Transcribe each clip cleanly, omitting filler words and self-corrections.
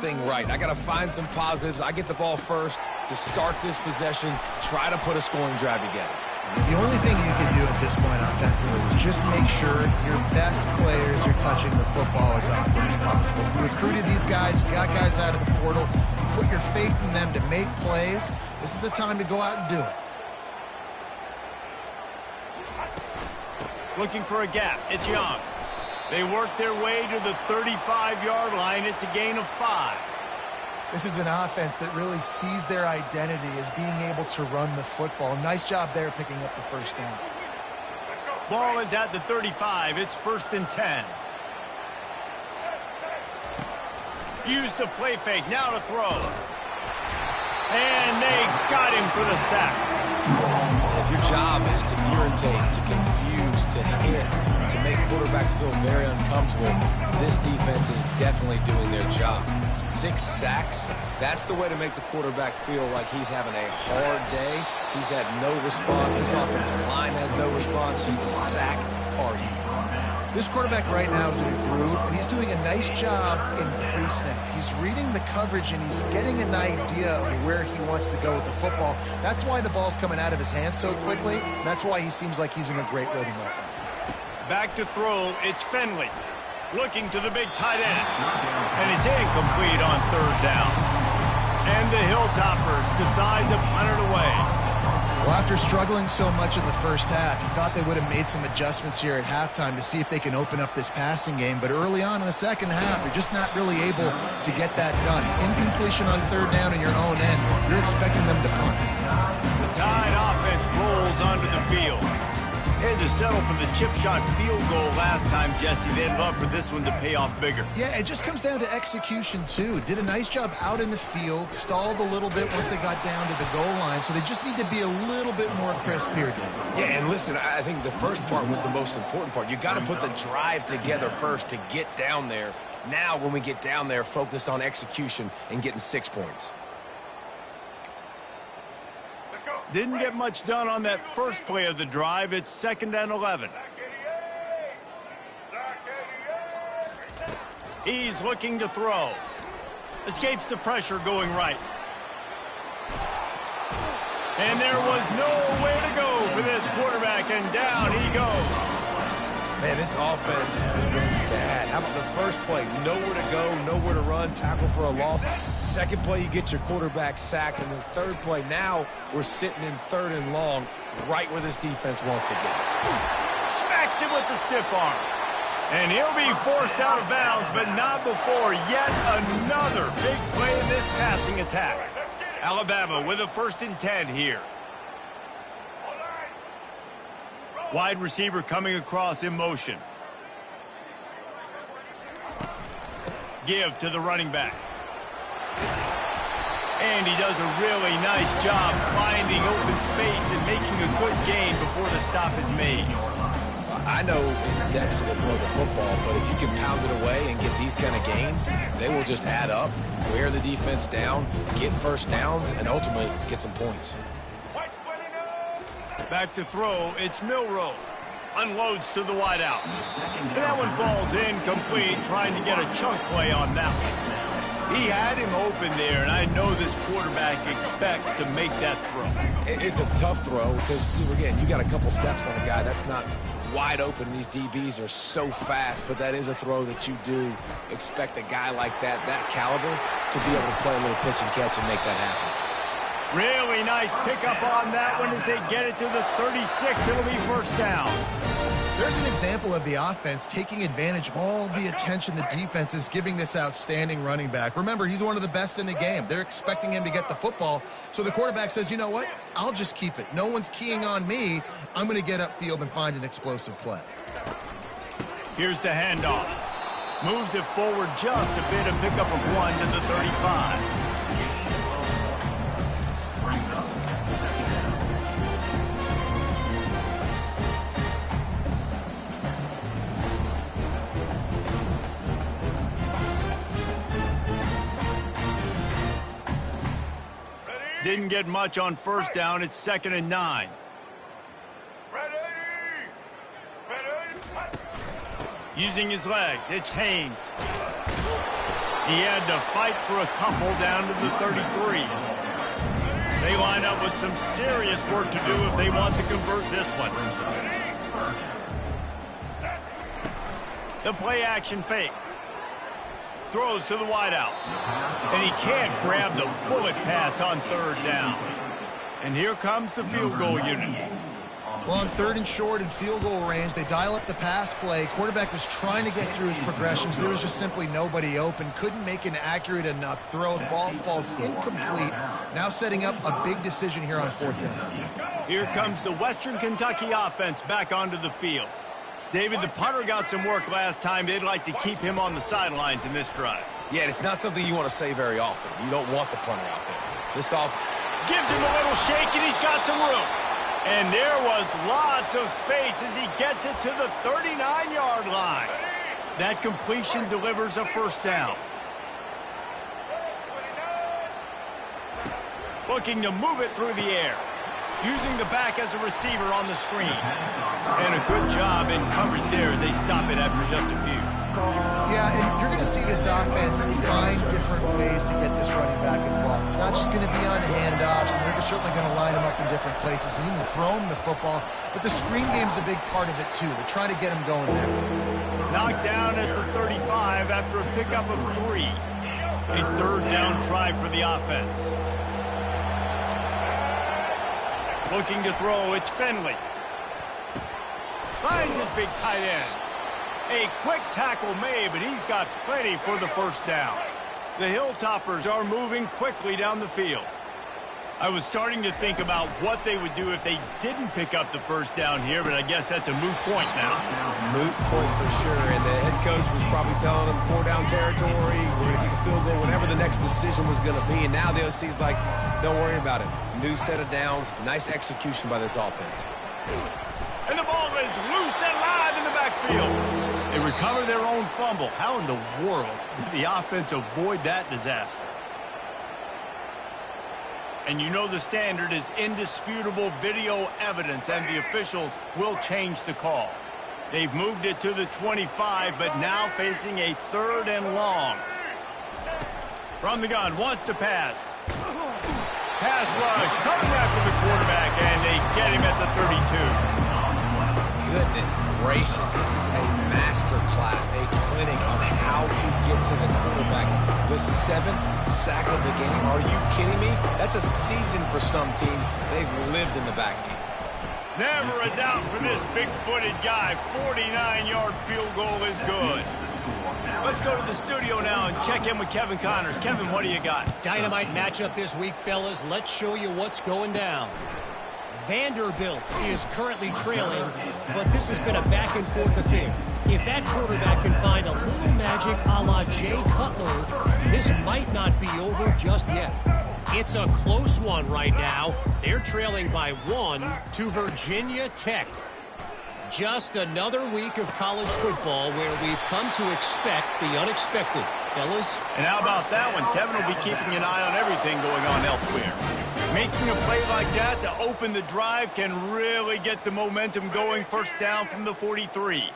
thing right. I got to find some positives. I get the ball first to start this possession, try to put a scoring drive together. The only thing you can do at this point offensively is just make sure your best players are touching the football as often as possible. You recruited these guys, you got guys out of the portal, you put your faith in them to make plays. This is a time to go out and do it. Looking for a gap. It's Young. They work their way to the 35-yard line. It's a gain of 5. This is an offense that really sees their identity as being able to run the football. Nice job there picking up the first down. Ball is at the 35. It's 1st and 10. Use the play fake. Now to throw. And they got him for the sack. If your job is to irritate, to confuse, to hit, to make quarterbacks feel very uncomfortable, this defense is definitely doing their job. 6 sacks, that's the way to make the quarterback feel like he's having a hard day. He's had no response. This offensive line has no response, just a sack party. This quarterback right now is in a groove, and he's doing a nice job in pre-snap. He's reading the coverage, and he's getting an idea of where he wants to go with the football. That's why the ball's coming out of his hands so quickly, and that's why he seems like he's in a great rhythm right now. Back to throw, it's Finley. Looking to the big tight end. And it's incomplete on 3rd down. And the Hilltoppers decide to punt it away. Well, after struggling so much in the first half, you thought they would have made some adjustments here at halftime to see if they can open up this passing game. But early on in the second half, they're just not really able to get that done. Incompletion on 3rd down in your own end, you're expecting them to punt. The Tide offense rolls onto the field. Had to settle for the chip shot field goal last time, Jesse. They'd love for this one to pay off bigger. Yeah, it just comes down to execution, too. Did a nice job out in the field, stalled a little bit once they got down to the goal line, so they just need to be a little bit more crisp here, Dave. Yeah, and listen, I think the first part was the most important part. You got to put the drive together first to get down there. Now, when we get down there, focus on execution and getting 6 points. Didn't get much done on that first play of the drive. It's 2nd and 11. He's looking to throw. Escapes the pressure going right. And there was nowhere to go for this quarterback, and down he goes. Man, this offense has been bad. How about the first play? Nowhere to go, nowhere to run, tackle for a loss. Second play, you get your quarterback sacked. And the third play, now we're sitting in 3rd and long, right where this defense wants to get us. Smacks him with the stiff arm. And he'll be forced out of bounds, but not before yet another big play in this passing attack. Alabama with a 1st and 10 here. Wide receiver coming across in motion. Give to the running back. And he does a really nice job finding open space and making a good gain before the stop is made. I know it's sexy to throw the football, but if you can pound it away and get these kind of gains, they will just add up, wear the defense down, get first downs, and ultimately get some points. Back to throw, it's Milroe. Unloads to the wideout. And that one falls incomplete, trying to get a chunk play on that one. He had him open there, and I know this quarterback expects to make that throw. It's a tough throw because, again, you got a couple steps on a guy. That's not wide open. These DBs are so fast, but that is a throw that you do expect a guy like that caliber, to be able to play a little pitch and catch and make that happen. Really nice pickup on that one as they get it to the 36. It'll be 1st down. There's an example of the offense taking advantage of all the attention the defense is giving this outstanding running back. Remember, he's one of the best in the game. They're expecting him to get the football. So the quarterback says, you know what? I'll just keep it. No one's keying on me. I'm going to get upfield and find an explosive play. Here's the handoff. Moves it forward just a bit, a pickup of 1 to the 35. Didn't get much on 1st down. It's 2nd and 9. Using his legs, it's Haynes. He had to fight for a couple down to the 33. They line up with some serious work to do if they want to convert this one. The play action fake. Throws to the wideout. And he can't grab the bullet pass on third down. And here comes the field goal unit. Well, on 3rd and short and field goal range, they dial up the pass play. Quarterback was trying to get through his progressions. There was just simply nobody open. Couldn't make an accurate enough throw. The ball falls incomplete. Now setting up a big decision here on 4th down. Here comes the Western Kentucky offense back onto the field. David, the punter got some work last time. They'd like to keep him on the sidelines in this drive. Yeah, it's not something you want to say very often. You don't want the punter out there. This off gives him a little shake, and he's got some room. And there was lots of space as he gets it to the 39-yard line. That completion delivers a first down. Looking to move it through the air. Using the back as a receiver on the screen. And a good job in coverage there as they stop it after just a few. Yeah, and you're going to see this offense find different ways to get this running back involved. It's not just going to be on handoffs, and they're certainly going to line him up in different places and even throw him the football. But the screen game's a big part of it, too. They're trying to get him going there. Knocked down at the 35 after a pickup of 3. A 3rd down try for the offense. Looking to throw, it's Finley. Finds his big tight end. A quick tackle made, but he's got plenty for the first down. The Hilltoppers are moving quickly down the field. I was starting to think about what they would do if they didn't pick up the first down here, but I guess that's a moot point now. Moot point for sure, and the head coach was probably telling them 4-down territory, we're going to kick a field goal, whatever the next decision was going to be, and now the OC's like, don't worry about it. New set of downs, nice execution by this offense. And the ball is loose and live in the backfield. They recover their own fumble. How in the world did the offense avoid that disaster? And you know the standard is indisputable video evidence, and the officials will change the call. They've moved it to the 25, but now facing a 3rd and long. From the gun, wants to pass. Pass rush, coming after the quarterback, and they get him at the 32. Goodness gracious, this is a master class, a clinic on how to get to the quarterback. The 7th sack of the game. Are you kidding me? That's a season for some teams. They've lived in the backfield. Never a doubt for this big-footed guy. 49-yard field goal is good. Let's go to the studio now and check in with Kevin Connors. Kevin, what do you got? Dynamite matchup this week, fellas. Let's show you what's going down. Vanderbilt is currently trailing, but this has been a back-and-forth affair. If that quarterback can find a little magic a la Jay Cutler, this might not be over just yet. It's a close one right now. They're trailing by 1 to Virginia Tech. Just another week of college football where we've come to expect the unexpected, fellas. And how about that one? Kevin will be keeping an eye on everything going on elsewhere. Making a play like that to open the drive can really get the momentum going. First down from the 43.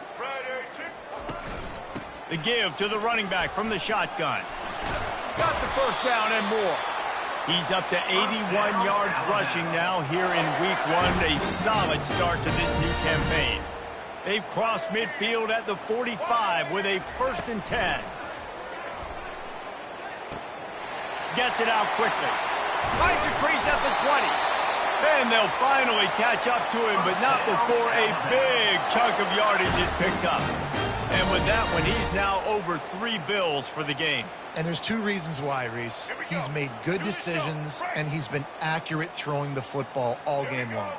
The give to the running back from the shotgun. Got the first down and more. He's up to 81 yards rushing now here in week 1. A solid start to this new campaign. They've crossed midfield at the 45 with a 1st and 10. Gets it out quickly. Finds a crease at the 20. And they'll finally catch up to him, but not before a big chunk of yardage is picked up. And with that one, he's now over 3 bills for the game. And there's 2 reasons why, Reese. He's made good decisions, and he's been accurate throwing the football all game long.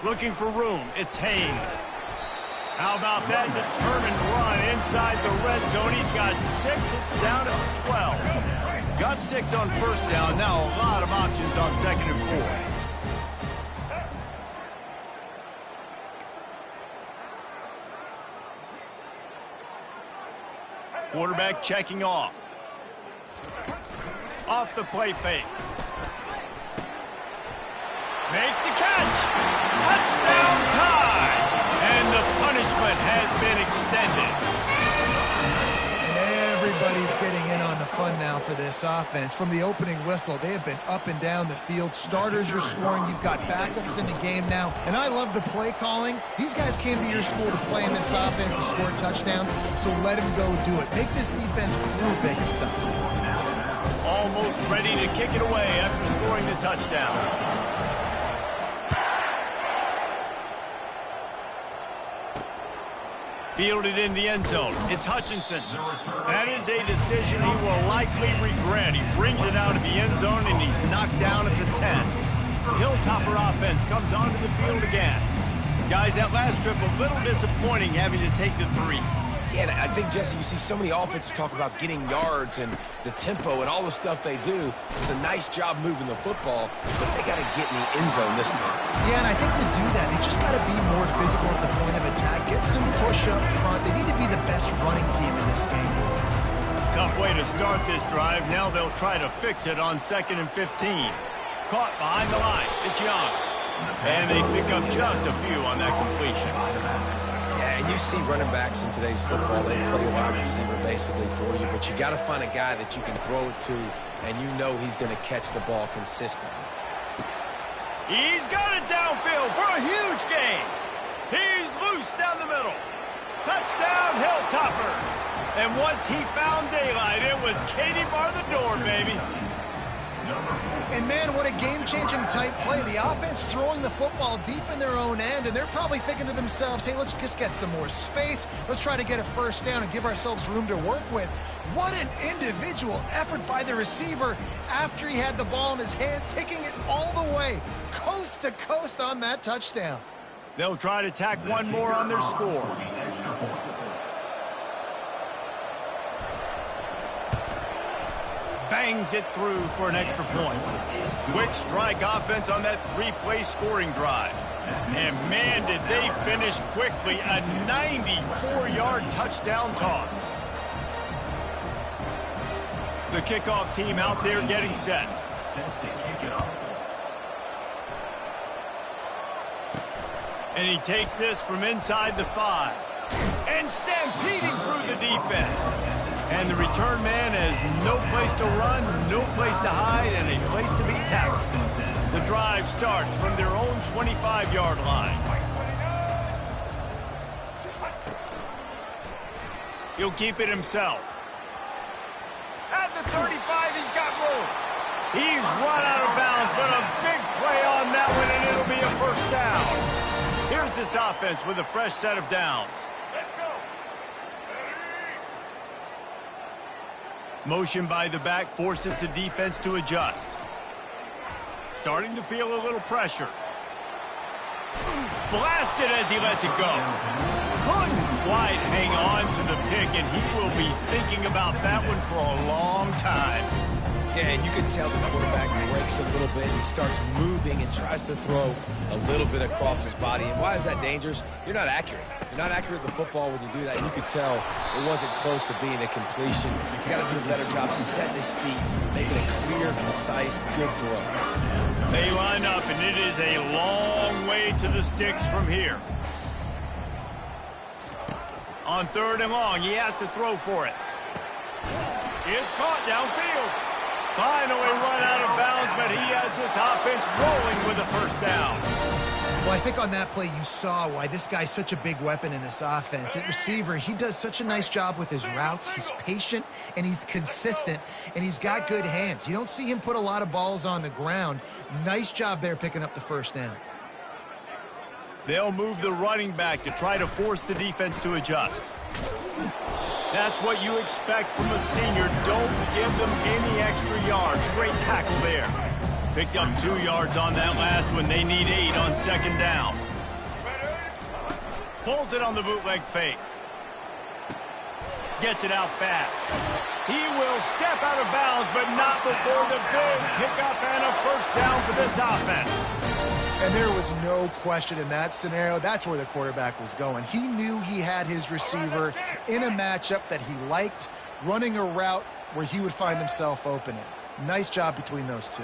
Looking for room, it's Haynes. How about that determined run inside the red zone? He's got 6, it's down to 12. Got 6 on first down, now a lot of options on 2nd and 4. Quarterback checking off. Off the play fake. Makes the catch. Touchdown time. And the punishment has been extended. And everybody's getting in on the fun now for this offense. From the opening whistle, they have been up and down the field. Starters are scoring. You've got backups in the game now. And I love the play calling. These guys came to your school to play in this offense to score touchdowns, so let them go do it. Make this defense prove they can stop it. Almost ready to kick it away after scoring the touchdown. Fielded in the end zone. It's Hutchinson. That is a decision he will likely regret. He brings it out of the end zone, and he's knocked down at the 10. Hilltopper offense comes onto the field again. Guys, that last trip a little disappointing having to take the 3. Yeah, and I think, Jesse, you see so many offenses talk about getting yards and the tempo and all the stuff they do. It was a nice job moving the football, but they got to get in the end zone this time. Yeah, and I think to do that, they just got to be more physical at the point of attack. Get some push up front. They need to be the best running team in this game. Tough way to start this drive. Now they'll try to fix it on 2nd and 15. Caught behind the line. It's Young. And they pick up just a few on that completion. Yeah, and you see running backs in today's football, they play wide receiver basically for you, but you got to find a guy that you can throw it to, and you know he's going to catch the ball consistently. He's got it downfield for a huge gain. He's loose down the middle. Touchdown, Hilltoppers. And once he found daylight, it was Katie bar the door, baby. And, man, what a game-changing type play. The offense throwing the football deep in their own end, and they're probably thinking to themselves, hey, let's just get some more space. Let's try to get a first down and give ourselves room to work with. What an individual effort by the receiver after he had the ball in his hand, taking it all the way, coast to coast on that touchdown. They'll try to tack one more on their score. Bangs it through for an extra point. Quick strike offense on that 3-play scoring drive. And, man, did they finish quickly. A 94-yard touchdown toss. The kickoff team out there getting set. And he takes this from inside the 5. And stampeding through the defense. And the return man has no place to run, no place to hide, and a place to be tackled. The drive starts from their own 25-yard line. He'll keep it himself. At the 35, he's got room. He's run out of bounds, but a big play on that one, and it'll be a first down. Here's this offense with a fresh set of downs. Motion by the back forces the defense to adjust. Starting to feel a little pressure. Blasted as he lets it go. Couldn't quite hang on to the pick, and he will be thinking about that one for a long time. Yeah, and you can tell the quarterback breaks a little bit. He starts moving and tries to throw a little bit across his body. And why is that dangerous? You're not accurate. You're not accurate with the football when you do that. You could tell it wasn't close to being a completion. He's got to do a better job setting his feet, making a clear, concise, good throw. They line up, and it is a long way to the sticks from here. On 3rd and long, he has to throw for it. It's caught downfield. Finally run out of bounds, but he has this offense rolling with a first down. Well, I think on that play you saw why this guy's such a big weapon in this offense. At receiver, he does such a nice job with his routes. He's patient, and he's consistent, and he's got good hands. You don't see him put a lot of balls on the ground. Nice job there picking up the first down. They'll move the running back to try to force the defense to adjust. That's what you expect from a senior. Don't give them any extra yards. Great tackle there. Picked up 2 yards on that last one. They need 8 on 2nd down. Pulls it on the bootleg fake. Gets it out fast. He will step out of bounds, but not before the big pickup and a first down for this offense. And there was no question in that scenario. That's where the quarterback was going. He knew he had his receiver in a matchup that he liked, running a route where he would find himself opening. Nice job between those two.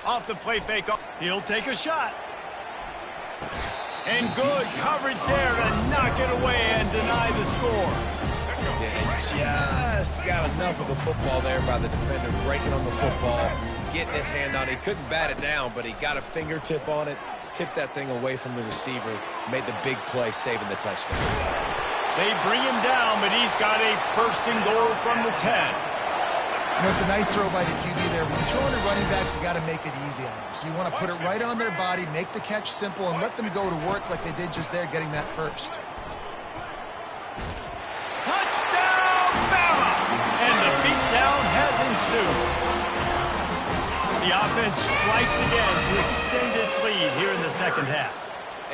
Off the play fake, he'll take a shot. And good coverage there to knock it away and deny the score. Yeah, just got enough of the football there by the defender, breaking on the football, getting his hand on it. He couldn't bat it down, but he got a fingertip on it, tipped that thing away from the receiver, made the big play, saving the touchdown. They bring him down, but he's got a first and goal from the 10. You know, it's a nice throw by the QB there. When you're throwing to running backs, you got to make it easy on them. So you want to put it right on their body, make the catch simple, and let them go to work like they did just there, getting that first. Touchdown, Bama! And the beatdown has ensued. The offense strikes again to extend its lead here in the second half.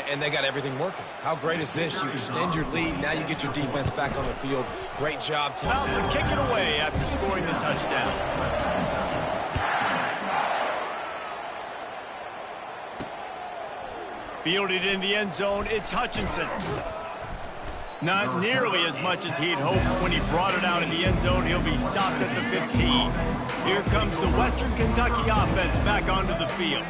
And they got everything working. How great is this? You extend your lead, now you get your defense back on the field. Great job, team. About to kick it away after scoring the touchdown. Fielded in the end zone, it's Hutchinson. Not nearly as much as he'd hoped when he brought it out in the end zone. He'll be stopped at the 15. Here comes the Western Kentucky offense back onto the field.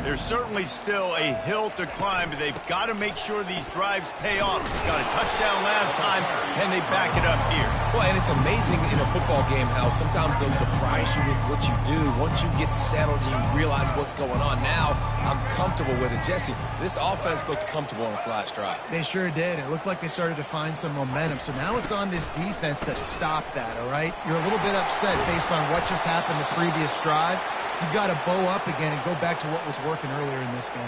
There's certainly still a hill to climb, but they've got to make sure these drives pay off. Got a touchdown last time. Can they back it up here? Well, and it's amazing in a football game how sometimes they'll surprise you with what you do. Once you get settled, you realize what's going on. Now, I'm comfortable with it. Jesse, this offense looked comfortable on its last drive. They sure did. It looked like they started to find some momentum. So now it's on this defense to stop that, all right? You're a little bit upset based on what just happened the previous drive. You've got to bow up again and go back to what was working earlier in this game.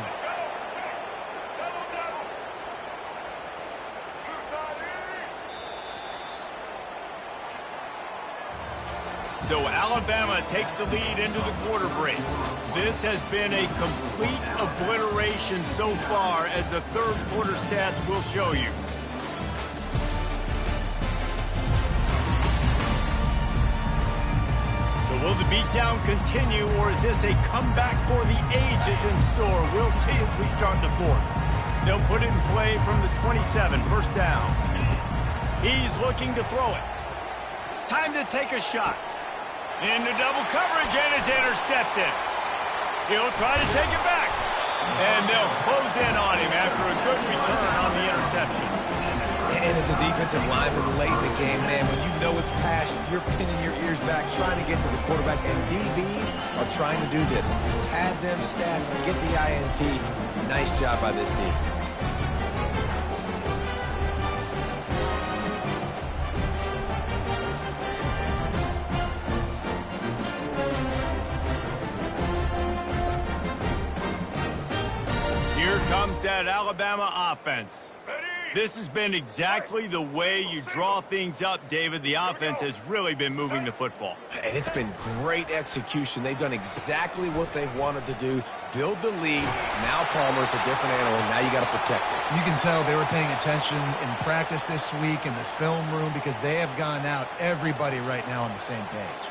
So Alabama takes the lead into the quarter break. This has been a complete obliteration so far, as the third quarter stats will show you. Will the beatdown continue, or is this a comeback for the ages in store? We'll see as we start the fourth. They'll put it in play from the 27, first down. He's looking to throw it. Time to take a shot. Into double coverage, and it's intercepted. He'll try to take it back. And they'll close in on him after a good return on the interception. And as a defensive lineman late in the game, man, when you know it's passion, you're pinning your ears back, trying to get to the quarterback, and DBs are trying to do this. Pad them stats, get the INT. Nice job by this defense. Here comes that Alabama offense. This has been exactly the way you draw things up, David. The offense has really been moving the football. And it's been great execution. They've done exactly what they've wanted to do. Build the lead. Now Palmer's a different animal. Now you got to protect it. You can tell they were paying attention in practice this week in the film room, because they have gone out, everybody right now on the same page.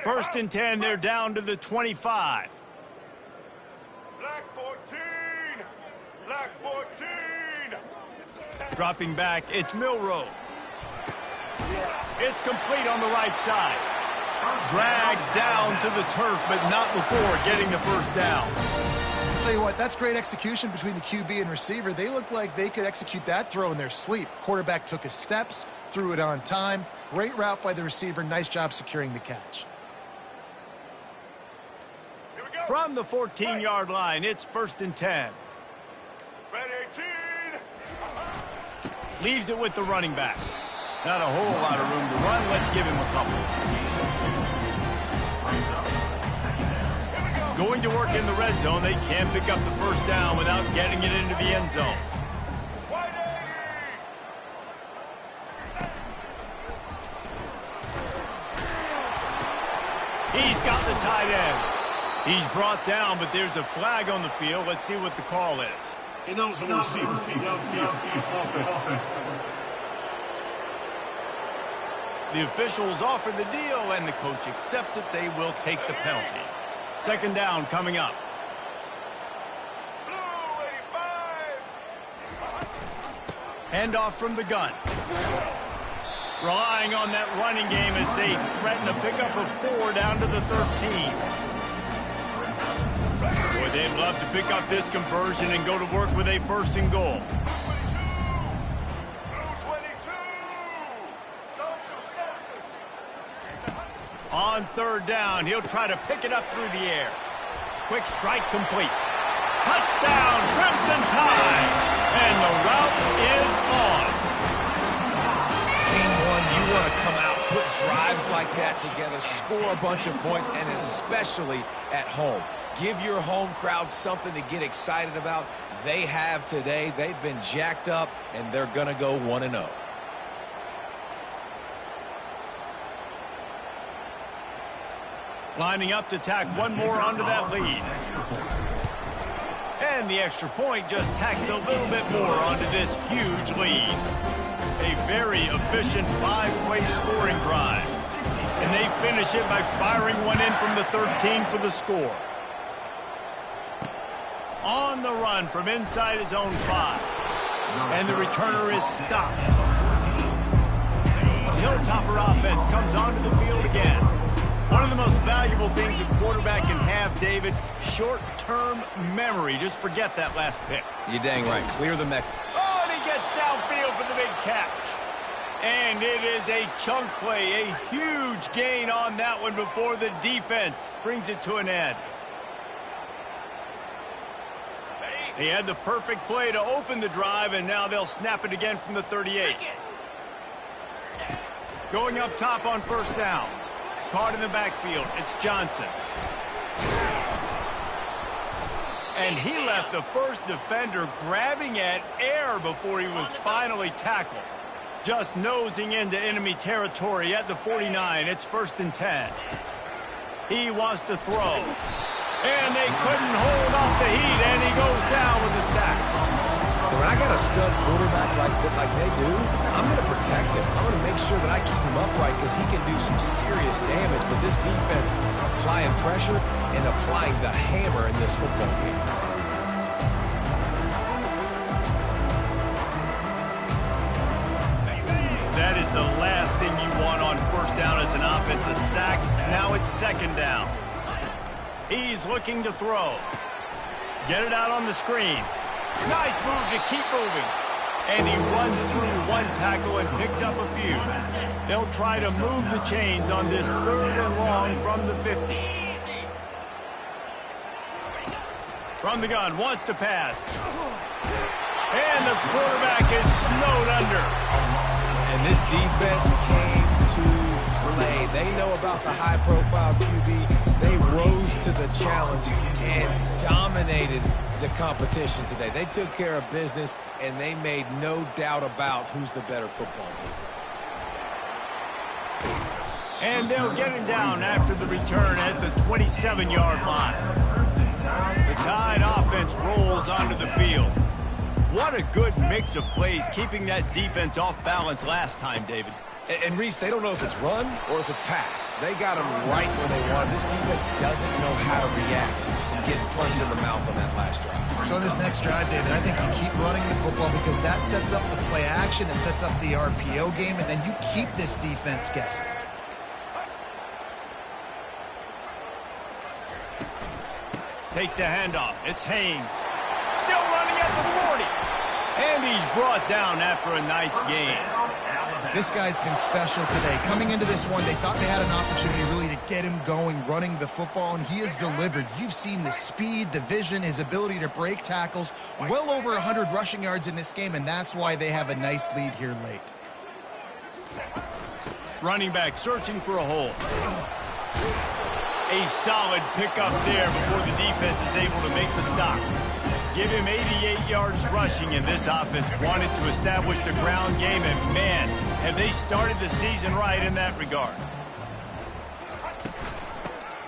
First and 10, they're down to the 25. Black 14! Black 14! Dropping back, it's Milroe. It's complete on the right side. Dragged down to the turf, but not before getting the first down. I'll tell you what, that's great execution between the QB and receiver. They look like they could execute that throw in their sleep. Quarterback took his steps, threw it on time. Great route by the receiver. Nice job securing the catch. From the 14-yard line, it's first and 10. Red 18! Leaves it with the running back. Not a whole lot of room to run. Let's give him a couple. Going to work in the red zone, they can't pick up the first down without getting it into the end zone. He's got the tight end. He's brought down, but there's a flag on the field. Let's see what the call is. Ineligible receiver, downfield, offense. The officials offer the deal, and the coach accepts it. They will take the penalty. Second down coming up. Blue 85. Handoff from the gun. Relying on that running game as they threaten a pickup of 4 down to the 13. Boy, they'd love to pick up this conversion and go to work with a 1st and goal. Blue 22. Social. On 3rd down, he'll try to pick it up through the air. Quick strike complete. Touchdown, Crimson Tide! And the route is on. Game one, you want to come out, put drives like that together, score a bunch of points, and especially at home. Give your home crowd something to get excited about. They have today. They've been jacked up, and they're going to go 1-0. Lining up to tack one more onto that lead. And the extra point just tacks a little bit more onto this huge lead. A very efficient 5-play scoring drive. And they finish it by firing one in from the 13 for the score. On the run from inside his own 5. And the returner is stopped. The Hilltopper offense comes onto the field again. One of the most valuable things a quarterback can have, David, short-term memory. Just forget that last pick. You're dang right. Clear the mech. Oh, and he gets downfield for the big catch. And it is a chunk play, a huge gain on that one before the defense brings it to an end. They had the perfect play to open the drive, and now they'll snap it again from the 38. Going up top on 1st down. Caught in the backfield, it's Johnson. And he left the first defender grabbing at air before he was finally tackled. Just nosing into enemy territory at the 49. It's 1st and 10. He wants to throw. And they couldn't hold off the heat, and he goes down with a sack. When I got a stud quarterback like they do, I'm going to protect him. I'm going to make sure that I keep him upright because he can do some serious damage. But this defense applying pressure and applying the hammer in this football game. That is the last thing you want on 1st down as an offensive sack. Now it's 2nd down. He's looking to throw. Get it out on the screen. Nice move to keep moving. And he runs through one tackle and picks up a few. They'll try to move the chains on this 3rd and long from the 50. From the gun, wants to pass. And the quarterback is snowed under. And this defense came to play. They know about the high-profile QB. They rose to the challenge and dominated the competition today. They took care of business, and they made no doubt about who's the better football team. And they'll get him down after the return at the 27-yard line. The Tide offense rolls onto the field. What a good mix of plays, keeping that defense off balance last time, David. And Reese, they don't know if it's run or if it's pass. They got them right where they want. This defense doesn't know how to react to getting punched in the mouth on that last drive. So this next drive, David, I think you keep running the football because that sets up the play action, it sets up the RPO game, and then you keep this defense guessing. Takes the handoff. It's Haynes. Still running at the 40. And he's brought down after a nice gain. This guy's been special today. Coming into this one, they thought they had an opportunity really to get him going, running the football, and he has delivered. You've seen the speed, the vision, his ability to break tackles, well over 100 rushing yards in this game, and that's why they have a nice lead here late. Running back searching for a hole. A A solid pickup there before the defense is able to make the stop. Give him 88 yards rushing, and this offense wanted to establish the ground game, and man, have they started the season right in that regard.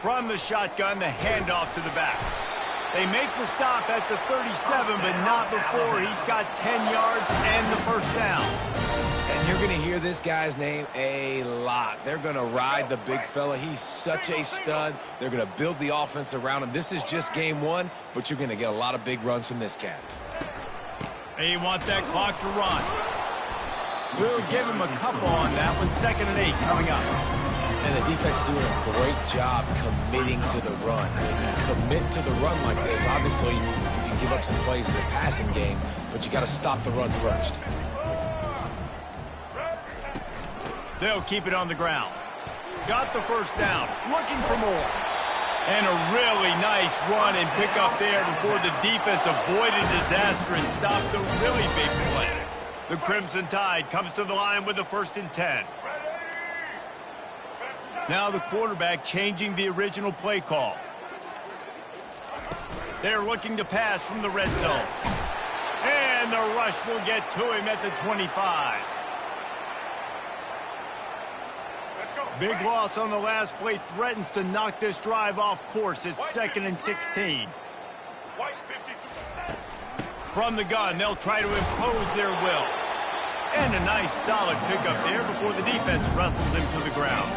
From the shotgun, the handoff to the back. They make the stop at the 37, but not before he's got 10 yards and the first down. And you're going to hear this guy's name a lot. They're going to ride the big fella. He's such a stud. They're going to build the offense around him. This is just game one, but you're going to get a lot of big runs from this cat. They want that clock to run. We'll give him a couple on that one. 2nd and 8 coming up. And the defense doing a great job committing to the run. Commit to the run like this. Obviously, you can give up some plays in the passing game, but you got to stop the run first. They'll keep it on the ground. Got the first down. Looking for more. And a really nice run and pick up there before the defense avoided disaster and stopped the really big play. The Crimson Tide comes to the line with the 1st and 10. Now the quarterback changing the original play call. They're looking to pass from the red zone. And the rush will get to him at the 25. Big loss on the last play threatens to knock this drive off course. It's 2nd and 16. From the gun, they'll try to impose their will. And a nice solid pickup there before the defense wrestles him to the ground.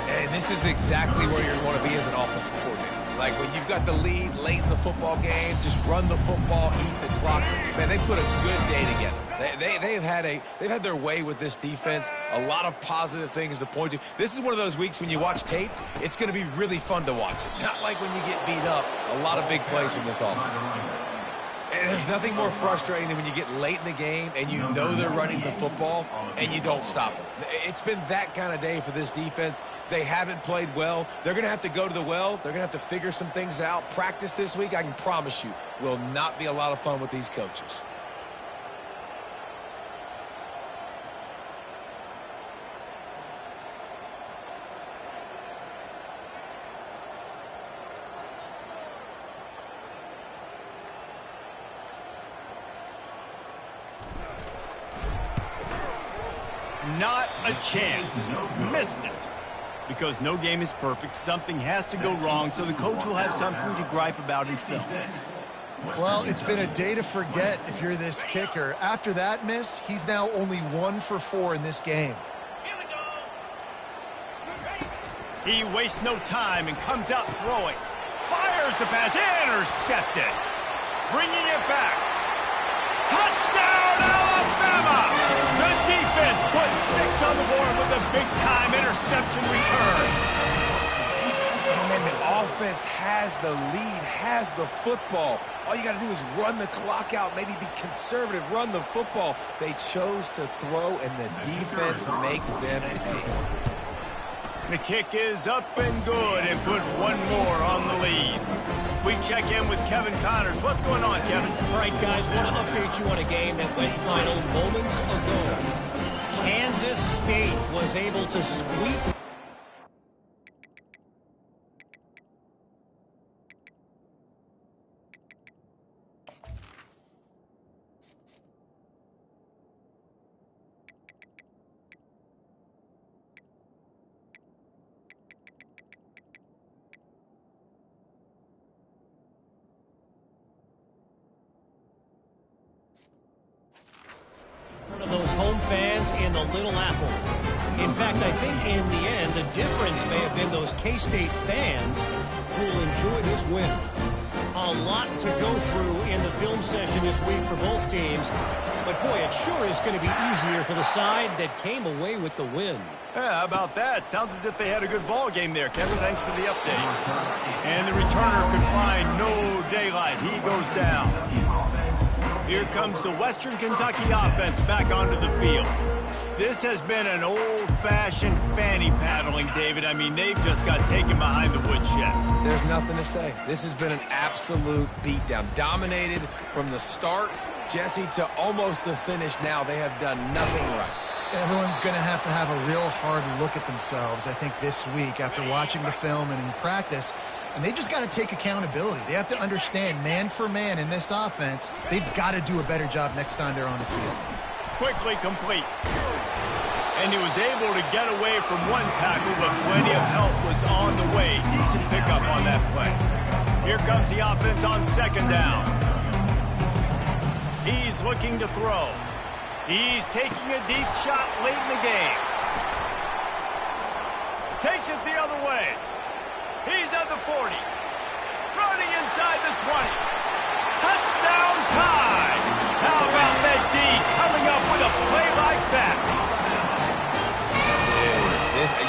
And this is exactly where you want to be as an offensive coordinator. Like when you've got the lead late in the football game, just run the football, eat the clock. Man, they put a good day together. They've had their way with this defense. A lot of positive things to point to. This is one of those weeks when you watch tape, it's going to be really fun to watch it. Not like when you get beat up. A lot of big plays from this offense. And there's nothing more frustrating than when you get late in the game and you know they're running the football and you don't stop them. It's been that kind of day for this defense. They haven't played well. They're going to have to go to the well. They're going to have to figure some things out. Practice this week, I can promise you, will not be a lot of fun with these coaches. Not a chance. Missed it. Because no game is perfect, something has to go wrong, so the coach will have something to gripe about in film. Well, it's been a day to forget if you're this kicker. After that miss, he's now only 1 for 4 in this game. He wastes no time and comes out throwing. Fires the pass, intercepted. Bringing it back. Touchdown, Alabama! The defense puts 6 on the board with a big-time interception return. And then the offense has the lead, has the football. All you got to do is run the clock out, maybe be conservative, run the football. They chose to throw, and the defense makes them pay. The kick is up and good and put 1 more on the lead. We check in with Kevin Connors. What's going on, Kevin? All right, guys, want to update you on a game that went final moments ago. Kansas State was able to squeak. Those home fans in the Little Apple. In fact, I think in the end, the difference may have been those K-State fans who will enjoy this win. A lot to go through in the film session this week for both teams, but boy, it sure is going to be easier for the side that came away with the win. Yeah, how about that? Sounds as if they had a good ball game there, Kevin. Thanks for the update. And the returner could find no daylight. He goes down. Here comes the Western Kentucky offense back onto the field. This has been an old-fashioned fanny paddling, David. I mean, they've just got taken behind the woodshed. There's nothing to say. This has been an absolute beatdown. Dominated from the start, Jesse, to almost the finish now. They have done nothing right. Everyone's going to have a real hard look at themselves, I think, this week after watching the film and in practice. And they've just got to take accountability. They have to understand, man for man in this offense, they've got to do a better job next time they're on the field. Quickly complete. And he was able to get away from one tackle, but plenty of help was on the way. Decent pickup on that play. Here comes the offense on second down. He's looking to throw. He's taking a deep shot late in the game. Takes it the other way. He's at the 40. Running inside the 20. Touchdown tie. How about that D coming up with a play like that?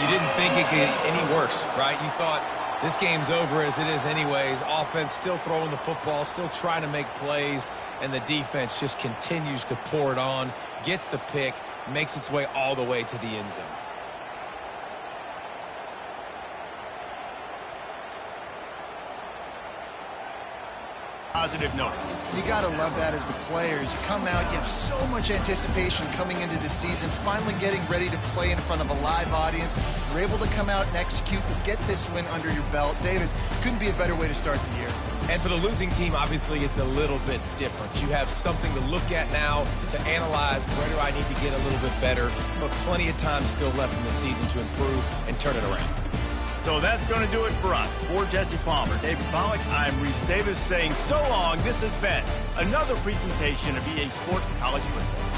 You didn't think it could get any worse, right? You thought this game's over as it is anyways. Offense still throwing the football, still trying to make plays, and the defense just continues to pour it on, gets the pick, makes its way all the way to the end zone. Positive note. You got to love that as the players. You come out, you have so much anticipation coming into the season, finally getting ready to play in front of a live audience. You're able to come out and execute and get this win under your belt. David, couldn't be a better way to start the year. And for the losing team, obviously, it's a little bit different. You have something to look at now to analyze where do I need to get a little bit better, but plenty of time still left in the season to improve and turn it around. So that's going to do it for us. For Jesse Palmer, David Pollack, I'm Reese Davis saying so long. This has been another presentation of EA Sports College Football.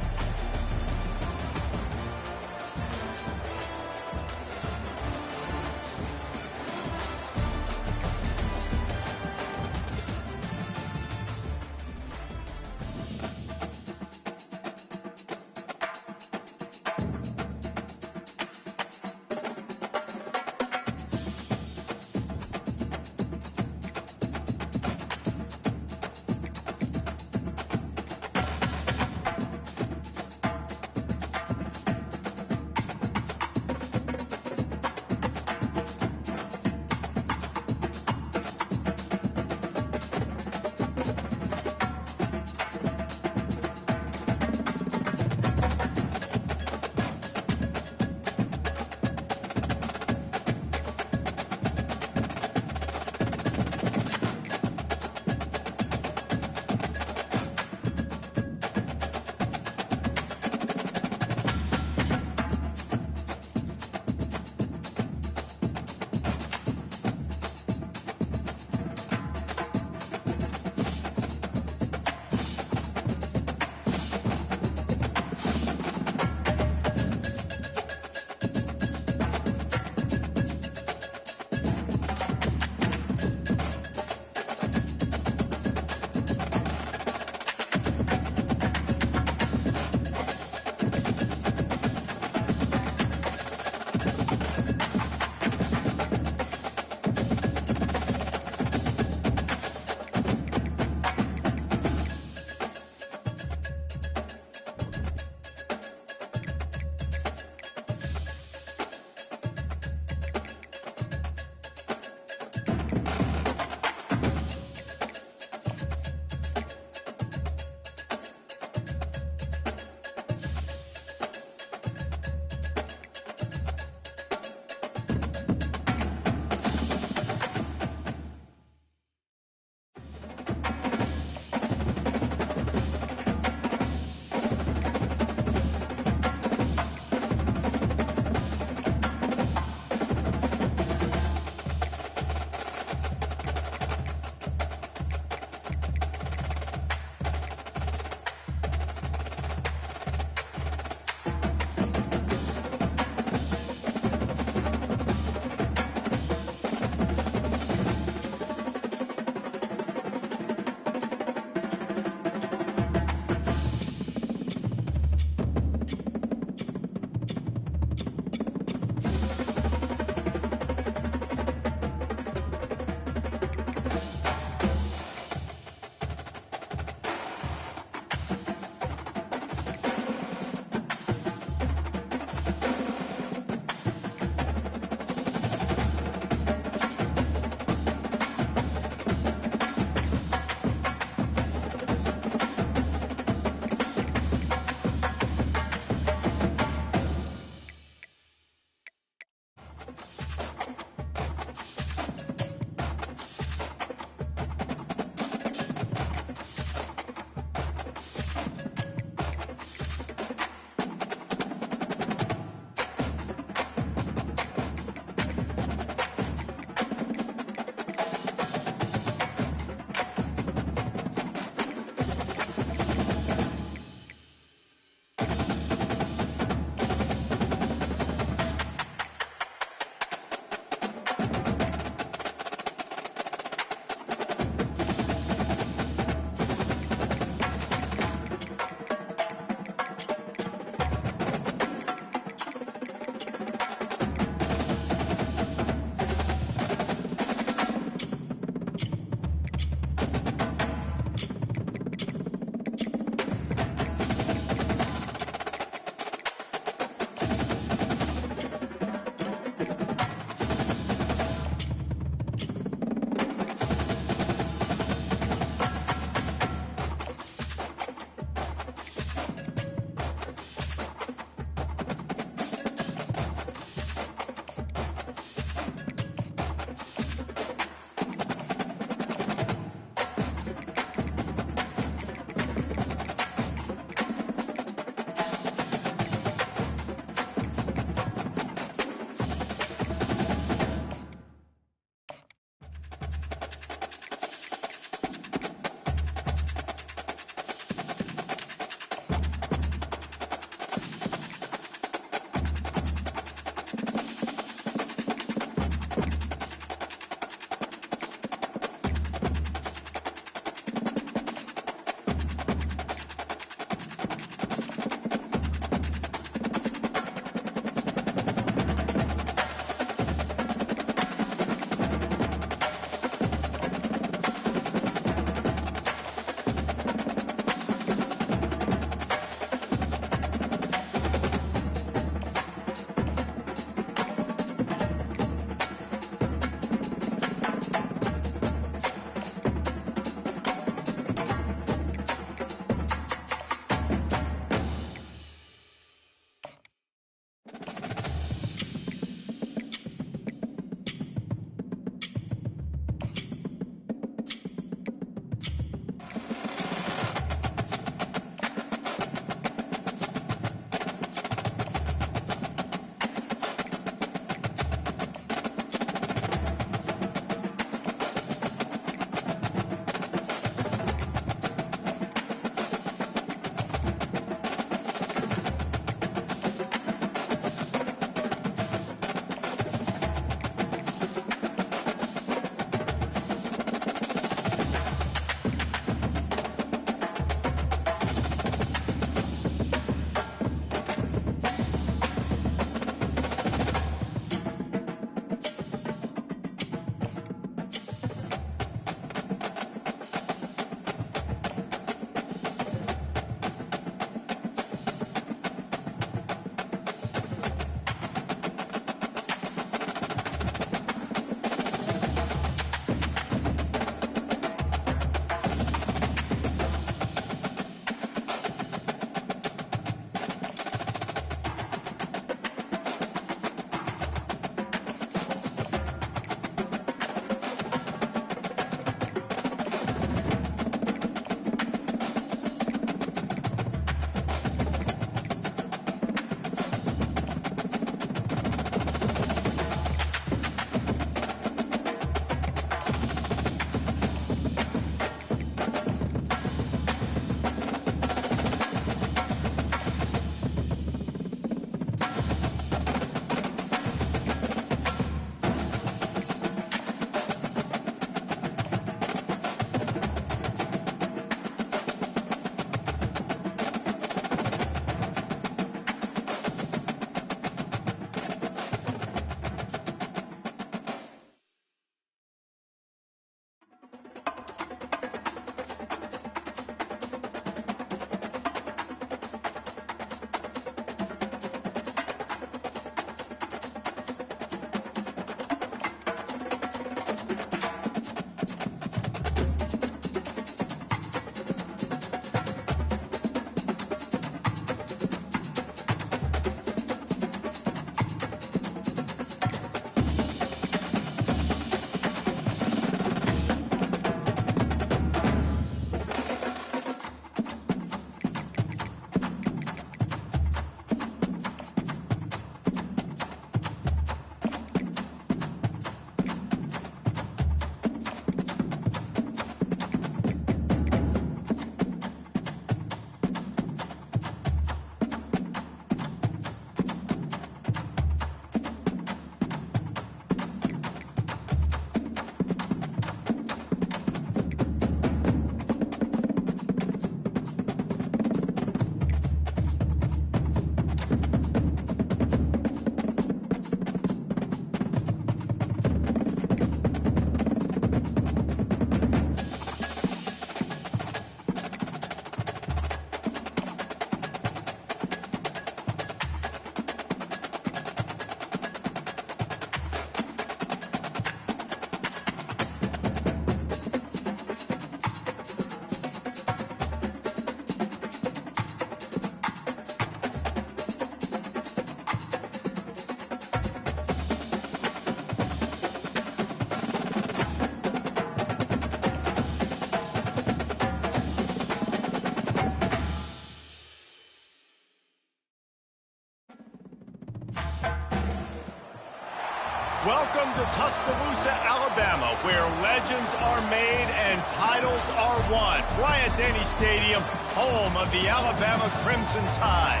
Welcome to Tuscaloosa, Alabama, where legends are made and titles are won. Bryant-Denny Stadium, home of the Alabama Crimson Tide.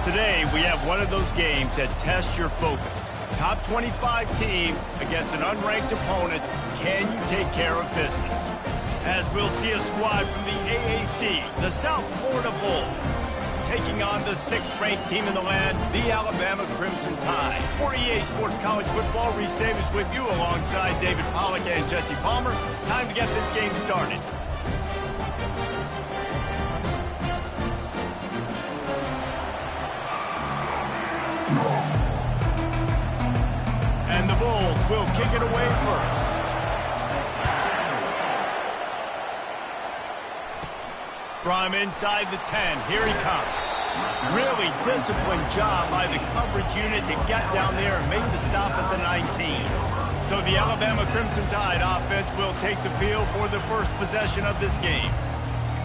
Today, we have one of those games that tests your focus. Top 25 team against an unranked opponent. Can you take care of business? As we'll see a squad from the AAC, the South Florida Bulls, taking on the 6th-ranked team in the land, the Alabama Crimson Tide. For EA Sports College Football, Reese Davis with you alongside David Pollack and Jesse Palmer. Time to get this game started. And the Bulls will kick it away first. From inside the 10, here he comes. Really disciplined job by the coverage unit to get down there and make the stop at the 19. So the Alabama Crimson Tide offense will take the field for the first possession of this game.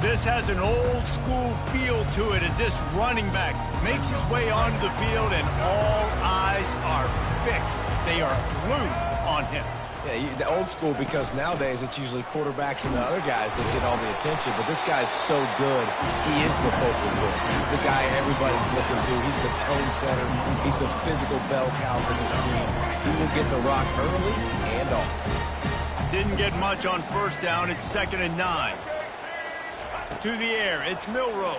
This has an old school feel to it as this running back makes his way onto the field and all eyes are fixed. They are glued on him. Yeah, the old school, because nowadays it's usually quarterbacks and the other guys that get all the attention, but this guy's so good, he is the focal point. He's the guy everybody's looking to. He's the tone setter. He's the physical bell cow for this team. He will get the rock early and often. Didn't get much on first down. It's 2nd and 9. To the air, it's Milroe.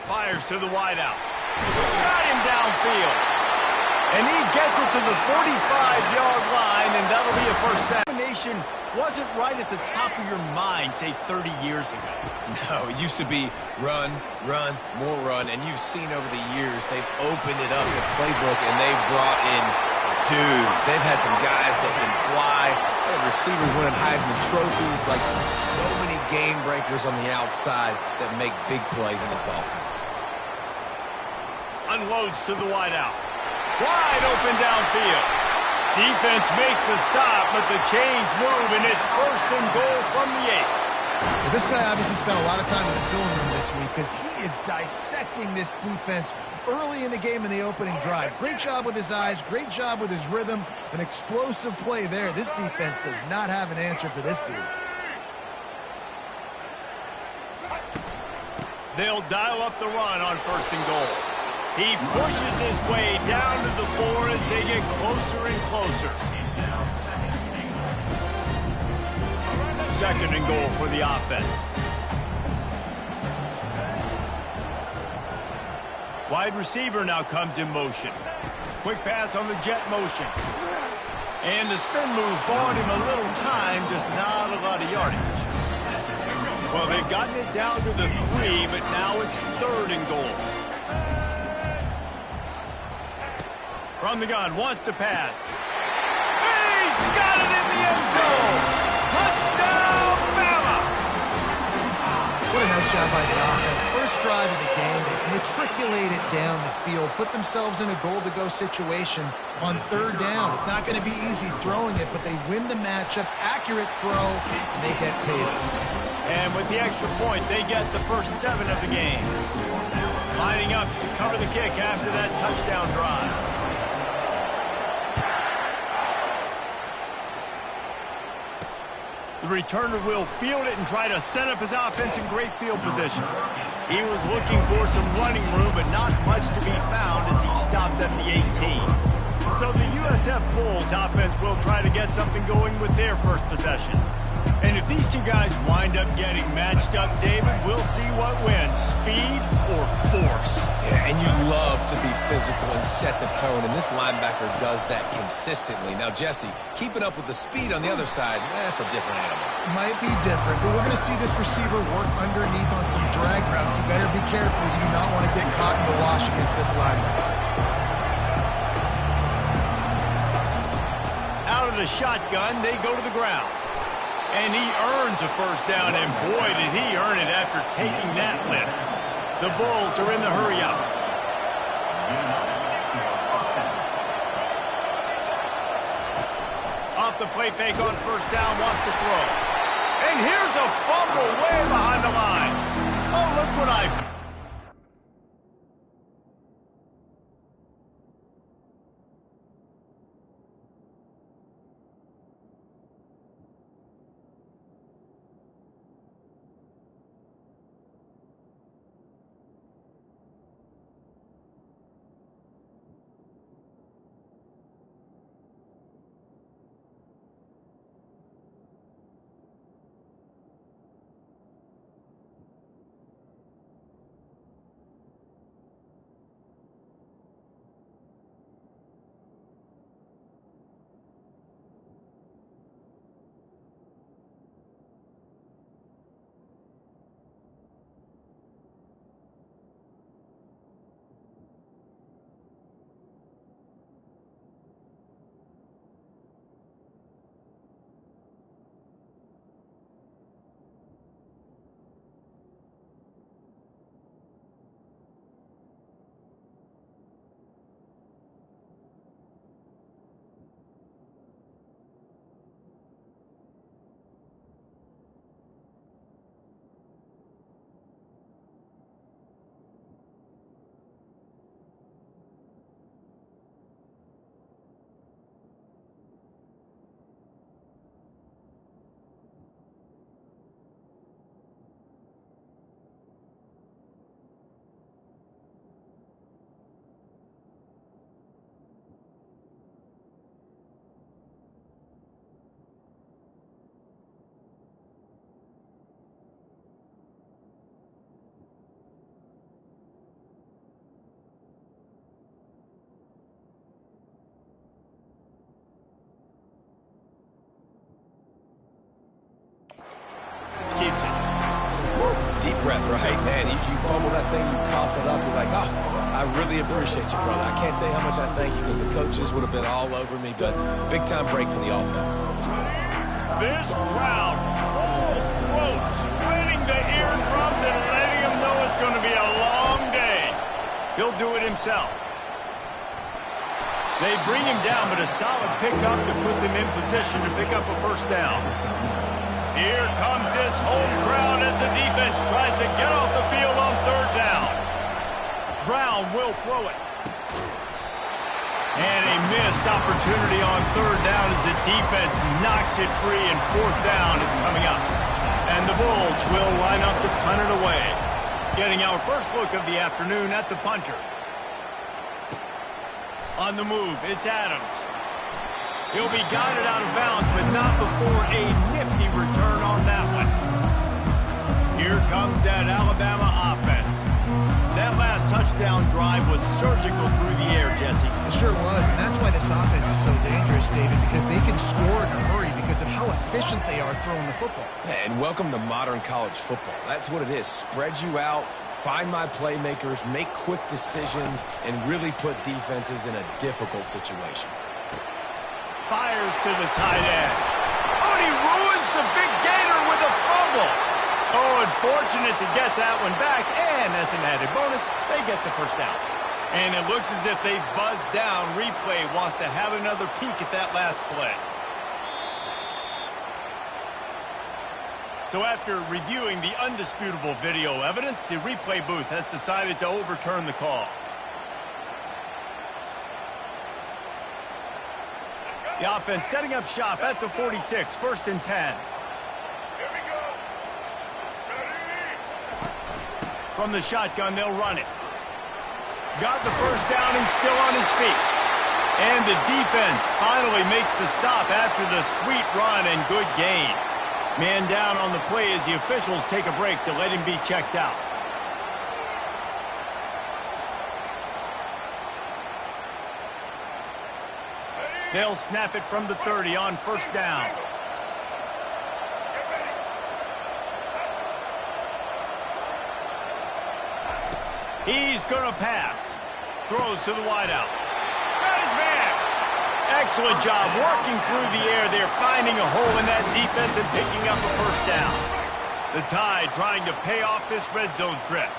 Fires to the wideout. Got him downfield. And he gets it to the 45-yard line, and that'll be a first down. Domination wasn't right at the top of your mind, say, 30 years ago. No, it used to be run, run, more run, and you've seen over the years they've opened it up, the playbook, and they've brought in dudes. They've had some guys that can fly, receivers winning Heisman trophies, like so many game breakers on the outside that make big plays in this offense. Unloads to the wideout. Wide open downfield. Defense makes a stop, but the chains move, and it's 1st and goal from the 8. Well, this guy obviously spent a lot of time in the film room this week because he is dissecting this defense early in the game in the opening drive. Great job with his eyes, great job with his rhythm, an explosive play there. This defense does not have an answer for this dude. They'll dial up the run on 1st and goal. He pushes his way down to the 4 as they get closer and closer. 2nd and goal for the offense. Wide receiver now comes in motion. Quick pass on the jet motion. And the spin move bought him a little time, just not a lot of yardage. Well, they've gotten it down to the 3, but now it's 3rd and goal. From the gun, wants to pass. He's got it in the end zone! Touchdown, Bama! What a nice job by the offense. First drive of the game, they matriculate it down the field, put themselves in a goal-to-go situation on 3rd down. It's not going to be easy throwing it, but they win the matchup. Accurate throw, and they get paid. And with the extra point, they get the first 7 of the game. Lining up to cover the kick after that touchdown drive. The returner will field it and try to set up his offense in great field position. He was looking for some running room, but not much to be found as he stopped at the 18. So the USF Bulls offense will try to get something going with their first possession. And if these two guys wind up getting matched up, David, we'll see what wins, speed or force. Yeah, and you love to be physical and set the tone, and this linebacker does that consistently. Now, Jesse, keeping up with the speed on the other side, that's a different animal. Might be different, but we're going to see this receiver work underneath on some drag routes. You better be careful. You do not want to get caught in the wash against this linebacker. Out of the shotgun, they go to the ground. And he earns a first down, and boy, did he earn it after taking that lift. The Bulls are in the hurry-up. Off the play fake on first down, wants to throw. And here's a fumble way behind the line. Oh, look what I... right, man. You fumble that thing, you cough it up, you're like, oh, I really appreciate you, brother. I can't tell you how much I thank you because the coaches would have been all over me, but big-time break for the offense. This crowd, full throat, spreading the eardrums and letting him know it's going to be a long day. He'll do it himself. They bring him down, but a solid pickup to put them in position to pick up a first down. Here comes this home crowd as the defense tries to get off the field on third down. Brown will throw it. And a missed opportunity on third down as the defense knocks it free, and fourth down is coming up. And the Bulls will line up to punt it away. Getting our first look of the afternoon at the punter. On the move, it's Adams. He'll be guided out of bounds, but not before a nifty return on that one. Here comes that Alabama offense. That last touchdown drive was surgical through the air, Jesse. It sure was, and that's why this offense is so dangerous, David, because they can score in a hurry because of how efficient they are throwing the football. And welcome to modern college football. That's what it is. Spread you out, find my playmakers, make quick decisions, and really put defenses in a difficult situation. Fires to the tight end. Oh, and he ruins the big gator with a fumble. Oh, unfortunate to get that one back, and as an added bonus, they get the first down. And it looks as if they've buzzed down. Replay wants to have another peek at that last play. So after reviewing the undisputable video evidence, the replay booth has decided to overturn the call. The offense setting up shop at the 46, 1st and 10. From the shotgun, they'll run it. Got the first down and still on his feet. And the defense finally makes the stop after the sweet run and good gain. Man down on the play as the officials take a break to let him be checked out. They'll snap it from the 30 on first down. He's going to pass. Throws to the wideout. Got his man. Excellent job working through the air there, finding a hole in that defense and picking up a first down. The Tide trying to pay off this red zone trip.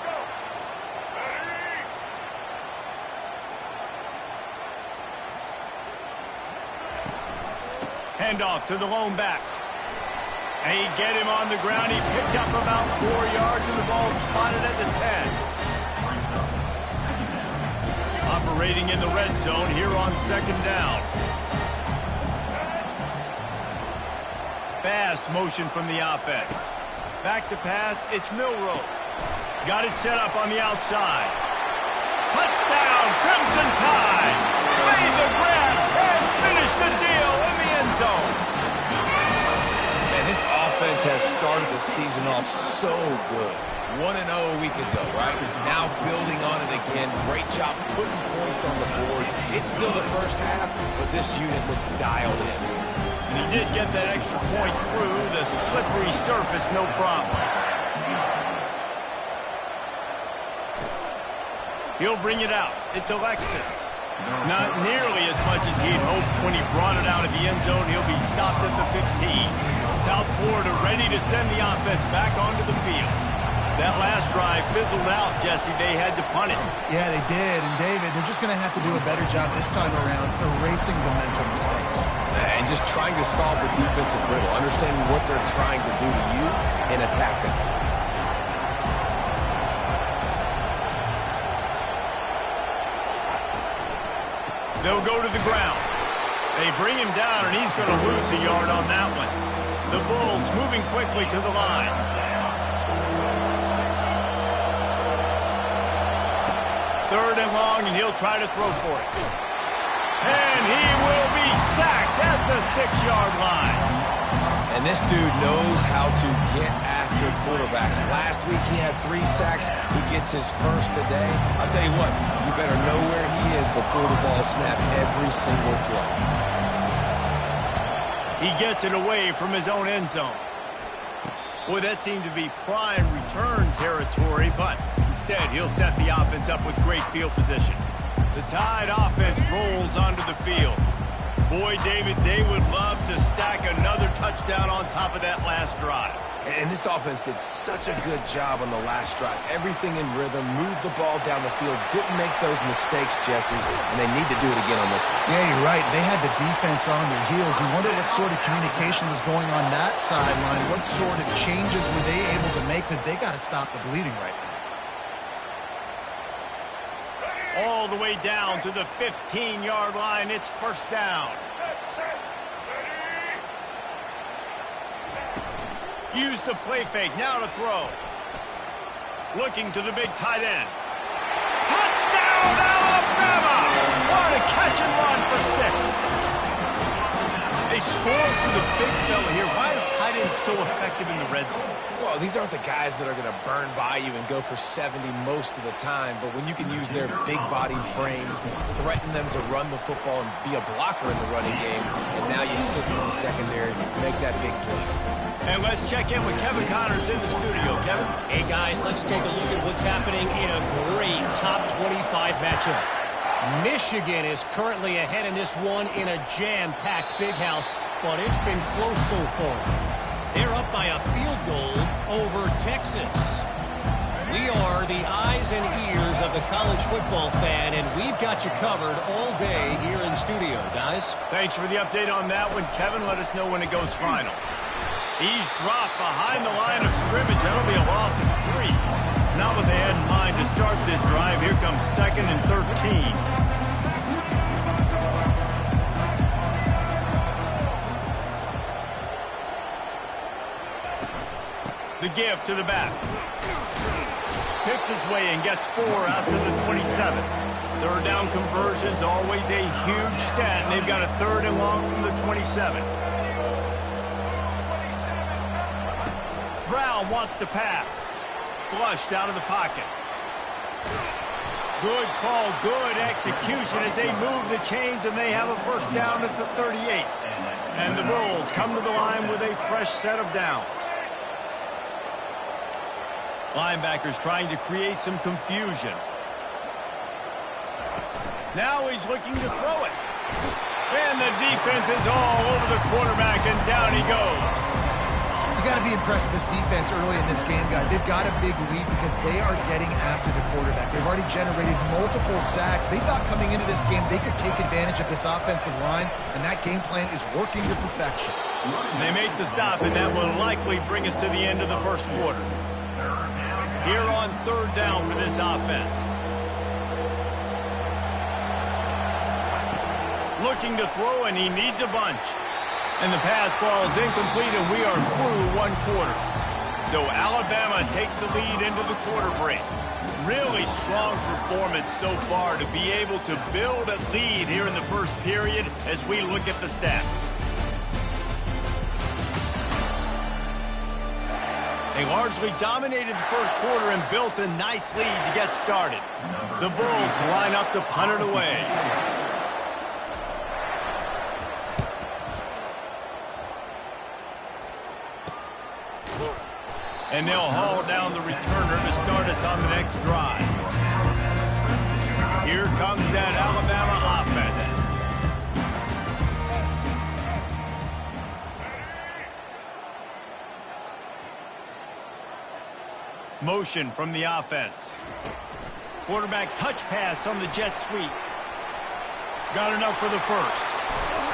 Handoff to the lone back. And he get him on the ground. He picked up about 4 yards, and the ball spotted at the 10. Operating in the red zone here on second down. Fast motion from the offense. Back to pass, it's Milroe. Got it set up on the outside. Touchdown, Crimson Tide. Made the grab and finished the deal in the end zone. Man, this offense has started the season off so good. 1-0 a week ago, right? Now building on it again. Great job putting points on the board. It's still the first half, but this unit looks dialed in. And he did get that extra point through the slippery surface, no problem. He'll bring it out. It's Alexis. Not nearly as much as he'd hoped when he brought it out of the end zone. He'll be stopped at the 15. South Florida ready to send the offense back onto the field. That last drive fizzled out, Jesse. They had to punt it. Yeah, they did. And, David, they're just going to have to do a better job this time around erasing the mental mistakes. And just trying to solve the defensive riddle, understanding what they're trying to do to you and attack them. They'll go to the ground. They bring him down, and he's going to lose a yard on that one. The Bulls moving quickly to the line. Third and long, and he'll try to throw for it. And he will be sacked at the 6-yard line. And this dude knows how to get after quarterbacks. Last week he had 3 sacks. He gets his first today. I'll tell you what, you better know where he is before the ball snapped every single play. He gets it away from his own end zone. Boy, that seemed to be prime return territory, but instead he'll set the offense up with great field position. The Tide offense rolls onto the field. Boy, David, they would love to stack another touchdown on top of that last drive. And this offense did such a good job on the last drive. Everything in rhythm, moved the ball down the field, didn't make those mistakes, Jesse, and they need to do it again on this one. Yeah, you're right. They had the defense on their heels. You wonder what sort of communication was going on that sideline. What sort of changes were they able to make, because they got to stop the bleeding right now. All the way down to the 15-yard line. It's first down. Use the play fake. Now to throw. Looking to the big tight end. Touchdown, Alabama! What a catch and run for 6. They score for the big fella here. Why are tight ends so effective in the red zone? Well, these aren't the guys that are going to burn by you and go for 70 most of the time, but when you can use their big-bodied frames, threaten them to run the football and be a blocker in the running game, and now you slip in the secondary, make that big play. And let's check in with Kevin Connors in the studio. Kevin? Hey, guys, let's take a look at what's happening in a great top 25 matchup. Michigan is currently ahead in this one in a jam-packed big house, but it's been close so far. They're up by a field goal over Texas. We are the eyes and ears of the college football fan, and we've got you covered all day here in studio, guys. Thanks for the update on that one, Kevin. Let us know when it goes final. He's dropped behind the line of scrimmage. That'll be a loss of 3. Not what they had in mind to start this drive. Here comes 2nd and 13. The give to the back. Picks his way and gets 4 out to the 27. Third down conversion's always a huge stat, and they've got a 3rd and long from the 27. Brown wants to pass. Flushed out of the pocket. Good call, good execution as they move the chains, and they have a first down at the 38. And the Bulls come to the line with a fresh set of downs. Linebackers trying to create some confusion. Now he's looking to throw it. And the defense is all over the quarterback, and down he goes. You got to be impressed with this defense early in this game, guys. They've got a big lead because they are getting after the quarterback. They've already generated multiple sacks. They thought coming into this game they could take advantage of this offensive line, and that game plan is working to perfection. They make the stop, and that will likely bring us to the end of the first quarter. Here on 3rd down for this offense. Looking to throw, and he needs a bunch. And the pass falls incomplete, and we are through 1 quarter. So Alabama takes the lead into the quarter break. Really strong performance so far to be able to build a lead here in the first period as we look at the stats. They largely dominated the first quarter and built a nice lead to get started. The Bulls line up to punt it away. And they'll haul down the returner to start us on the next drive. Here comes that Alabama offense. Motion from the offense. Quarterback touch pass on the jet sweep. Got enough for the first.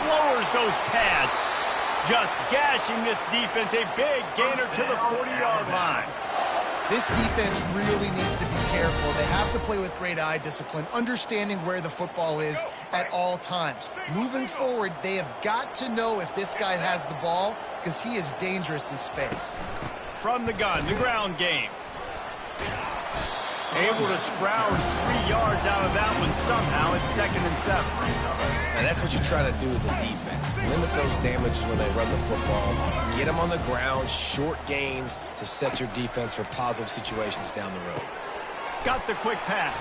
Lowers those pads. Just gashing this defense, a big gainer to the 40-yard line. This defense really needs to be careful. They have to play with great eye discipline, understanding where the football is at all times. Moving forward, they have got to know if this guy has the ball, because he is dangerous in space. From the gun, the ground game. Able to scrounge 3 yards out of that one somehow. It's 2nd and 7. And that's what you're trying to do as a defense. Limit those damages when they run the football. Get them on the ground, short gains to set your defense for positive situations down the road. Got the quick pass.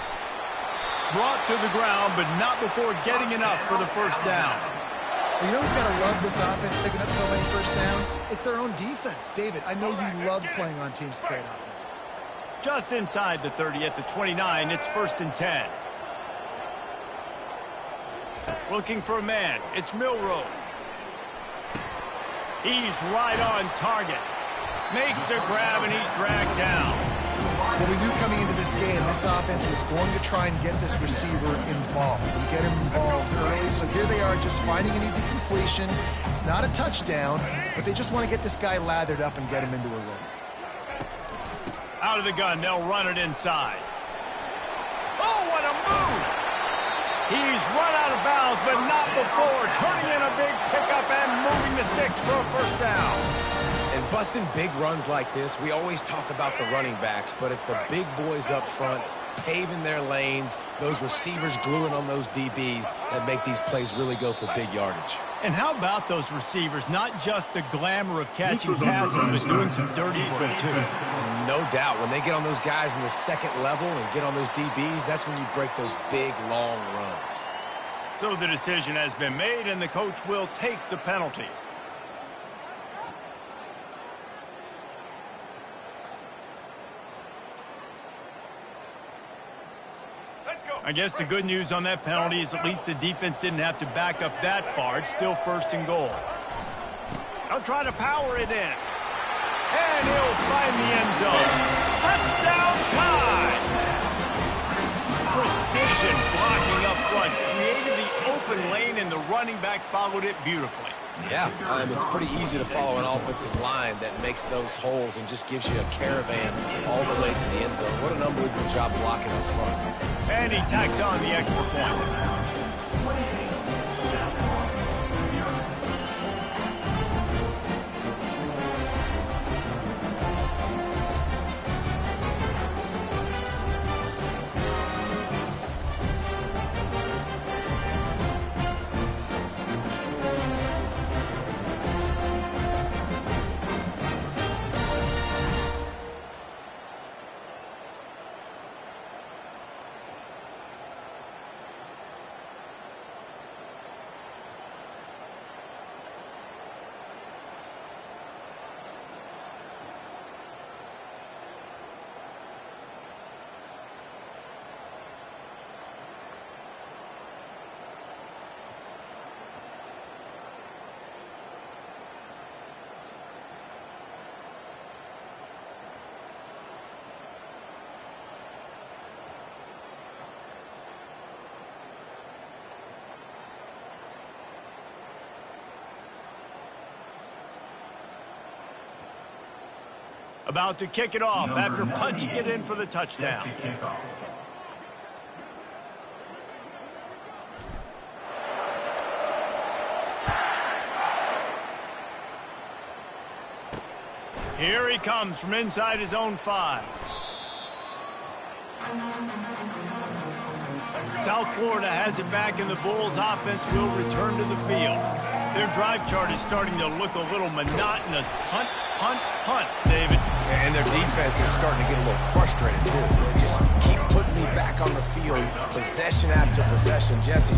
Brought to the ground, but not before getting enough for the first down. Well, you know who's got to love this offense picking up so many first downs? It's their own defense. David, I know you love playing on teams with great offenses. Just inside the 30 at the 29, it's 1st and 10. Looking for a man, it's Milroe. He's right on target. Makes the grab and he's dragged down. Well, we knew coming into this game, this offense was going to try and get this receiver involved and get him involved early. So here they are just finding an easy completion. It's not a touchdown, but they just want to get this guy lathered up and get him into a rhythm. Out of the gun, they'll run it inside. Oh, what a move! He's run out of bounds, but not before. Turning in a big pickup and moving the sticks for a first down. And busting big runs like this, we always talk about the running backs, but it's the big boys up front, paving their lanes, those receivers gluing on those DBs that make these plays really go for big yardage. And how about those receivers? Not just the glamour of catching passes, but doing some dirty work, too. No doubt. When they get on those guys in the second level and get on those DBs, that's when you break those big, long runs. So the decision has been made, and the coach will take the penalty. I guess the good news on that penalty is at least the defense didn't have to back up that far. It's still 1st and goal. They'll try to power it in. And he'll find the end zone. Touchdown time! Precision blocking up front. Created the open lane, and the running back followed it beautifully. Yeah, it's pretty easy to follow an offensive line that makes those holes and just gives you a caravan all the way to the end zone. What an unbelievable job blocking up front. And he tacks on the extra point. About to kick it off after punching it in for the touchdown. Here he comes from inside his own 5. South Florida has it back, and the Bulls offense will return to the field. Their drive chart is starting to look a little monotonous. Punt, punt, punt, David. And their defense is starting to get a little frustrated, too. They just keep putting me back on the field, possession after possession. Jesse,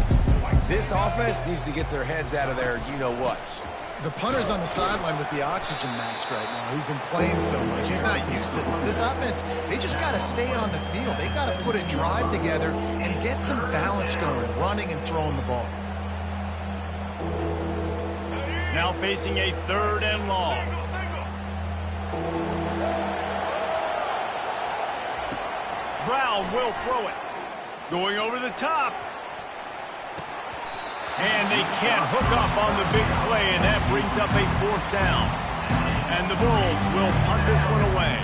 this offense needs to get their heads out of their you-know-whats. The punter's on the sideline with the oxygen mask right now. He's been playing so much. He's not used to this. This offense, they just got to stay on the field. They got to put a drive together and get some balance going, running and throwing the ball. Now facing a 3rd and long. Brown will throw it. Going over the top. And they can't hook up on the big play, and that brings up a 4th down. And the Bulls will punt this one away.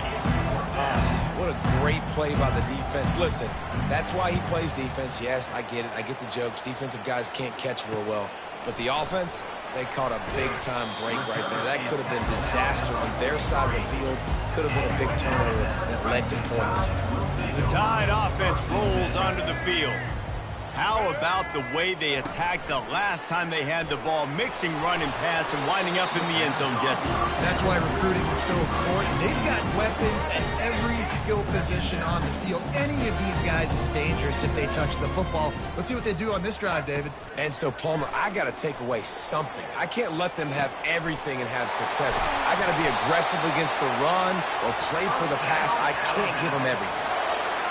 What a great play by the defense. Listen, that's why he plays defense. Yes, I get it. I get the jokes. Defensive guys can't catch real well. But the offense, they caught a big-time break right there. That could have been disaster on their side of the field. Could have been a big turnover that led to points. The Tide offense rolls onto the field. How about the way they attacked the last time they had the ball, mixing run and pass and winding up in the end zone, Jesse? That's why recruiting is so important. They've got weapons at every skill position on the field. Any of these guys is dangerous if they touch the football. Let's see what they do on this drive, David. And so, Palmer, I got to take away something. I can't let them have everything and have success. I got to be aggressive against the run or play for the pass. I can't give them everything.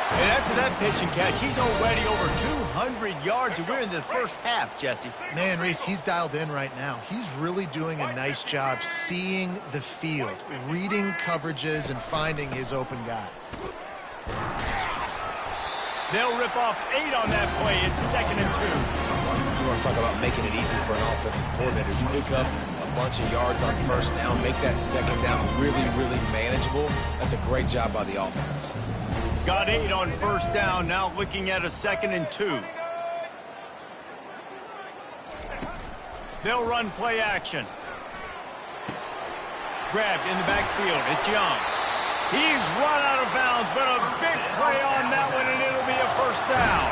And after that pitch and catch, he's already over 200 yards, and we're in the first half, Jesse. Man, Reese, he's dialed in right now. He's really doing a nice job seeing the field, reading coverages, and finding his open guy. They'll rip off 8 on that play. It's 2nd and 2. You want to talk about making it easy for an offensive coordinator. You pick up a bunch of yards on first down, make that second down really, really manageable. That's a great job by the offense. Got 8 on first down, now looking at a 2nd and 2. They'll run play action. Grabbed in the backfield, it's Young. He's run out of bounds, but a big play on that one, and it'll be a first down.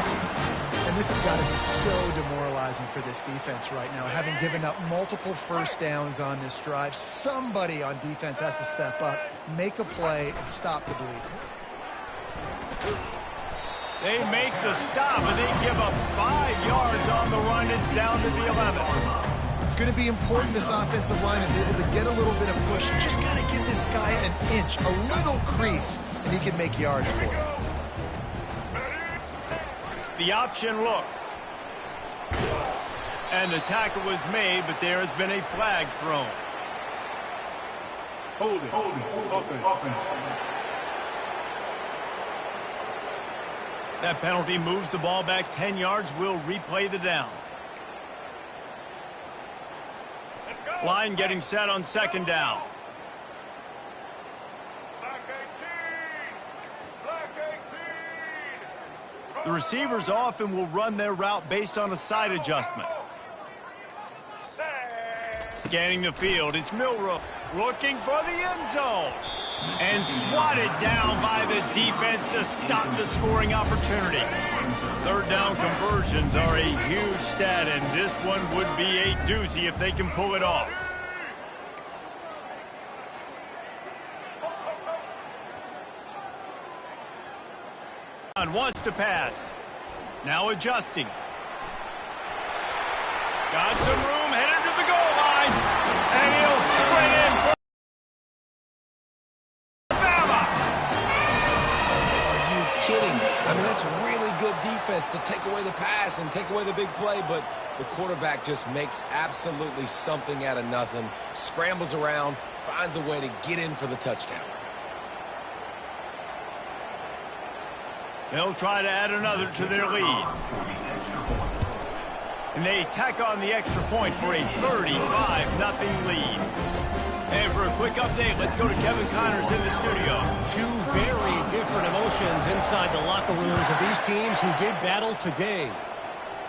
And this has got to be so demoralizing for this defense right now, having given up multiple first downs on this drive. Somebody on defense has to step up, make a play, and stop the bleeding. They make the stop, and they give up 5 yards on the run. It's down to the 11. It's going to be important this offensive line is able to get a little bit of push. Just got to give this guy an inch, a little crease, and he can make yards for it. The option look. And the tackle was made, but there has been a flag thrown. Hold it. Offense. That penalty moves the ball back 10 yards. We'll replay the down. Line getting set on 2nd down. Black 18. The receivers often will run their route based on a side adjustment. Scanning the field, it's Milroe looking for the end zone. And swatted down by the defense to stop the scoring opportunity. 3rd down conversions are a huge stat, and this one would be a doozy if they can pull it off. Wants to pass. Now adjusting. Got some room, headed to the goal line. And he'll sprint in for Bama. Are you kidding me? I mean, that's really good defense to take away the pass and take away the big play, but the quarterback just makes absolutely something out of nothing, scrambles around, finds a way to get in for the touchdown. They'll try to add another to their lead. And they tack on the extra point for a 35-0 lead. And for a quick update, let's go to Kevin Connors in the studio. 2 very different emotions inside the locker rooms of these teams who did battle today.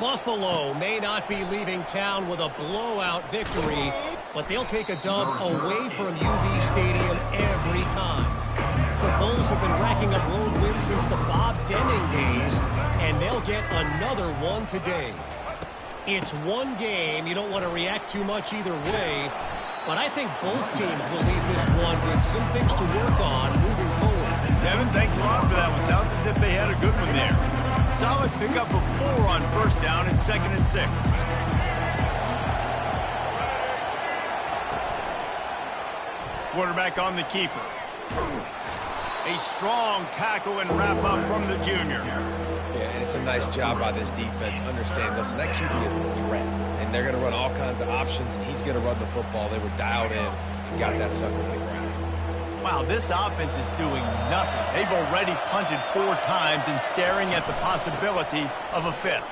Buffalo may not be leaving town with a blowout victory, but they'll take a dub away from UV Stadium every time. The Bulls have been racking up road wins since the Bob Denning days, and they'll get another one today. It's one game. You don't want to react too much either way, but I think both teams will leave this one with some things to work on moving forward. Kevin, thanks a lot for that one. Sounds as if they had a good one there. Solid pickup of 4 on first down and 2nd and 6. Quarterback on the keeper. A strong tackle and wrap up from the junior. Yeah, and it's a nice job by this defense. Understand, listen, that QB is a threat, and they're going to run all kinds of options, and he's going to run the football. They were dialed in and got that sucker to the ground. Wow, this offense is doing nothing. They've already punted 4 times and staring at the possibility of a 5th.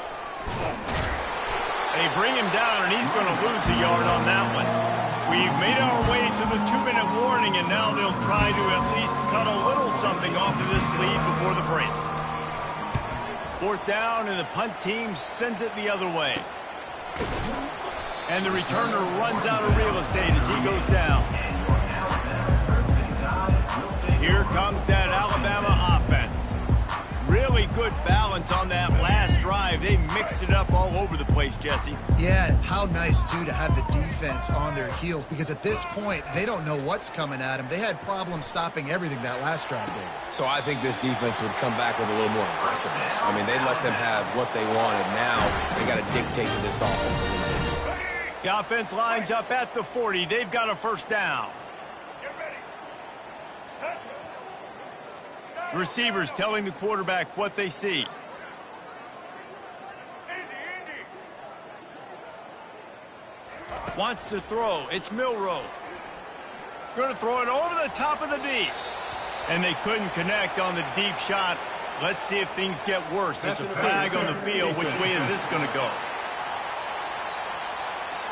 They bring him down, and he's going to lose a yard on that one. We've made our way to the 2-minute warning, and now they'll try to at least cut a little something off of this lead before the break. 4th down, and the punt team sends it the other way. And the returner runs out of real estate as he goes down. Here comes that Alabama offense. Really really good balance on that last drive. They mixed it up all over the place, Jesse. Yeah, and how nice, too, to have the defense on their heels, because at this point, they don't know what's coming at them. They had problems stopping everything that last drive, David. So I think this defense would come back with a little more aggressiveness. I mean, they let them have what they wanted. Now they got to dictate to this offense a little bit. The offense lines up at the 40. They've got a first down. Receivers telling the quarterback what they see. Wants to throw. It's Milroe. Going to throw it over the top of the D. And they couldn't connect on the deep shot. Let's see if things get worse. There's a flag on the field. Which way is this going to go?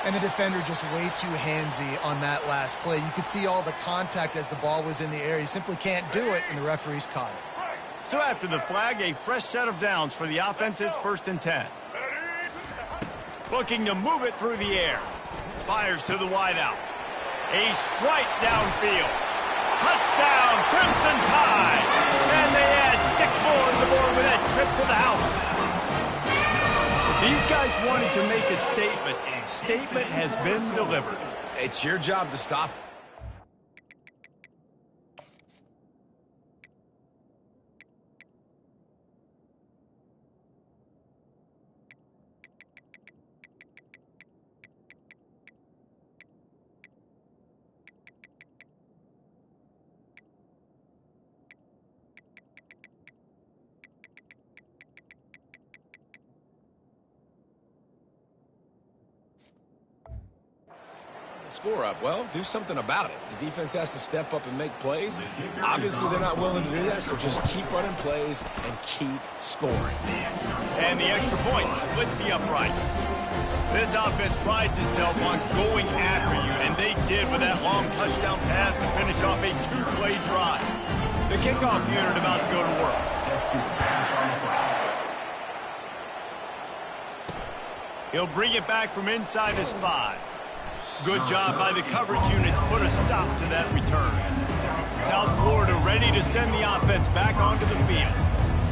And the defender just way too handsy on that last play. You could see all the contact as the ball was in the air. He simply can't do it, and the referee's caught it. So after the flag, a fresh set of downs for the offense. It's 1st and 10. Looking to move it through the air. Fires to the wideout. A strike downfield. Touchdown, Crimson Tide. And they add 6 more on the board with that trip to the house. These guys wanted to make a statement. Statement has been delivered. It's your job to stop. Score up. Well, do something about it. The defense has to step up and make plays. Obviously, they're not willing to do that, so just keep running plays and keep scoring. And the extra point splits the uprights. This offense prides itself on going after you, and they did with that long touchdown pass to finish off a 2-play drive. The kickoff unit about to go to work. He'll bring it back from inside his 5. Good job by the coverage unit to put a stop to that return. South Florida ready to send the offense back onto the field.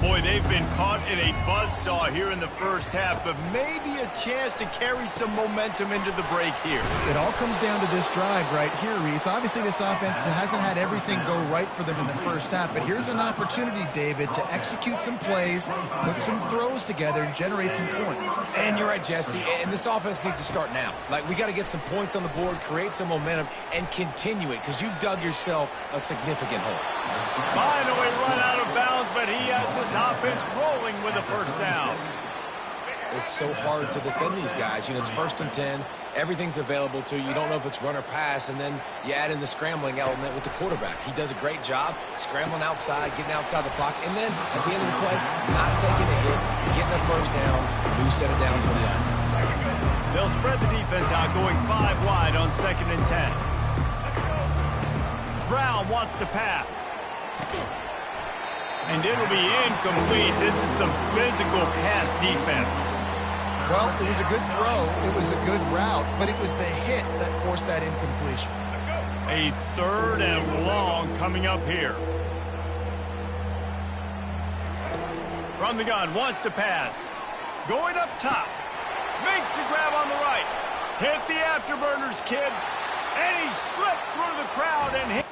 Boy, they've been caught in a buzzsaw here in the first half, but maybe a chance to carry some momentum into the break here. It all comes down to this drive right here, Reese. Obviously, this offense hasn't had everything go right for them in the first half, but here's an opportunity, David, to execute some plays, put some throws together, and generate some points. And you're right, Jesse, and this offense needs to start now. Like, we got to get some points on the board, create some momentum, and continue it, because you've dug yourself a significant hole. Finally run out of bounds, but he has this offense rolling with a first down. It's so hard to defend these guys. You know, it's 1st and 10. Everything's available to you. You don't know if it's run or pass, and then you add in the scrambling element with the quarterback. He does a great job scrambling outside, getting outside the pocket, and then at the end of the play, not taking a hit, getting a first down, new set of downs for the offense. They'll spread the defense out, going 5 wide on 2nd and 10. Brown wants to pass. And it'll be incomplete. This is some physical pass defense. Well, it was a good throw. It was a good route, but it was the hit that forced that incompletion. A 3rd and long coming up here. From the gun, wants to pass. Going up top. Makes the grab on the right. Hit the afterburners, kid. And he slipped through the crowd and hit.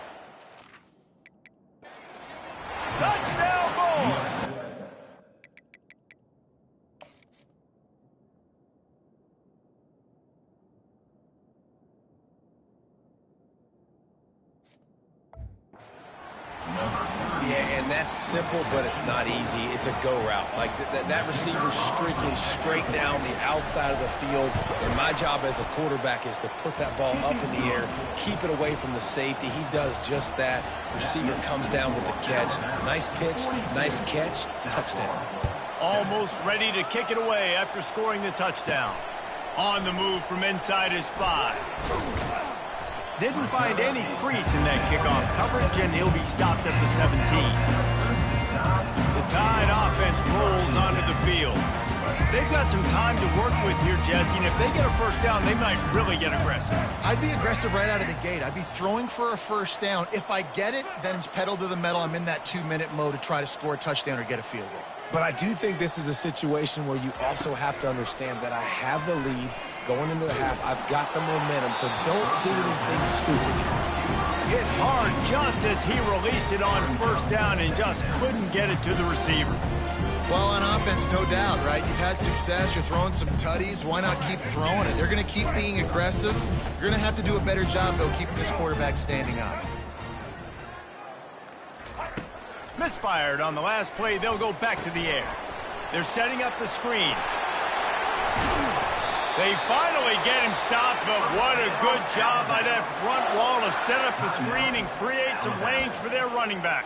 Touchdown, boys! Yeah, and that's simple, but it's not easy. It's a go route. Like that receiver's streaking straight down the outside of the field, and my job as a quarterback is to put that ball up in the air, keep it away from the safety. He does just that. Receiver comes down with the catch. Nice pitch, nice catch, touchdown. Almost ready to kick it away after scoring the touchdown. On the move from inside his 5. Didn't find any crease in that kickoff coverage, and he'll be stopped at the 17. The Tide offense rolls onto the field. They've got some time to work with here, Jesse, and if they get a first down, they might really get aggressive. I'd be aggressive right out of the gate. I'd be throwing for a first down. If I get it, then it's pedal to the metal. I'm in that 2-minute mode to try to score a touchdown or get a field goal. But I do think this is a situation where you also have to understand that I have the lead going into the half. I've got the momentum, so don't do anything stupid here. Hit hard just as he released it on first down and just couldn't get it to the receiver. Well, on offense, no doubt, right? You've had success. You're throwing some tutties. Why not keep throwing it? They're going to keep being aggressive. You're going to have to do a better job, though, keeping this quarterback standing up. Misfired on the last play. They'll go back to the air. They're setting up the screen. They finally get him stopped, but what a good job by that front wall to set up the screen and create some lanes for their running back.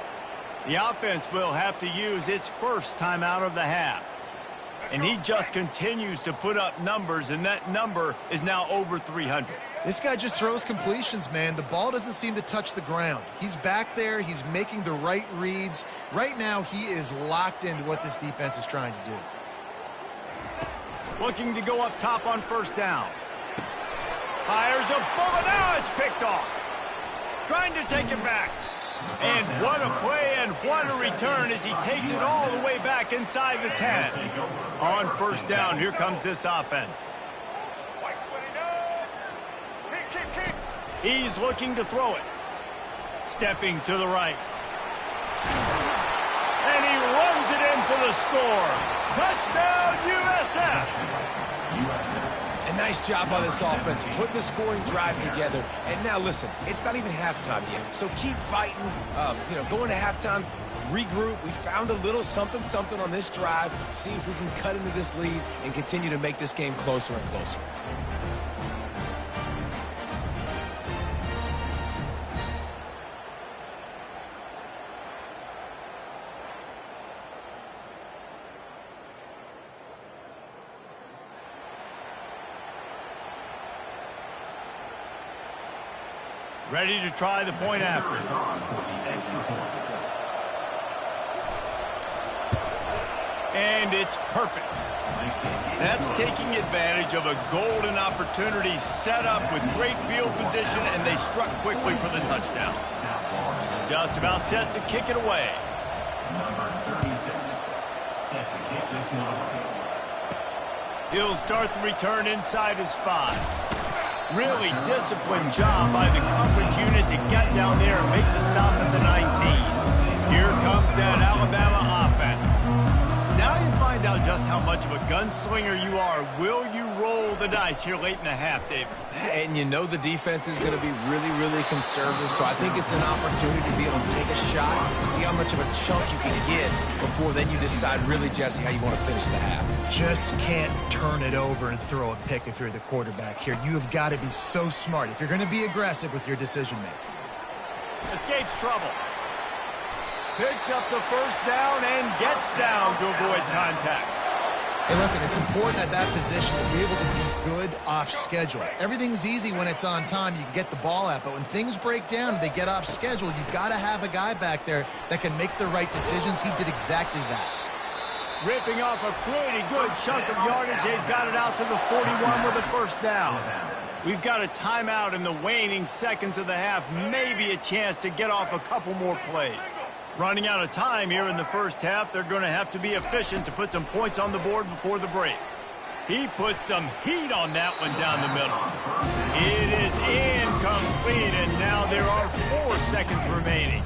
The offense will have to use its first timeout of the half. And he just continues to put up numbers, and that number is now over 300. This guy just throws completions, man. The ball doesn't seem to touch the ground. He's back there. He's making the right reads. Right now, he is locked into what this defense is trying to do. Looking to go up top on first down. Fires a bullet. Now it's picked off. Trying to take it back. And what a play and what a return as he takes it all the way back inside the 10. On first down, here comes this offense. He's looking to throw it. Stepping to the right. And he runs it in for the score. Touchdown, USF! A nice job by this offense, putting the scoring drive together. And now, listen, it's not even halftime yet, so keep fighting. Going to halftime, regroup. We found a little something on this drive. See if we can cut into this lead and continue to make this game closer and closer. Ready to try the point after. And it's perfect. That's taking advantage of a golden opportunity set up with great field position, and they struck quickly for the touchdown. Just about set to kick it away. Number 36, set to kick this one away. He'll start the return inside his 5. Really disciplined job by the coverage unit to get down there and make the stop at the 19. Here comes that Alabama offense. Now you find out just how much of a gunslinger you are. Will you roll the dice here late in the half, David? And you know the defense is going to be really, really conservative, so I think it's an opportunity to be able to take a shot, see how much of a chunk you can get before then you decide really, Jesse, how you want to finish the half. Just can't turn it over and throw a pick if you're the quarterback here. You have got to be so smart if you're going to be aggressive with your decision-making. Escapes trouble. Picks up the first down and gets down to avoid contact. Hey, listen, it's important at that position to be able to be good off schedule. Everything's easy when it's on time. You can get the ball out. But when things break down and they get off schedule, you've got to have a guy back there that can make the right decisions. He did exactly that. Ripping off a pretty good chunk of yardage. They've got it out to the 41 with a first down. We've got a timeout in the waning seconds of the half. Maybe a chance to get off a couple more plays. Running out of time here in the first half. They're going to have to be efficient to put some points on the board before the break. He put some heat on that one down the middle. It is incomplete, and now there are 4 seconds remaining.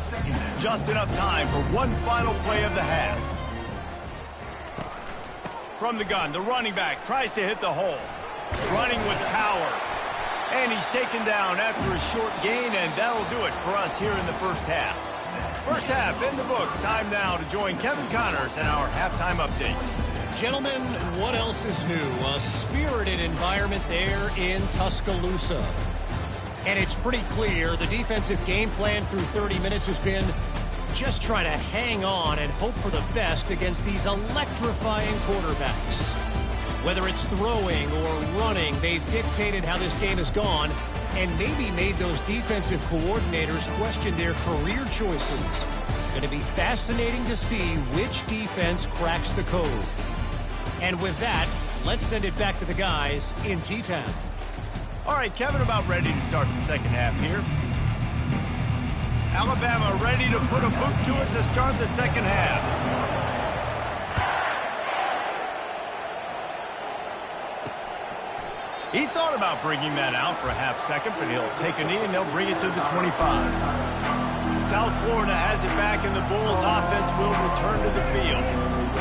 Just enough time for one final play of the half. From the gun, the running back tries to hit the hole. Running with power. And he's taken down after a short gain, and that'll do it for us here in the first half. First half in the books. Time now to join Kevin Connors in our halftime update. Gentlemen, what else is new? A spirited environment there in Tuscaloosa. And it's pretty clear the defensive game plan through 30 minutes has been just trying to hang on and hope for the best against these electrifying quarterbacks. Whether it's throwing or running, they've dictated how this game has gone and maybe made those defensive coordinators question their career choices. Going to be fascinating to see which defense cracks the code. And with that, let's send it back to the guys in T-Town. All right, Kevin, about ready to start the second half here. Alabama ready to put a boot to it to start the second half. He thought about bringing that out for a half second, but he'll take a knee and they'll bring it to the 25. South Florida has it back, and the Bulls offense will return to the field.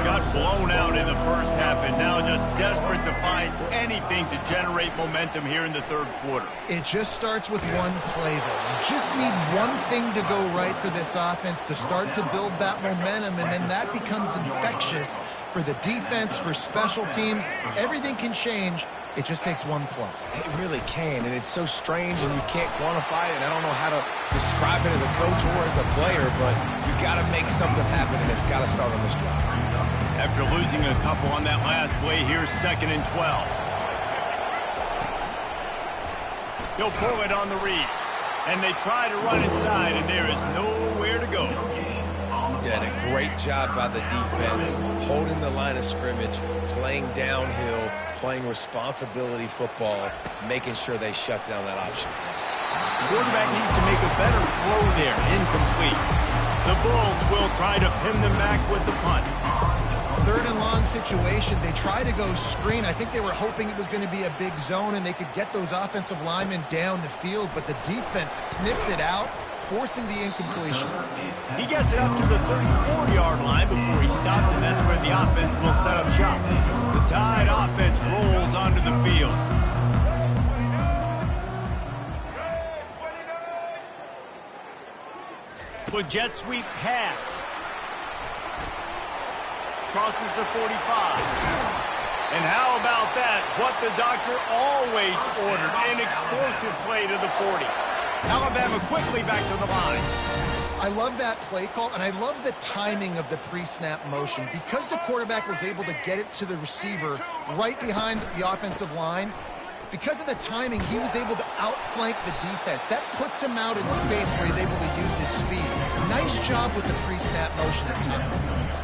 Got blown out in the first half and now just desperate to find anything to generate momentum here in the third quarter. It just starts with one play, though. You just need one thing to go right for this offense to start to build that momentum, and then that becomes infectious for the defense, for special teams. Everything can change. It just takes one play. It really can, and it's so strange, and you can't quantify it, and I don't know how to describe it as a coach or as a player, but you got to make something happen, and it's got to start on this drive. After losing a couple on that last play, here's 2nd and 12. He'll pull it on the read, and they try to run inside, and there is nowhere to go. Yeah, and a great job by the defense, holding the line of scrimmage, playing downhill, playing responsibility football, making sure they shut down that option. The quarterback needs to make a better throw there, incomplete. The Bulls will try to pin them back with the punt. 3rd and long situation. They try to go screen. I think they were hoping it was going to be a big zone and they could get those offensive linemen down the field, but the defense sniffed it out, forcing the incompletion. He gets it up to the 34-yard line before he stopped, and that's where the offense will set up shop. The Tide offense rolls onto the field. With jet sweep pass. Crosses the 45. And how about that? What the doctor always ordered. An explosive play to the 40. Alabama quickly back to the line. I love that play call, and I love the timing of the pre-snap motion. Because the quarterback was able to get it to the receiver right behind the offensive line, because of the timing, he was able to outflank the defense. That puts him out in space where he's able to use his speed. Nice job with the pre-snap motion at timing.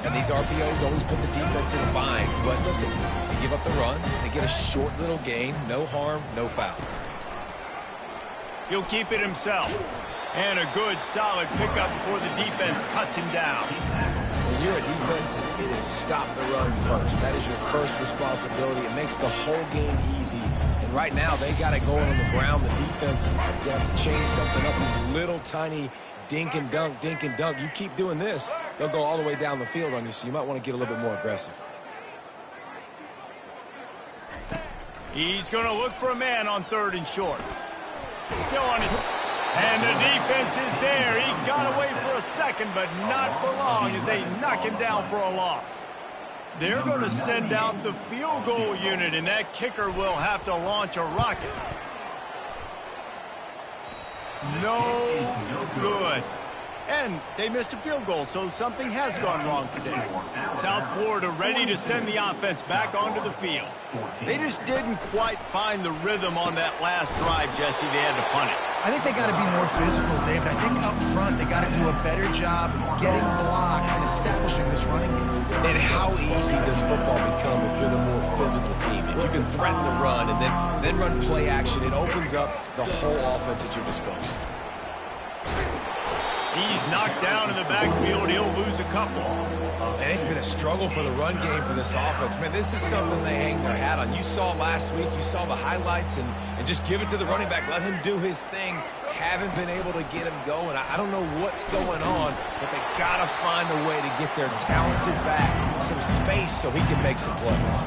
And these RPOs always put the defense in a bind. But listen, they give up the run, they get a short little gain, no harm, no foul. He'll keep it himself. And a good, solid pickup before the defense cuts him down. When you're a defense, it is stop the run first. That is your first responsibility. It makes the whole game easy. And right now, they got it going on the ground. The defense is going to have to change something up. These little tiny dink and dunk, dink and dunk. You keep doing this, they'll go all the way down the field on you, so you might want to get a little bit more aggressive. He's going to look for a man on 3rd and short. Still on it. And the defense is there. He got away for a second, but not for long as they knock him down for a loss. They're going to send out the field goal unit, and that kicker will have to launch a rocket. No good. And they missed a field goal, so something has gone wrong today. South Florida ready to send the offense back onto the field. They just didn't quite find the rhythm on that last drive, Jesse. They had to punt it. I think they got to be more physical, David. I think up front they got to do a better job getting blocks and establishing this running game. And how easy does football become if you're the more physical team? If you can threaten the run and then run play action, it opens up the whole offense at your disposal. He's knocked down in the backfield. He'll lose a couple. And it's been a struggle for the run game for this offense. Man, this is something they hang their hat on. You saw last week, you saw the highlights, and just give it to the running back. Let him do his thing. Haven't been able to get him going. I don't know what's going on, but they got to find a way to get their talented back some space so he can make some plays.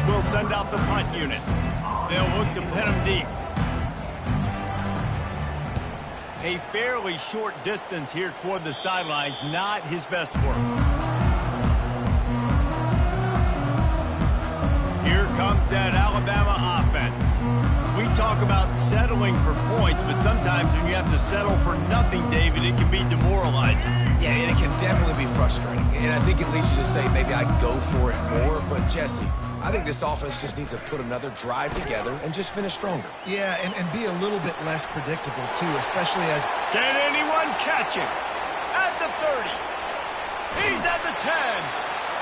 Will send out the punt unit. They'll look to pin him deep. A fairly short distance here toward the sidelines, not his best work. Here comes that Alabama offense. We talk about settling for points, but sometimes when you have to settle for nothing, David, it can be demoralizing. Yeah, and it can definitely be frustrating. And I think it leads you to say maybe I go for it more. But, Jesse, I think this offense just needs to put another drive together and just finish stronger. Yeah, and be a little bit less predictable, too, especially as... Can anyone catch him? At the 30. He's at the 10.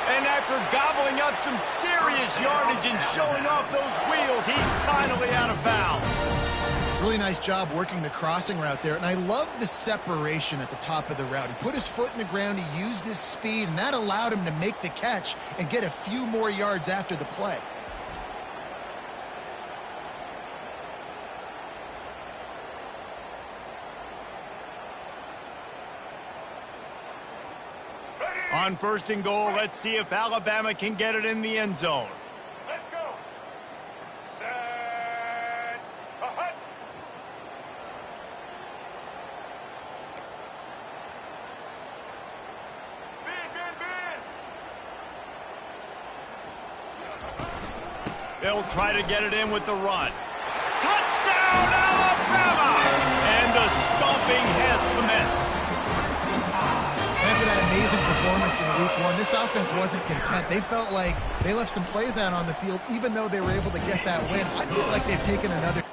And after gobbling up some serious yardage and showing off those wheels, he's finally out of bounds. Really nice job working the crossing route there. And I love the separation at the top of the route. He put his foot in the ground, he used his speed, and that allowed him to make the catch and get a few more yards after the play. On 1st and goal, let's see if Alabama can get it in the end zone. Let's go. Set. Hut. They'll try to get it in with the run. Touchdown, Alabama! And the stomping has commenced. After that amazing performance in week 1, this offense wasn't content. They felt like they left some plays out on the field, even though they were able to get that win. I feel like they've taken another.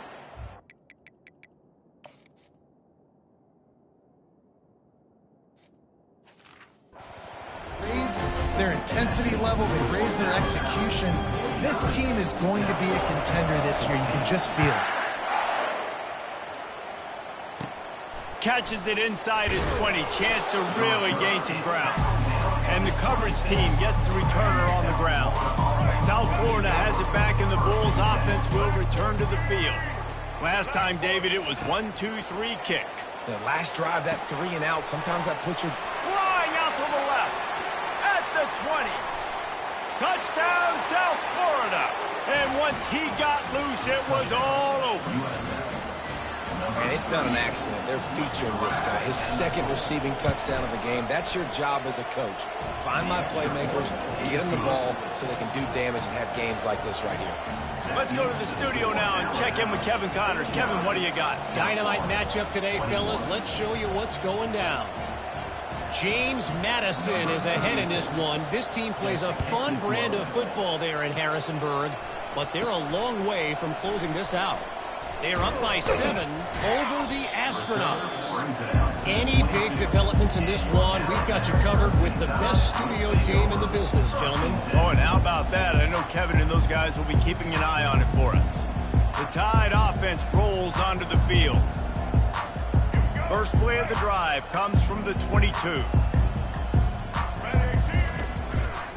Raised their intensity level, they've raised their execution. This team is going to be a contender this year. You can just feel it. Catches it inside his 20. Chance to really gain some ground. And the coverage team gets the returner on the ground. South Florida has it back, and the Bulls offense will return to the field. Last time, David, it was 1-2-3 kick. The last drive, that 3 and out, sometimes that puts you Flying out to the left. At the 20. Touchdown, South Florida. And once he got loose, it was all over. And it's not an accident. They're featuring this guy. His second receiving touchdown of the game. That's your job as a coach. Find my playmakers, get them the ball so they can do damage and have games like this right here. Let's go to the studio now and check in with Kevin Connors. Kevin, what do you got? Dynamite matchup today, fellas. Let's show you what's going down. James Madison is ahead in this one. This team plays a fun brand of football there in Harrisonburg, but they're a long way from closing this out. They're up by 7 over the Astronauts. Any big developments in this one, we've got you covered with the best studio team in the business, gentlemen. Oh, and how about that? I know Kevin and those guys will be keeping an eye on it for us. The Tide offense rolls onto the field. First play of the drive comes from the 22.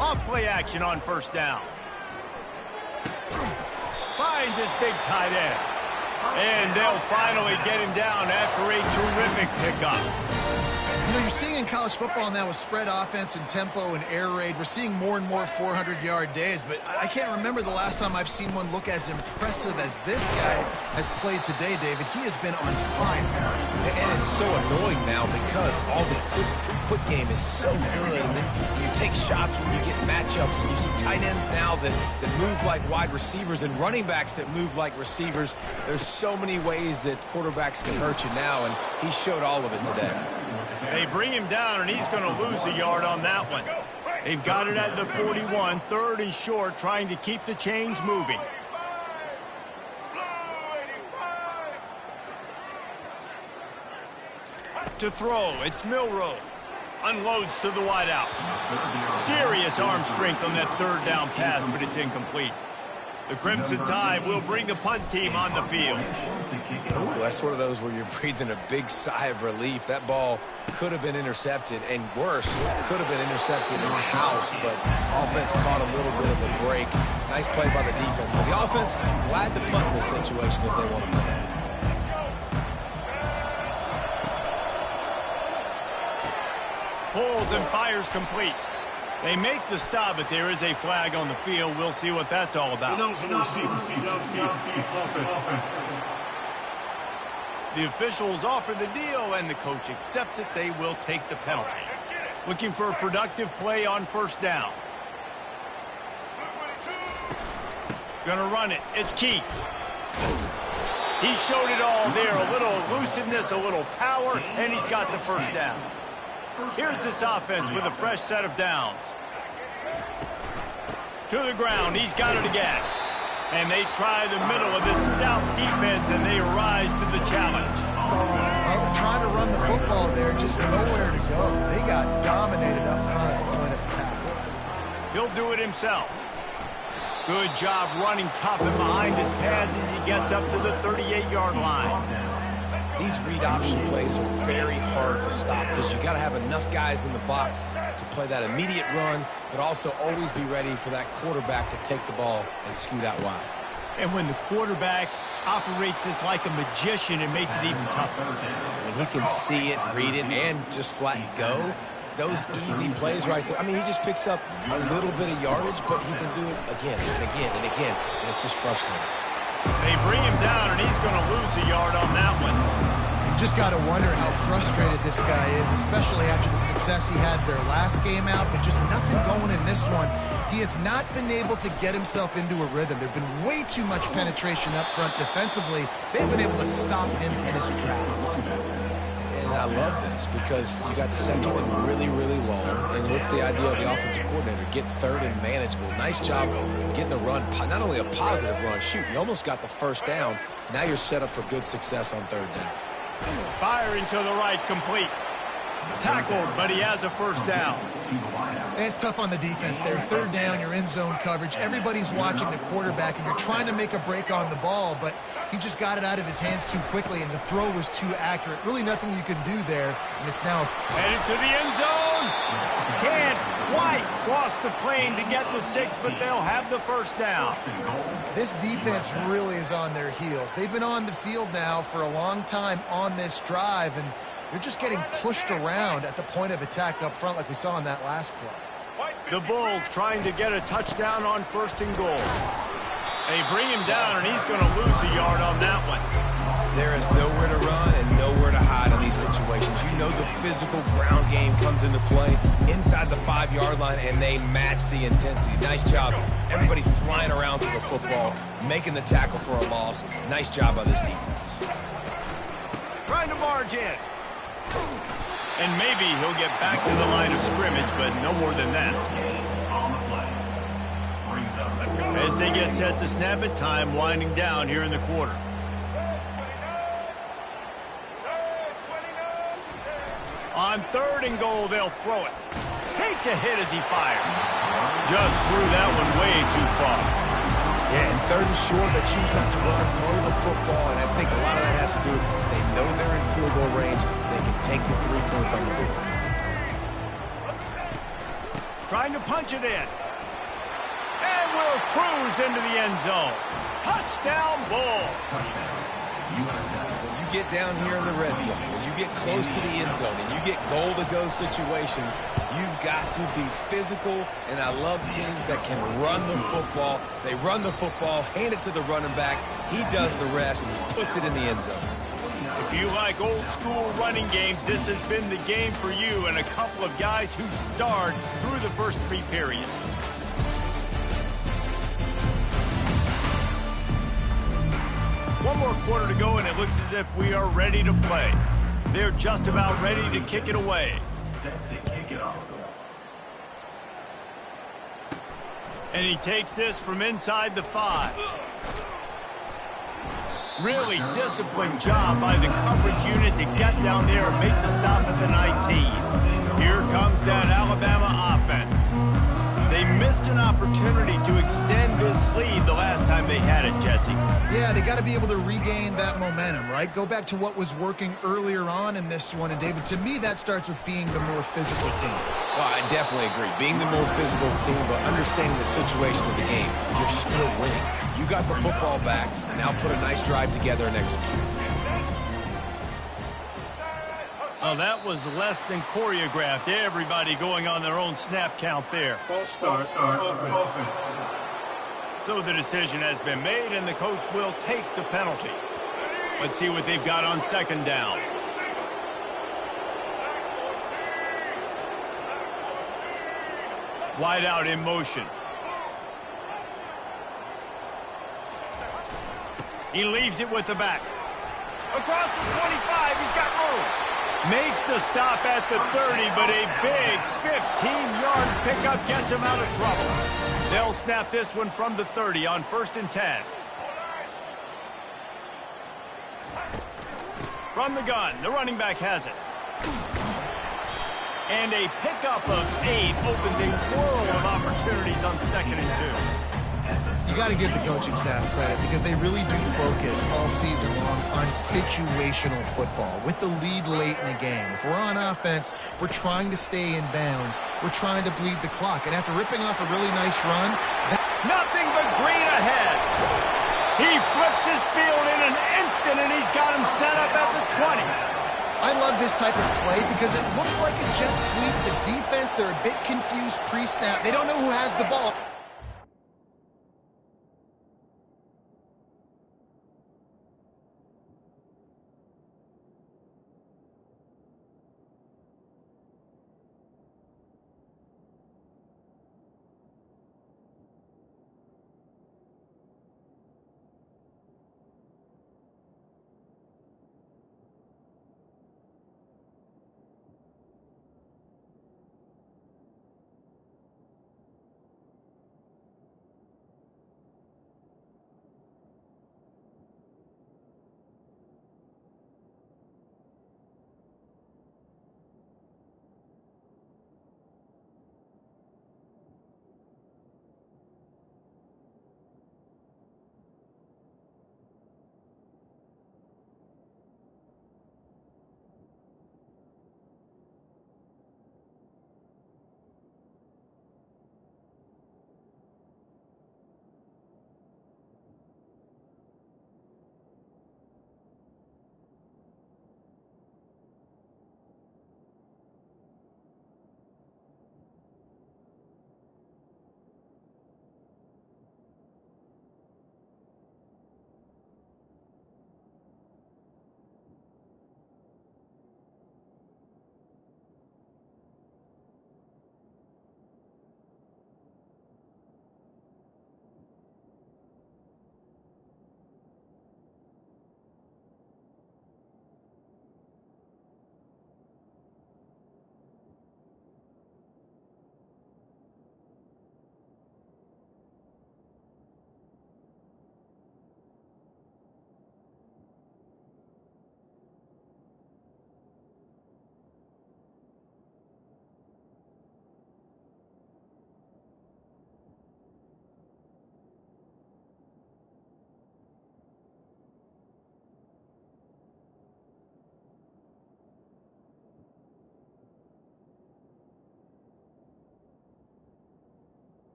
Off play action on 1st down. Finds his big tight end. And they'll finally get him down after a terrific pickup. You know, you're seeing in college football now with spread offense and tempo and air raid, we're seeing more and more 400-yard days, but I can't remember the last time I've seen one look as impressive as this guy has played today, David. He has been on fire. And it's so annoying now because all the quick game is so good. And then you take shots when you get matchups, and you see tight ends now that move like wide receivers and running backs that move like receivers. There's so many ways that quarterbacks can hurt you now, and he showed all of it today. They bring him down, and he's going to lose a yard on that one. They've got it at the 41, 3rd and short, trying to keep the chains moving. To throw, it's Milroe. Unloads to the wideout. Serious arm strength on that 3rd down pass, but it's incomplete. The Crimson Tide will bring the punt team on the field. Ooh, that's one of those where you're breathing a big sigh of relief. That ball could have been intercepted, and worse, could have been intercepted in the house, but offense caught a little bit of a break. Nice play by the defense, but the offense glad to punt in this situation if they want to punt. Pulls and fires complete. They make the stop, but there is a flag on the field. We'll see what that's all about. The officials offer the deal, and the coach accepts it. They will take the penalty. Looking for a productive play on 1st down. Gonna run it. It's Keith. He showed it all there. A little elusiveness, a little power, and he's got the 1st down. Here's this offense with a fresh set of downs. To the ground. He's got it again. And they try the middle of this stout defense, and they rise to the challenge. Well, they're trying to run the football there, just nowhere to go. They got dominated up front at the point of attack. He'll do it himself. Good job running tough and behind his pads as he gets up to the 38-yard line. These read option plays are very hard to stop because you got to have enough guys in the box to play that immediate run, but also always be ready for that quarterback to take the ball and scoot out wide. And when the quarterback operates this like a magician, it makes it even tougher. When he can see it, read it, and just flat go, those easy plays right there. I mean, he just picks up a little bit of yardage, but he can do it again and again and again, and it's just frustrating. They bring him down, and he's going to lose a yard on that one. You just got to wonder how frustrated this guy is, especially after the success he had their last game out, but just nothing going in this one. He has not been able to get himself into a rhythm. There's been way too much penetration up front defensively. They've been able to stop him in his tracks. And I love this because you got second and really, really long. And what's the idea of the offensive coordinator? Get third and manageable. Nice job getting the run. Not only a positive run, shoot, you almost got the first down. Now you're set up for good success on third down. Firing to the right, complete. Tackled, but he has a first down. And it's tough on the defense there. Third down, you're in zone coverage. Everybody's watching the quarterback, and you're trying to make a break on the ball, but he just got it out of his hands too quickly, and the throw was too accurate. Really nothing you can do there, and it's now Headed to the end zone. Can't quite cross the plane to get the 6, but they'll have the first down. This defense really is on their heels. They've been on the field now for a long time on this drive, and they're just getting pushed around at the point of attack up front like we saw in that last play. The Bulls trying to get a touchdown on first and goal. They bring him down, and he's going to lose a yard on that one. There is nowhere to run and nowhere to hide in these situations. You know the physical ground game comes into play inside the 5-yard line, and they match the intensity. Nice job. Everybody flying around to the football, making the tackle for a loss. Nice job by this defense. Trying to barge in. And maybe he'll get back to the line of scrimmage, but no more than that. As they get set to snap it, time winding down here in the quarter. On third and goal, they'll throw it. Takes a hit as he fires. Just threw that one way too far. Yeah, and third and short, they choose not to run and throw the football, and I think a lot of that has to do with they know they're in field goal range. They can take the 3 points on the board. Trying to punch it in. And will cruise into the end zone. Touchdown, Bulls. When you get down here in the red zone, when you get close to the end zone, and you get goal-to-go situations, you've got to be physical, and I love teams that can run the football. They run the football, hand it to the running back. He does the rest, puts it in the end zone. If you like old-school running games, this has been the game for you and a couple of guys who starred through the first 3 periods. One more quarter to go, and it looks as if we are ready to play. They're just about ready to kick it away. Set to kick it off. And he takes this from inside the 5. Really disciplined job by the coverage unit to get down there and make the stop at the 19. Here comes that Alabama offense. They missed an opportunity to extend this lead the last time they had it, Jesse. Yeah, they got to be able to regain that momentum, right? Go back to what was working earlier on in this one. And, David, to me, that starts with being the more physical team. Well, I definitely agree. Being the more physical team, but understanding the situation of the game, you're still winning. You got the football back. Now put a nice drive together and execute. Oh, that was less than choreographed. Everybody going on their own snap count there. False start. Offense. So the decision has been made, and the coach will take the penalty. Let's see what they've got on second down. Wide out in motion. He leaves it with the back. Across the 25, he's got room. Makes the stop at the 30, but a big 15-yard pickup gets him out of trouble. They'll snap this one from the 30 on 1st and 10. From the gun, the running back has it. And a pickup of 8 opens a world of opportunities on 2nd and 2. got to give the coaching staff credit because they really do focus all season long on situational football. With the lead late in the game, if we're on offense, we're trying to stay in bounds. We're trying to bleed the clock. And after ripping off a really nice run, nothing but green ahead. He flips his field in an instant, and he's got him set up at the 20. I love this type of play because it looks like a jet sweep. The defense, they're a bit confused pre-snap. They don't know who has the ball.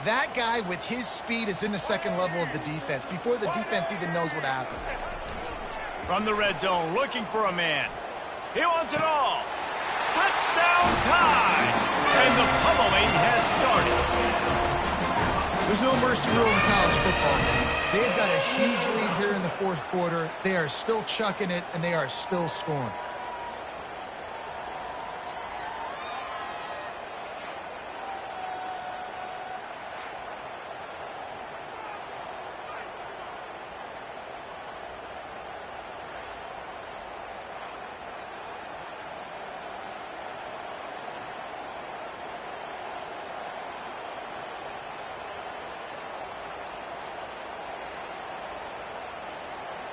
That guy with his speed is in the second level of the defense before the defense even knows what happened. From the red zone, looking for a man. He wants it all. Touchdown time! And the pummeling has started. There's no mercy rule in college football, man. They've got a huge lead here in the fourth quarter. They are still chucking it, and they are still scoring.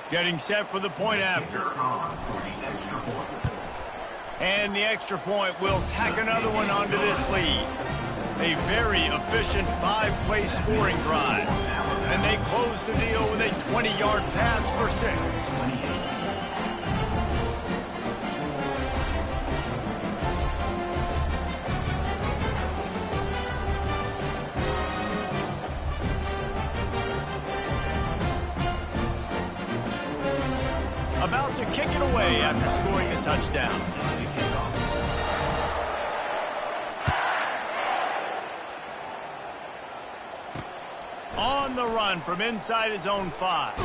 Getting set for the point after. And the extra point will tack another one onto this lead. A very efficient 5-play scoring drive. And they close the deal with a 20-yard pass for 6. About to kick it away after scoring a touchdown. On the run from inside his own 5.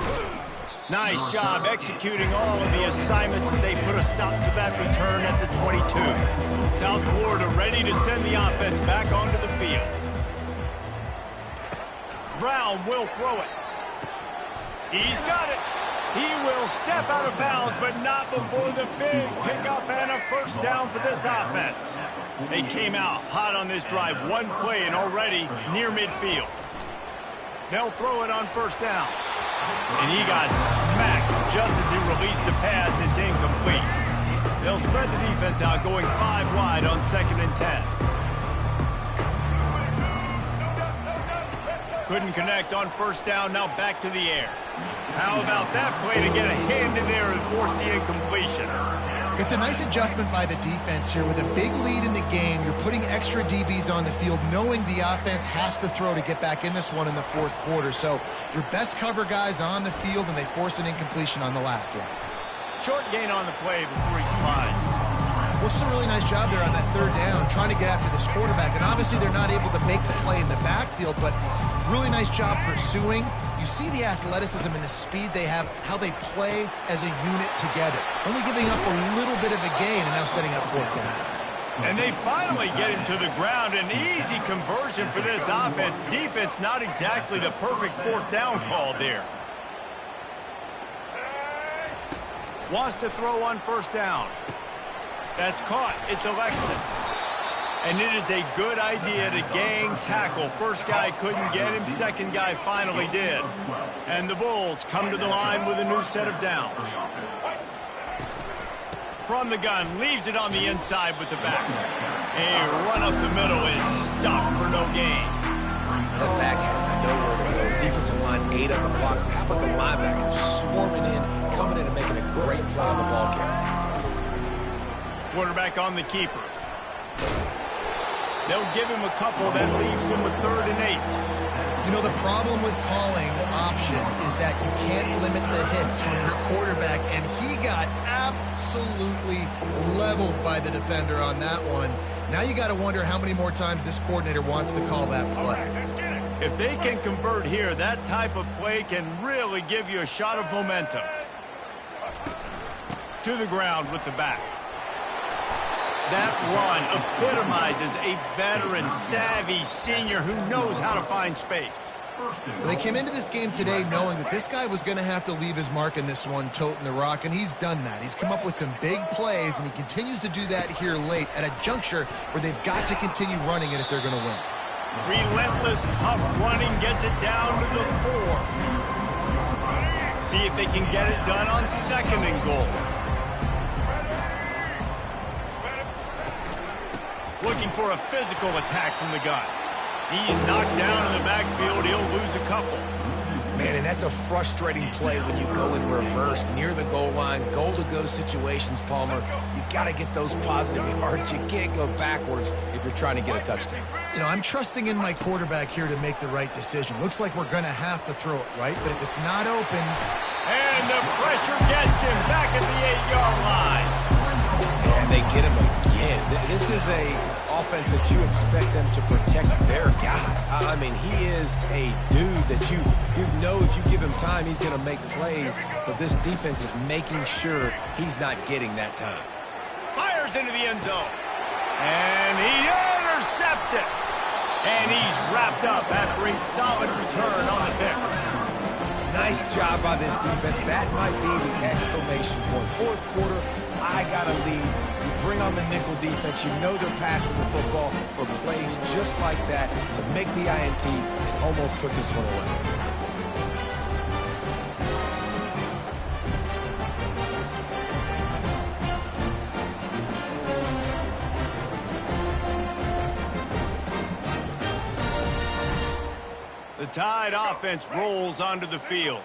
Nice job executing all of the assignments as they put a stop to that return at the 22. South Florida ready to send the offense back onto the field. Brown will throw it. He's got it. He will step out of bounds, but not before the big pickup and a first down for this offense. They came out hot on this drive, one play and already near midfield. They'll throw it on first down. And he got smacked just as he released the pass. It's incomplete. They'll spread the defense out, going 5 wide on 2nd and 10. Couldn't connect on first down, now back to the air. How about that play to get a hand in there and force the incompletion? It's a nice adjustment by the defense here. With a big lead in the game, you're putting extra DBs on the field, knowing the offense has to throw to get back in this one in the 4th quarter. So your best cover guys on the field, and they force an incompletion on the last one. Short gain on the play before he slides. Well, it's a really nice job there on that 3rd down, trying to get after this quarterback. And obviously they're not able to make the play in the backfield, but really nice job pursuing. You see the athleticism and the speed they have, how they play as a unit together. Only giving up a little bit of a gain and now setting up 4th down. And they finally get him to the ground. An easy conversion for this offense. Defense not exactly the perfect 4th down call there. Wants to throw on first down. That's caught. It's Alexis. And it is a good idea to gang tackle. First guy couldn't get him. Second guy finally did. And the Bulls come to the line with a new set of downs. From the gun, leaves it on the inside with the back. A run up the middle is stopped for no gain. The back has nowhere to go. The defensive line ate up the blocks. But how about the linebackers swarming in, coming in and making a great play on the ball carrier? Quarterback on the keeper. They'll give him a couple, that leaves him with 3rd and 8. You know, the problem with calling option is that you can't limit the hits on your quarterback, and he got absolutely leveled by the defender on that one. Now you got to wonder how many more times this coordinator wants to call that play. If they can convert here, that type of play can really give you a shot of momentum. To the ground with the back. That run epitomizes a veteran, savvy senior who knows how to find space. They came into this game today knowing that this guy was going to have to leave his mark in this one, toting the rock, and he's done that. He's come up with some big plays, and he continues to do that here late at a juncture where they've got to continue running it if they're going to win. Relentless, tough running gets it down to the 4. See if they can get it done on 2nd and goal. Looking for a physical attack from the gun. He's knocked down in the backfield. He'll lose a couple. Man, and that's a frustrating play when you go in reverse near the goal line. Goal-to-go situations, Palmer. You got to get those positive yards. You can't go backwards if you're trying to get a touchdown. You know, I'm trusting in my quarterback here to make the right decision. Looks like we're going to have to throw it, right? But if it's not open... And the pressure gets him back at the 8-yard line. And they get him again. This is a offense that you expect them to protect their guy. I mean, he is a dude that you know if you give him time, he's going to make plays. But this defense is making sure he's not getting that time. Fires into the end zone. And he intercepts it. And he's wrapped up after a solid return on the pick. Nice job by this defense. That might be the exclamation point. 4th quarter, I got a lead. You bring on the nickel defense. You know they're passing the football for plays just like that to make the INT and almost put this one away. Tide offense rolls onto the field.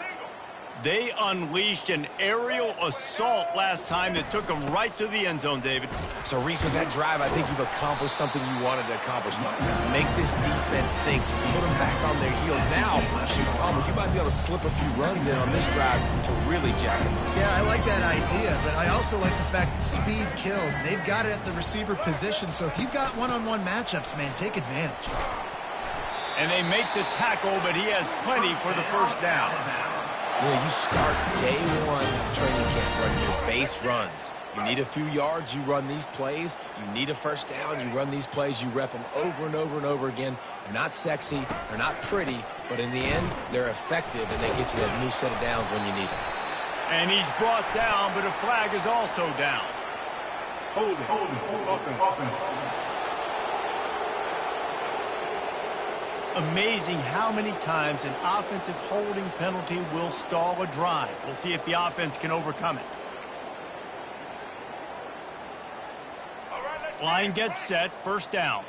They unleashed an aerial assault last time that took them right to the end zone, David. So, Reese, with that drive, I think you've accomplished something you wanted to accomplish. Make this defense think. Put them back on their heels. Now, shoot, Palmer, you might be able to slip a few runs in on this drive to really jack them up. Yeah, I like that idea, but I also like the fact that speed kills. They've got it at the receiver position, so if you've got one-on-one matchups, man, take advantage. And they make the tackle, but he has plenty for the first down. You start day one training camp running your base runs. You need a few yards, you run these plays. You need a first down, you run these plays. You rep them over and over and over again. They're not sexy, they're not pretty, but in the end, they're effective, and they get you that new set of downs when you need them. And he's brought down, but a flag is also down. Hold it. Offense. Amazing how many times an offensive holding penalty will stall a drive. We'll see if the offense can overcome it. Line gets set, first down.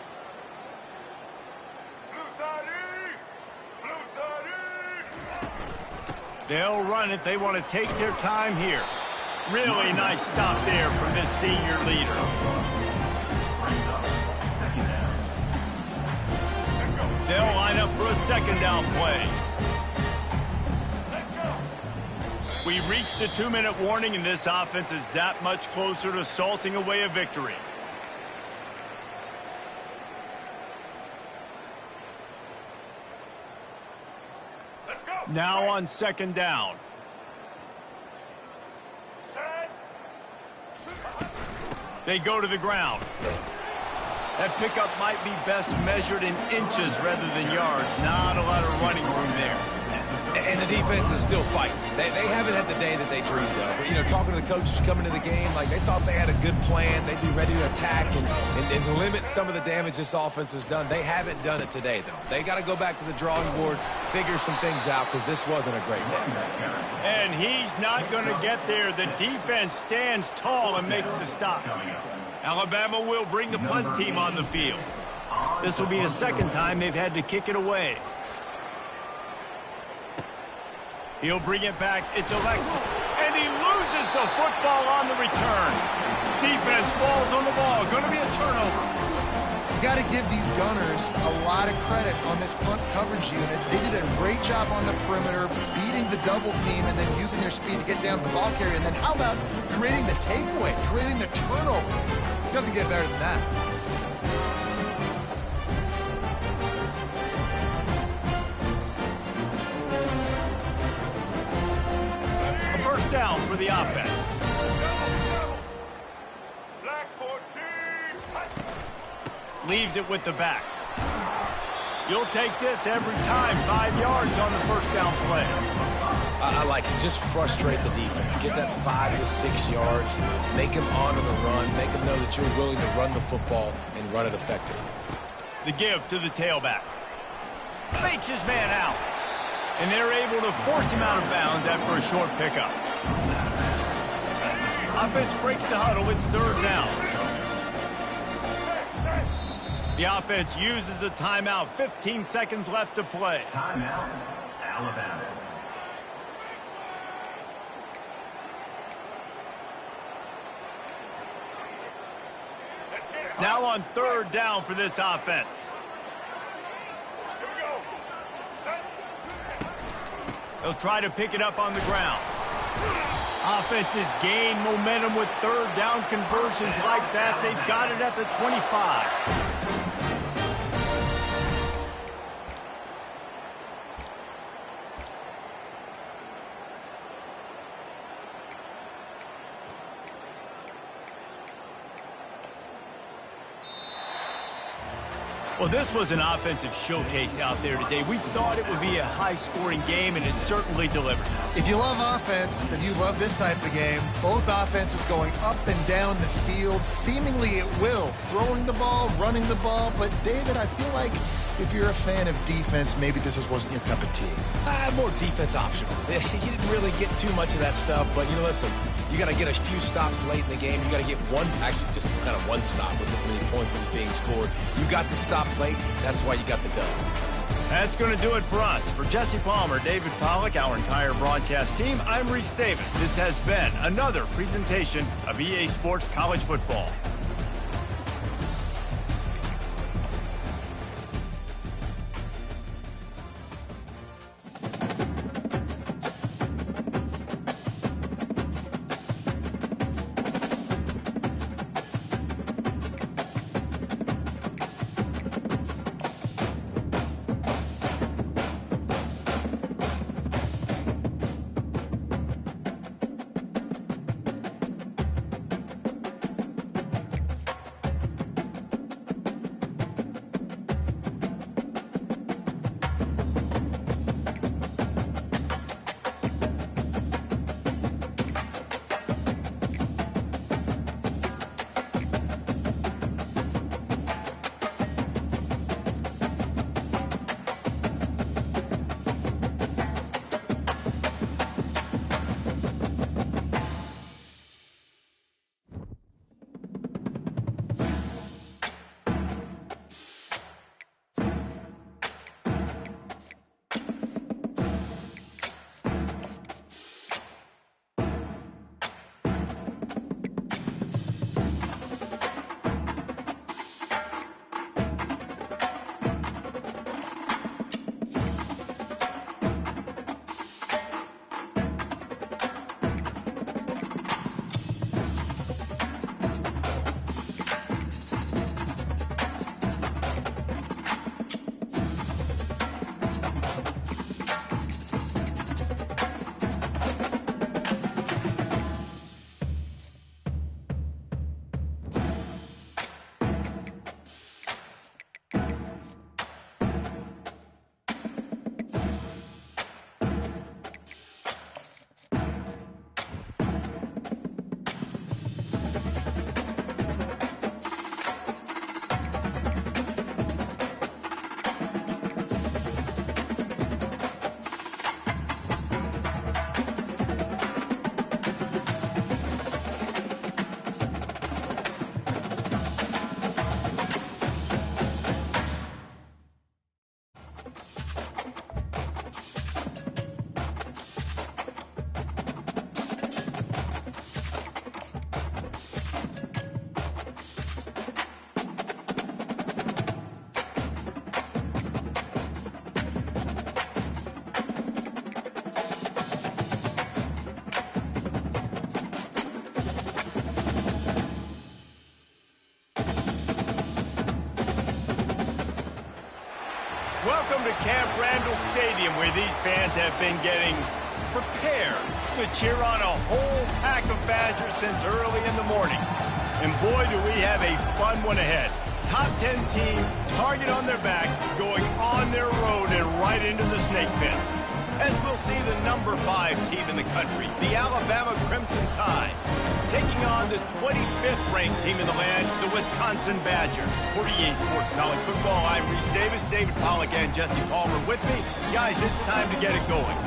They'll run it. They want to take their time here. Really nice stop there from this senior leader. They'll line up for a second down play. We reached the 2-minute warning, and this offense is that much closer to salting away a victory. Now on second down. They go to the ground. That pickup might be best measured in inches rather than yards. Not a lot of running room there. And the defense is still fighting. They haven't had the day that they dreamed of. But, talking to the coaches coming to the game, like they thought they had a good plan. They'd be ready to attack and limit some of the damage this offense has done. They haven't done it today, though. They got to go back to the drawing board, figure some things out, because this wasn't a great day. And he's not going to get there. The defense stands tall and makes the stop. Alabama will bring the punt team on the field. This will be the second time they've had to kick it away. He'll bring it back. It's Alexa. And he loses the football on the return. Defense falls on the ball. Going to be a turnover. You got to give these gunners a lot of credit on this punt coverage unit. They did a great job on the perimeter, beating the double team and then using their speed to get down to the ball carrier. And then how about creating the takeaway, creating the turnover? It doesn't get better than that. A first down for the offense. Leaves it with the back. You'll take this every time. 5 yards on the first down play. I like it. Just frustrate the defense. Get that 5 to 6 yards. Make them honor the run. Make them know that you're willing to run the football and run it effectively. The give to the tailback. Fakes his man out. And they're able to force him out of bounds after a short pickup. Offense breaks the huddle. It's third down. The offense uses a timeout. 15 seconds left to play. Timeout, Alabama. Now on third down for this offense. They'll try to pick it up on the ground. Offenses gain momentum with third down conversions like that. They've got it at the 25. Well, this was an offensive showcase out there today. We thought it would be a high-scoring game, and it certainly delivered. If you love offense, then you love this type of game. Both offenses going up and down the field, seemingly at will. Throwing the ball, running the ball. But, David, I feel like if you're a fan of defense, maybe this wasn't your cup of tea. More defense optional. You didn't really get too much of that stuff, but, listen, you got to get a few stops late in the game. You got to get actually just kind of one stop with this many points that was being scored. You got the stop late. That's why you got the dub. That's going to do it for us. For Jesse Palmer, David Pollack, our entire broadcast team, I'm Reese Davis. This has been another presentation of EA Sports College Football. Welcome to Camp Randall Stadium, where these fans have been getting prepared to cheer on a whole pack of Badgers since early in the morning. And boy, do we have a fun one ahead. Top 10 team, target on their back, going on their road and right into the snake pit. As we'll see the number 5 team in the country, the Alabama Crimson Tide, taking on the 25th ranked team in the land, the Wisconsin Badgers. For EA Sports College Football, I'm Reese Davis, David Pollack and Jesse Palmer with me. Guys, it's time to get it going.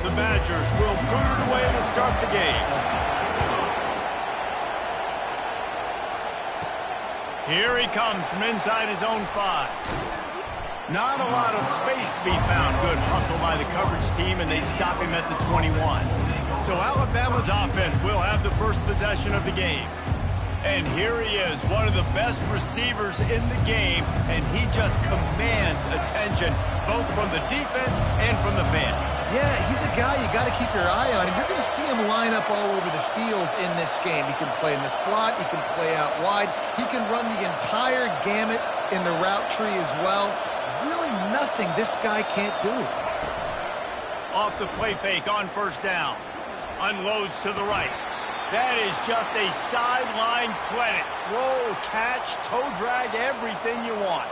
The Badgers will put it away to start the game. Here he comes from inside his own 5. Not a lot of space to be found. Good hustle by the coverage team, and they stop him at the 21. So Alabama's offense will have the first possession of the game. And here he is, one of the best receivers in the game, and he just commands attention, both from the defense and from the fans. Yeah, he's a guy you got to keep your eye on, and you're going to see him line up all over the field in this game. He can play in the slot, he can play out wide, he can run the entire gamut in the route tree as well. Really nothing this guy can't do. Off the play fake on first down. Unloads to the right. That is just a sideline credit. Throw, catch, toe drag, everything you want.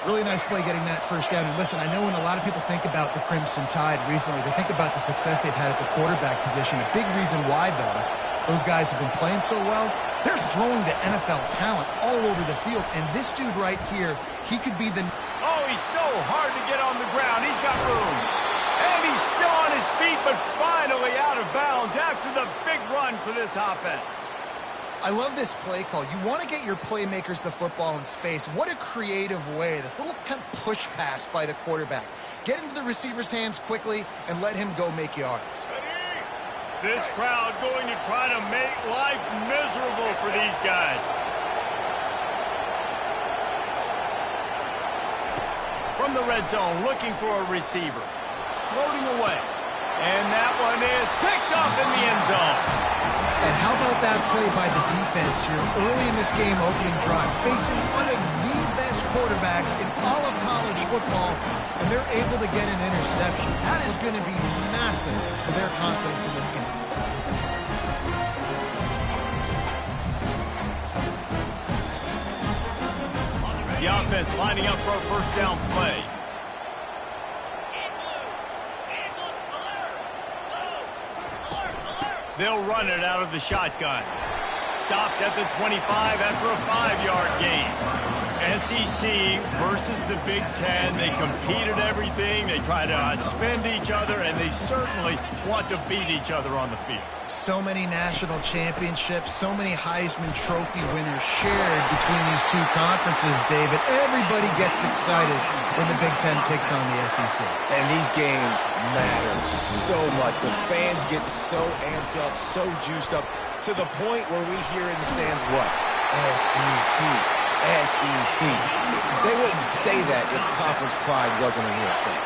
Really nice play getting that first down. And listen, I know when a lot of people think about the Crimson Tide recently, they think about the success they've had at the quarterback position. A big reason why, though, those guys have been playing so well, they're throwing to NFL talent all over the field. And this dude right here, he could be the... Oh, he's so hard to get on the ground. He's got room. And he's still on his feet, but finally out of bounds after the big run for this offense. I love this play call. You want to get your playmakers the football in space. What a creative way. This little kind of push pass by the quarterback. Get into the receiver's hands quickly and let him go make yards. This crowd going to try to make life miserable for these guys. From the red zone, looking for a receiver. Floating away. And that one is picked up in the end zone. And how about that play by the defense here early in this game, opening drive, facing one of the best quarterbacks in all of college football, and they're able to get an interception. That is going to be massive for their confidence in this game. The offense lining up for a first down play. They'll run it out of the shotgun. Stopped at the 25 after a 5-yard gain. SEC versus the Big Ten. They compete at everything. They try to outspend each other, and they certainly want to beat each other on the field. So many national championships, so many Heisman Trophy winners shared between these two conferences, David. Everybody gets excited when the Big Ten takes on the SEC. And these games matter so much. The fans get so amped up, so juiced up, to the point where we hear in the stands what? SEC. SEC. They wouldn't say that if conference pride wasn't a real thing.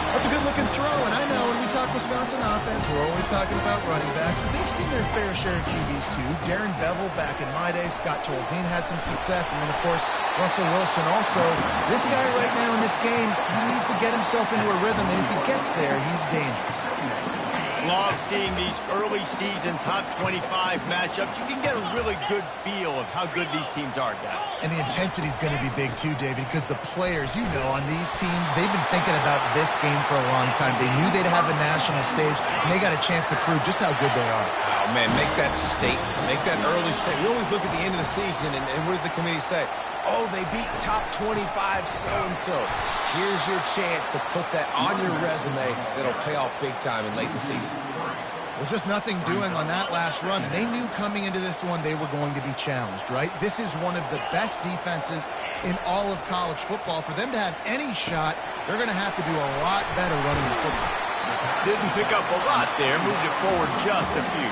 That's a good-looking throw, and I know when we talk Wisconsin offense, we're always talking about running backs, but they've seen their fair share of QBs too. Darren Bevel back in my day, Scott Tolzien had some success, and then, of course, Russell Wilson also. This guy right now in this game, he needs to get himself into a rhythm, and if he gets there, he's dangerous. Love seeing these early season top 25 matchups. You can get a really good feel of how good these teams are, guys. And the intensity is going to be big too, David, because the players, you know, on these teams, they've been thinking about this game for a long time. They knew they'd have a national stage, and they got a chance to prove just how good they are. Oh, man, make that statement. Make that early statement. We always look at the end of the season, and what does the committee say? Oh, they beat top 25 so-and-so. Here's your chance to put that on your resume that'll pay off big time in late in the season. Well, just nothing doing on that last run. And they knew coming into this one they were going to be challenged, right? This is one of the best defenses in all of college football. For them to have any shot, they're going to have to do a lot better running the football. Didn't pick up a lot there. Moved it forward just a few.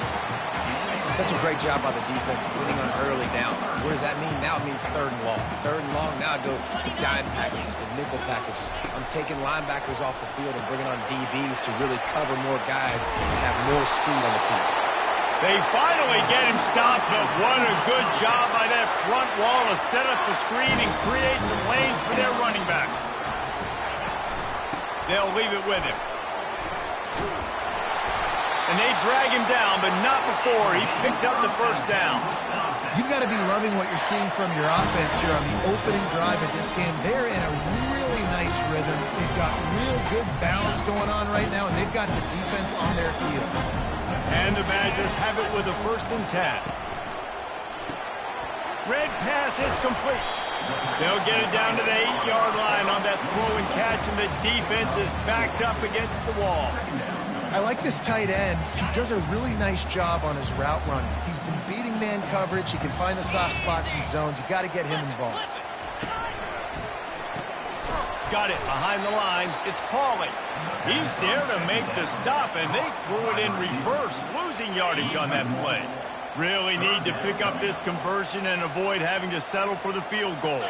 Such a great job by the defense winning on early downs. What does that mean? Now it means third and long. Third and long, now I go to dime packages, to nickel packages. I'm taking linebackers off the field and bringing on DBs to really cover more guys and have more speed on the field. They finally get him stopped, but what a good job by that front wall to set up the screen and create some lanes for their running back. They'll leave it with him. And they drag him down, but not before he picks up the first down. You've got to be loving what you're seeing from your offense here on the opening drive of this game. They're in a really nice rhythm. They've got real good balance going on right now, and they've got the defense on their heels. And the Badgers have it with a 1st and 10. Red pass is complete. They'll get it down to the 8-yard line on that throw and catch, and the defense is backed up against the wall. I like this tight end. He does a really nice job on his route running. He's been beating man coverage. He can find the soft spots and zones. You got to get him involved. Got it behind the line. It's Pauly. He's there to make the stop, and they threw it in reverse, losing yardage on that play. Really need to pick up this conversion and avoid having to settle for the field goal.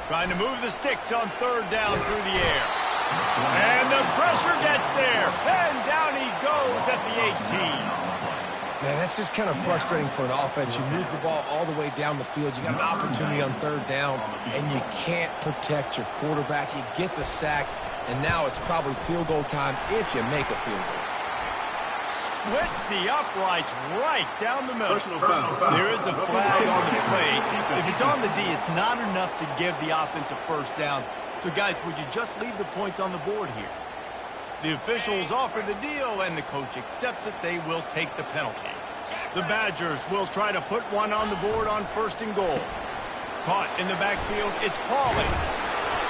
Trying to move the sticks on 3rd down through the air. And the pressure gets there, and down he goes at the 18. Man, that's just kind of frustrating for an offense. You move the ball all the way down the field. You got an opportunity on 3rd down, and you can't protect your quarterback. You get the sack, and now it's probably field goal time if you make a field goal. Splits the uprights right down the middle. Personal foul. There is a flag on the play. If it's on the D, it's not enough to give the offense a 1st down. So, guys, would you just leave the points on the board here? The officials offer the deal, and the coach accepts it. They will take the penalty. The Badgers will try to put one on the board on 1st and goal. Caught in the backfield, it's Pauly.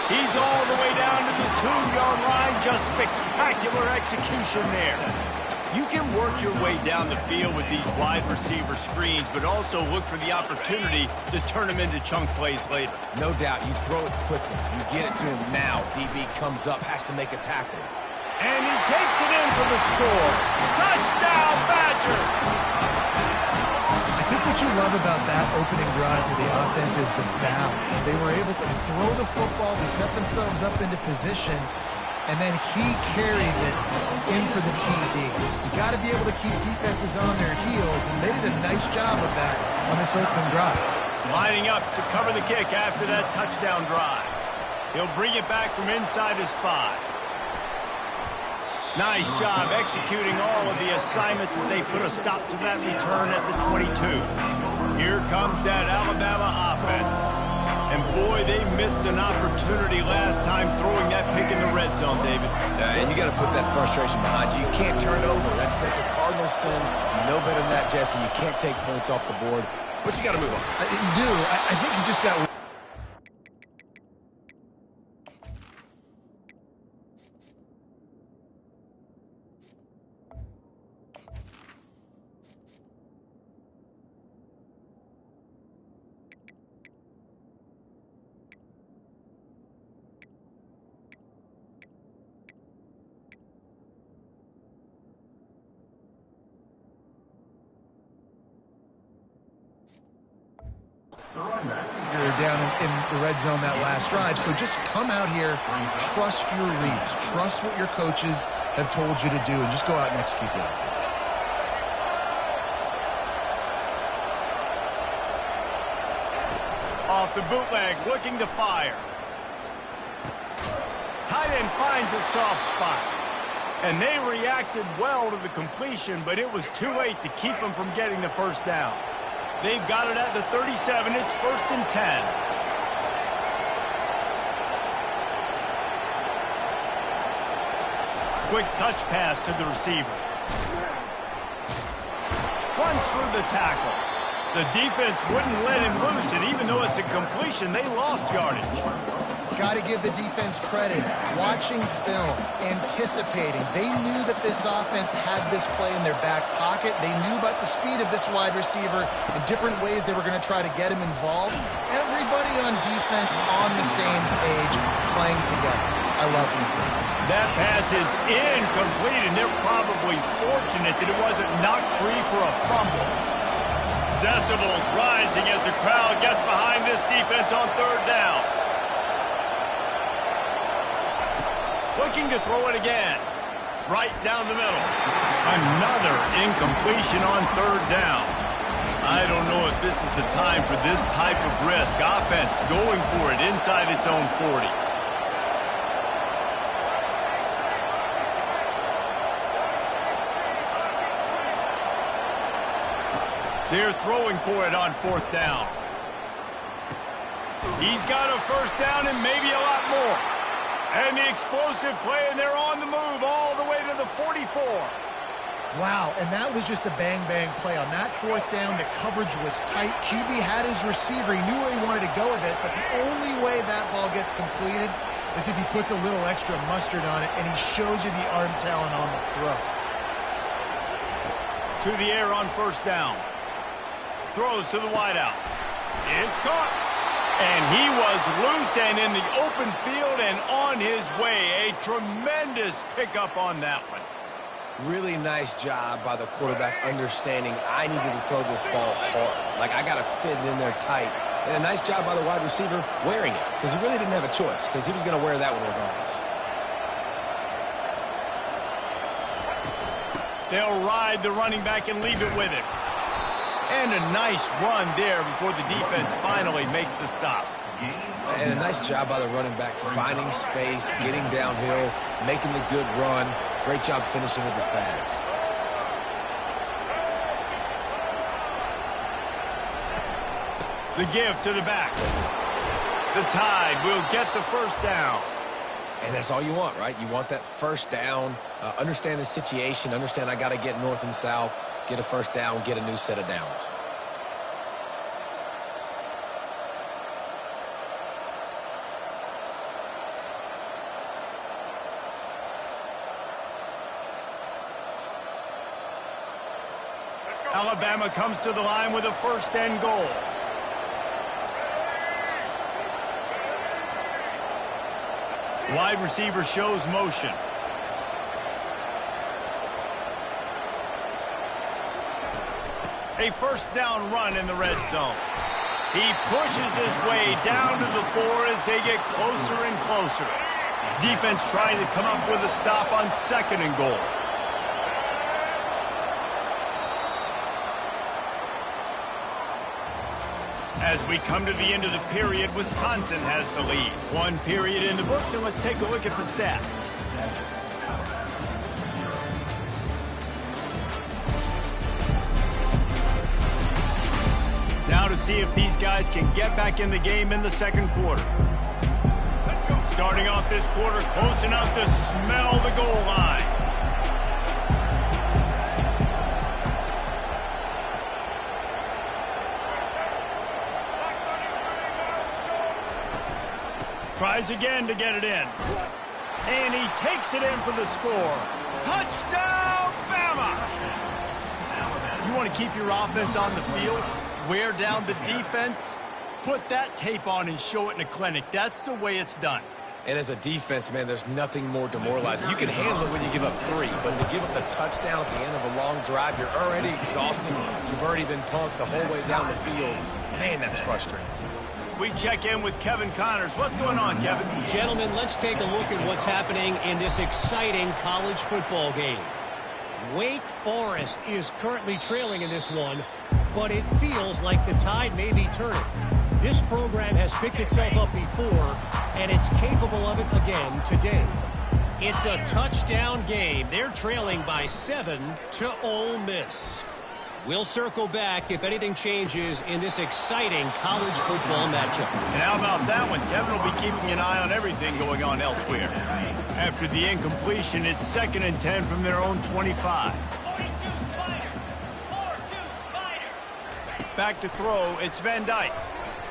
He's all the way down to the 2-yard line. Just spectacular execution there. You can work your way down the field with these wide receiver screens, but also look for the opportunity to turn them into chunk plays later. No doubt, you throw it quickly. You get it to him now. DB comes up, has to make a tackle. And he takes it in for the score. Touchdown, Badger! I think what you love about that opening drive for the offense is the balance. They were able to throw the football to set themselves up into position, and then he carries it in for the TD. You got to be able to keep defenses on their heels, and they did a nice job of that on this opening drive. Lining up to cover the kick after that touchdown drive. He'll bring it back from inside his 5. Nice job executing all of the assignments as they put a stop to that return at the 22. Here comes that Alabama offense. And boy, they missed an opportunity last time throwing that pick in the red zone, David. And you got to put that frustration behind you. You can't turn it over. That's a cardinal sin. You know better than that, Jesse. You can't take points off the board, but you got to move on. You do. I think you just got... You're down in the red zone that last drive, so just come out here, trust your reads, trust what your coaches have told you to do, and just go out and execute the offense. Off the bootleg, looking to fire. Tight end finds a soft spot. And they reacted well to the completion, but it was too late to keep them from getting the first down. They've got it at the 37. It's 1st and 10. Quick touch pass to the receiver. Runs through the tackle. The defense wouldn't let him loose, and even though it's a completion, they lost yardage. Got to give the defense credit. Watching film, anticipating. They knew that this offense had this play in their back pocket. They knew about the speed of this wide receiver and different ways they were going to try to get him involved. Everybody on defense on the same page, playing together. I love it. That pass is incomplete, and they're probably fortunate that it wasn't knocked free for a fumble. Decibels rising as the crowd gets behind this defense on 3rd down. Looking to throw it again. Right down the middle. Another incompletion on 3rd down. I don't know if this is the time for this type of risk. Offense going for it inside its own 40. They're throwing for it on 4th down. He's got a first down and maybe a lot more. And the explosive play, and they're on the move all the way to the 44. Wow, and that was just a bang-bang play. On that 4th down, the coverage was tight. QB had his receiver. He knew where he wanted to go with it, but the only way that ball gets completed is if he puts a little extra mustard on it, and he shows you the arm talent on the throw. To the air on 1st down. Throws to the wideout. It's caught. And he was loose and in the open field and on his way. A tremendous pickup on that one. Really nice job by the quarterback understanding I needed to throw this ball hard. Like, I got to fit it in there tight. And a nice job by the wide receiver wearing it, because he really didn't have a choice, because he was going to wear that one regardless. They'll ride the running back and leave it with him. And a nice run there before the defense finally makes the stop. And a nice job by the running back, finding space, getting downhill, making the good run. Great job finishing with his pads. The give to the back. The Tide will get the first down. And that's all you want, right? You want that first down, understand the situation, understand I got to get north and south, get a first down, get a new set of downs. Alabama comes to the line with a first and goal. Wide receiver shows motion. A first down run in the red zone. He pushes his way down to the 4 as they get closer and closer. Defense trying to come up with a stop on second and goal. As we come to the end of the period, Wisconsin has the lead. One period in the books, and let's take a look at the stats. Now to see if these guys can get back in the game in the second quarter. Starting off this quarter, close enough to smell the goal line. Tries again to get it in. And he takes it in for the score. Touchdown, Bama! You want to keep your offense on the field? Wear down the defense? Put that tape on and show it in a clinic. That's the way it's done. And as a defense, man, there's nothing more demoralizing. You can handle it when you give up 3, but to give up the touchdown at the end of a long drive, you're already exhausted. You've already been punked the whole way down the field. Man, that's frustrating. We check in with Kevin Connors. What's going on, Kevin? Gentlemen, let's take a look at what's happening in this exciting college football game. Wake Forest is currently trailing in this one, but it feels like the tide may be turning. This program has picked itself up before, and it's capable of it again today. It's a touchdown game. They're trailing by 7 to Ole Miss. We'll circle back if anything changes in this exciting college football matchup. And how about that one? Kevin will be keeping an eye on everything going on elsewhere. After the incompletion, it's 2nd and 10 from their own 25. Back to throw, it's Van Dyke.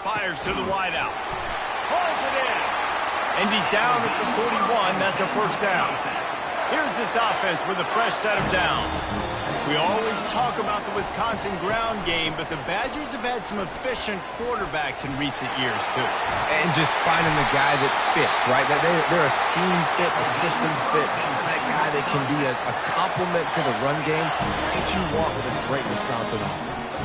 Fires to the wideout. Pulls it in. And he's down at the 41. That's a first down. Here's this offense with a fresh set of downs. We always talk about the Wisconsin ground game, but the Badgers have had some efficient quarterbacks in recent years, too. And just finding the guy that fits, right? They're a scheme fit, a system fit. That guy that can be a complement to the run game. That's what you want with a great Wisconsin offense.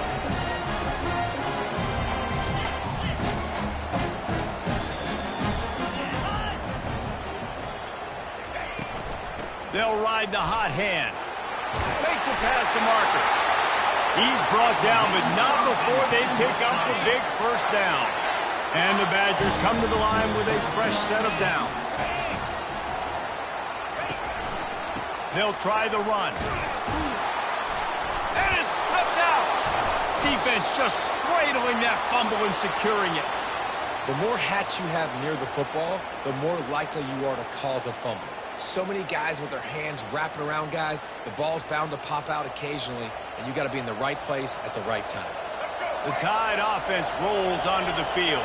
They'll ride the hot hand. Makes it past the marker. He's brought down, but not before they pick up the big first down. And the Badgers come to the line with a fresh set of downs. They'll try the run. And it's slipped out. Defense just cradling that fumble and securing it. The more hats you have near the football, the more likely you are to cause a fumble. So many guys with their hands wrapping around guys, the ball's bound to pop out occasionally, and you got to be in the right place at the right time. The Tide offense rolls onto the field.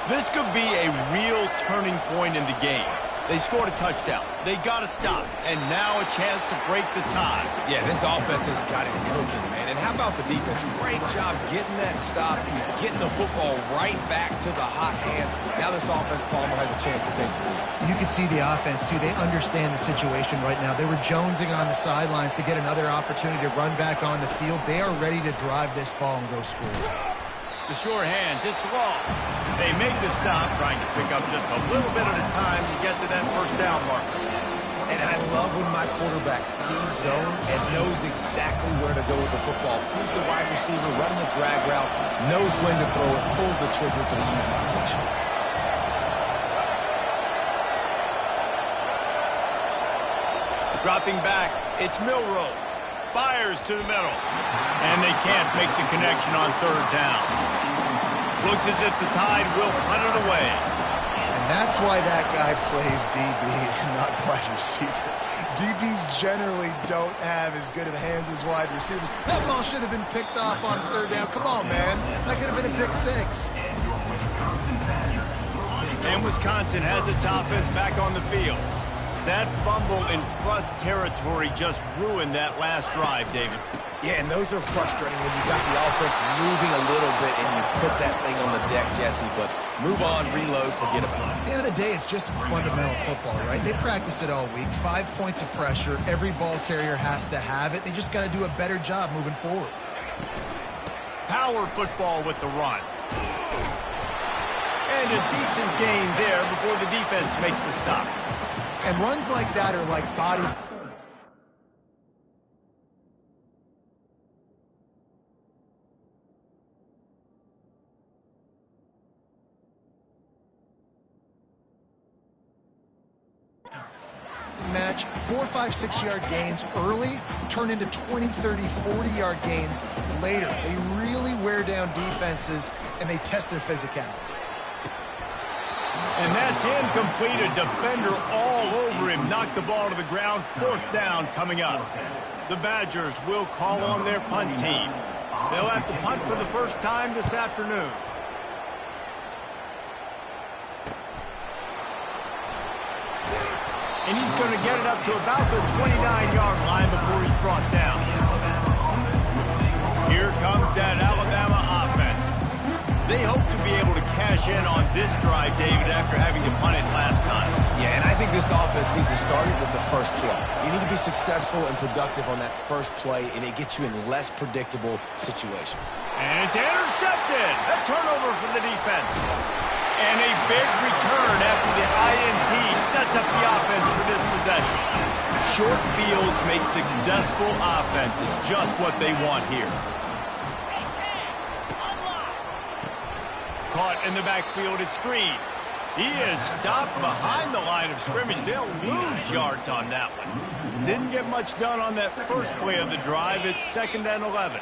This could be a real turning point in the game. They scored a touchdown. They got to stop. And now a chance to break the tie. Yeah, this offense has got it cooking, man. And how about the defense? Great job getting that stop, getting the football right back to the hot hand. Now this offense, Palmer, has a chance to take the lead. You can see the offense, too. They understand the situation right now. They were jonesing on the sidelines to get another opportunity to run back on the field. They are ready to drive this ball and go score. The sure hands, it's long. They make the stop, trying to pick up just a little bit at a time to get to that first down mark. And I love when my quarterback sees zone and knows exactly where to go with the football. Sees the wide receiver running the drag route, knows when to throw it, pulls the trigger for the easy completion. Dropping back, it's Milroe. Fires to the middle. And they can't make the connection on third down. Looks as if the Tide will punt it away. And that's why that guy plays DB and not wide receiver. DBs generally don't have as good of hands as wide receivers. That ball should have been picked off on third down. Come on, man. That could have been a pick 6. And Wisconsin has its offense back on the field. That fumble in plus territory just ruined that last drive, David. Yeah, and those are frustrating when you got the offense moving a little bit and you put that thing on the deck, Jesse. But move on, reload, forget about it. At the end of the day, it's just fundamental football, right? They practice it all week. 5 points of pressure. Every ball carrier has to have it. They just got to do a better job moving forward. Power football with the run. And a decent gain there before the defense makes the stop. And runs like that are like body... match 4, 5, 6-yard gains early turn into 20, 30, 40-yard gains later. They really wear down defenses and they test their physicality. And that's incomplete. A defender all over him. Knocked the ball to the ground. 4th down coming up. The Badgers will call on their punt team. They'll have to punt for the first time this afternoon. And he's going to get it up to about the 29-yard line before he's brought down. Here comes that Alabama offense. They hope to be able to cash in on this drive, David, after having to punt it last time. Yeah, and I think this offense needs to start it with the first play. You need to be successful and productive on that first play, and it gets you in less predictable situation. And it's intercepted. A turnover for the defense. And a big return after the INT sets up the offense for this possession. Short fields make successful offenses, just what they want here. Caught in the backfield at screen. He is stopped behind the line of scrimmage. They'll lose yards on that one. Didn't get much done on that first play of the drive. It's 2nd and 11.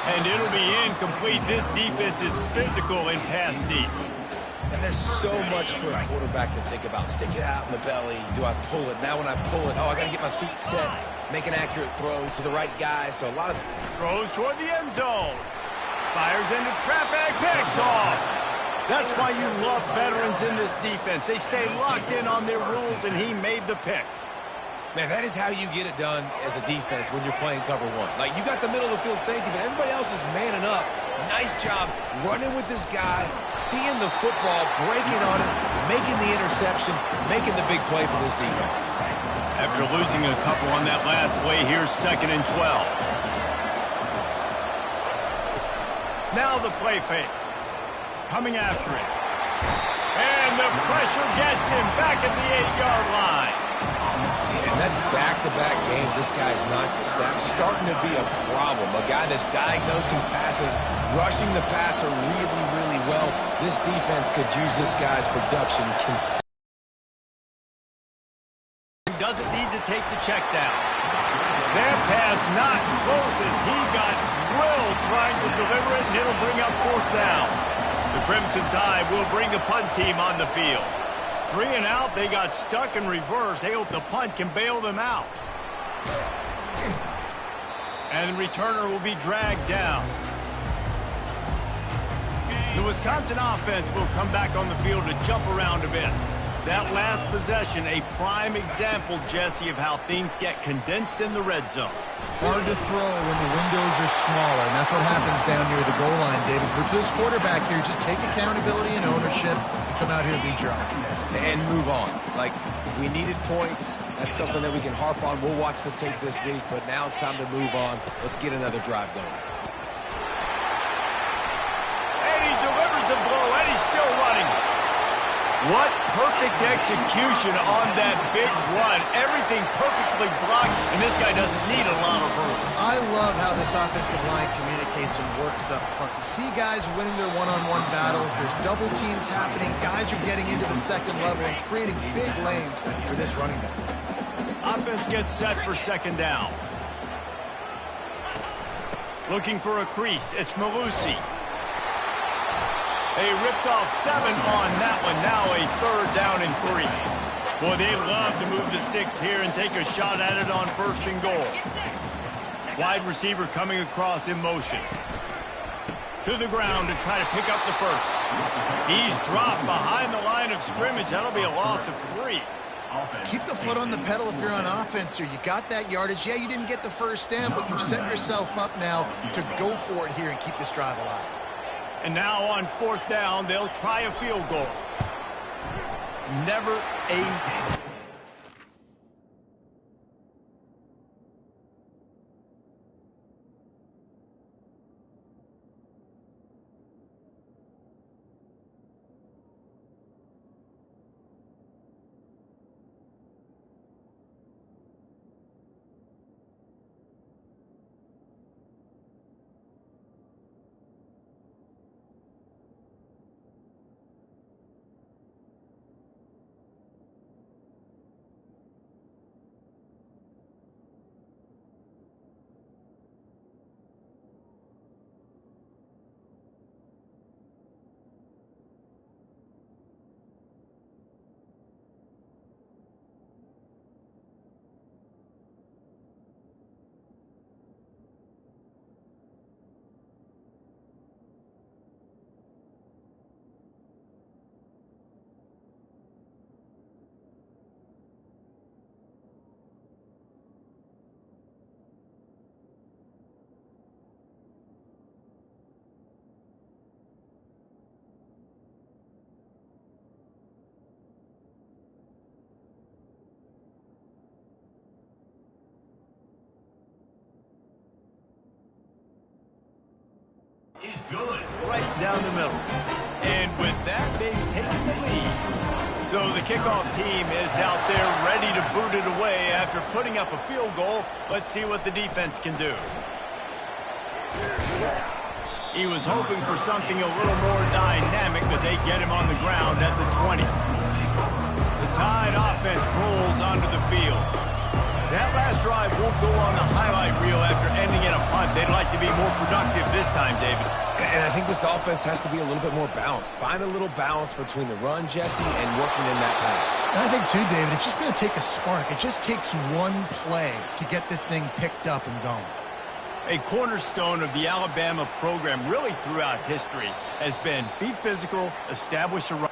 And it'll be incomplete. This defense is physical and pass deep. And there's so much for a quarterback to think about. Stick it out in the belly. Do I pull it? Now when I pull it, I got to get my feet set. Make an accurate throw to the right guy. So a lot of... Throws toward the end zone. Fires into traffic. Picked off. That's why you love veterans in this defense. They stay locked in on their rules, and he made the pick. Man, that is how you get it done as a defense when you're playing cover 1. Like, you got the middle of the field safety, but everybody else is manning up. Nice job running with this guy, seeing the football, breaking on it, making the interception, making the big play for this defense. After losing a couple on that last play, here's 2nd and 12. Now the play fake. Coming after it. And the pressure gets him back at the 8-yard line. Yeah, and that's back-to-back games. This guy's notched a sack. Starting to be a problem. A guy that's diagnosing passes, rushing the passer really, really well. This defense could use this guy's production consistently. Doesn't need to take the check down. That pass not close as he got drilled trying to deliver it, and it'll bring up 4th down. The Crimson Tide will bring the punt team on the field. 3 and out, they got stuck in reverse. They hope the punt can bail them out. And the returner will be dragged down. The Wisconsin offense will come back on the field to jump around a bit. That last possession, a prime example, Jesse, of how things get condensed in the red zone. Hard to throw when the windows are smaller, and that's what happens down near the goal line, David. But for this quarterback here, just take accountability and ownership and come out here and lead your offense. And move on. Like, we needed points. That's something that we can harp on. We'll watch the tape this week, but now it's time to move on. Let's get another drive going. And he delivers the blow, and he's still running. What perfect execution on that big run. Everything perfectly blocked, and this guy doesn't need a lot of room. I love how this offensive line communicates and works up front. You see guys winning their one-on-one battles. There's double teams happening. Guys are getting into the second level and creating big lanes for this running back. Offense gets set for 2nd down. Looking for a crease. It's Malusi. They ripped off 7 on that one. Now a 3rd down and 3. Boy, they love to move the sticks here and take a shot at it on 1st and goal. Wide receiver coming across in motion. To the ground to try to pick up the 1st. He's dropped behind the line of scrimmage. That'll be a loss of 3. Keep the foot on the pedal if you're on offense here. You got that yardage. Yeah, you didn't get the first down, but you've set yourself up now to go for it here and keep this drive alive. And now on 4th down, they'll try a field goal. Never a... Is good. Right down the middle. And with that, they've taken the lead. So the kickoff team is out there ready to boot it away after putting up a field goal. Let's see what the defense can do. He was hoping for something a little more dynamic, but they get him on the ground at the 20. The Tide offense rolls onto the field. That last drive won't go on the highlight reel after ending in a punt. They'd like to be more productive this time, David. And I think this offense has to be a little bit more balanced. Find a little balance between the run, Jesse, and working in that pass. And I think, too, David, it's just going to take a spark. It just takes one play to get this thing picked up and going. A cornerstone of the Alabama program really throughout history has been be physical, establish a run.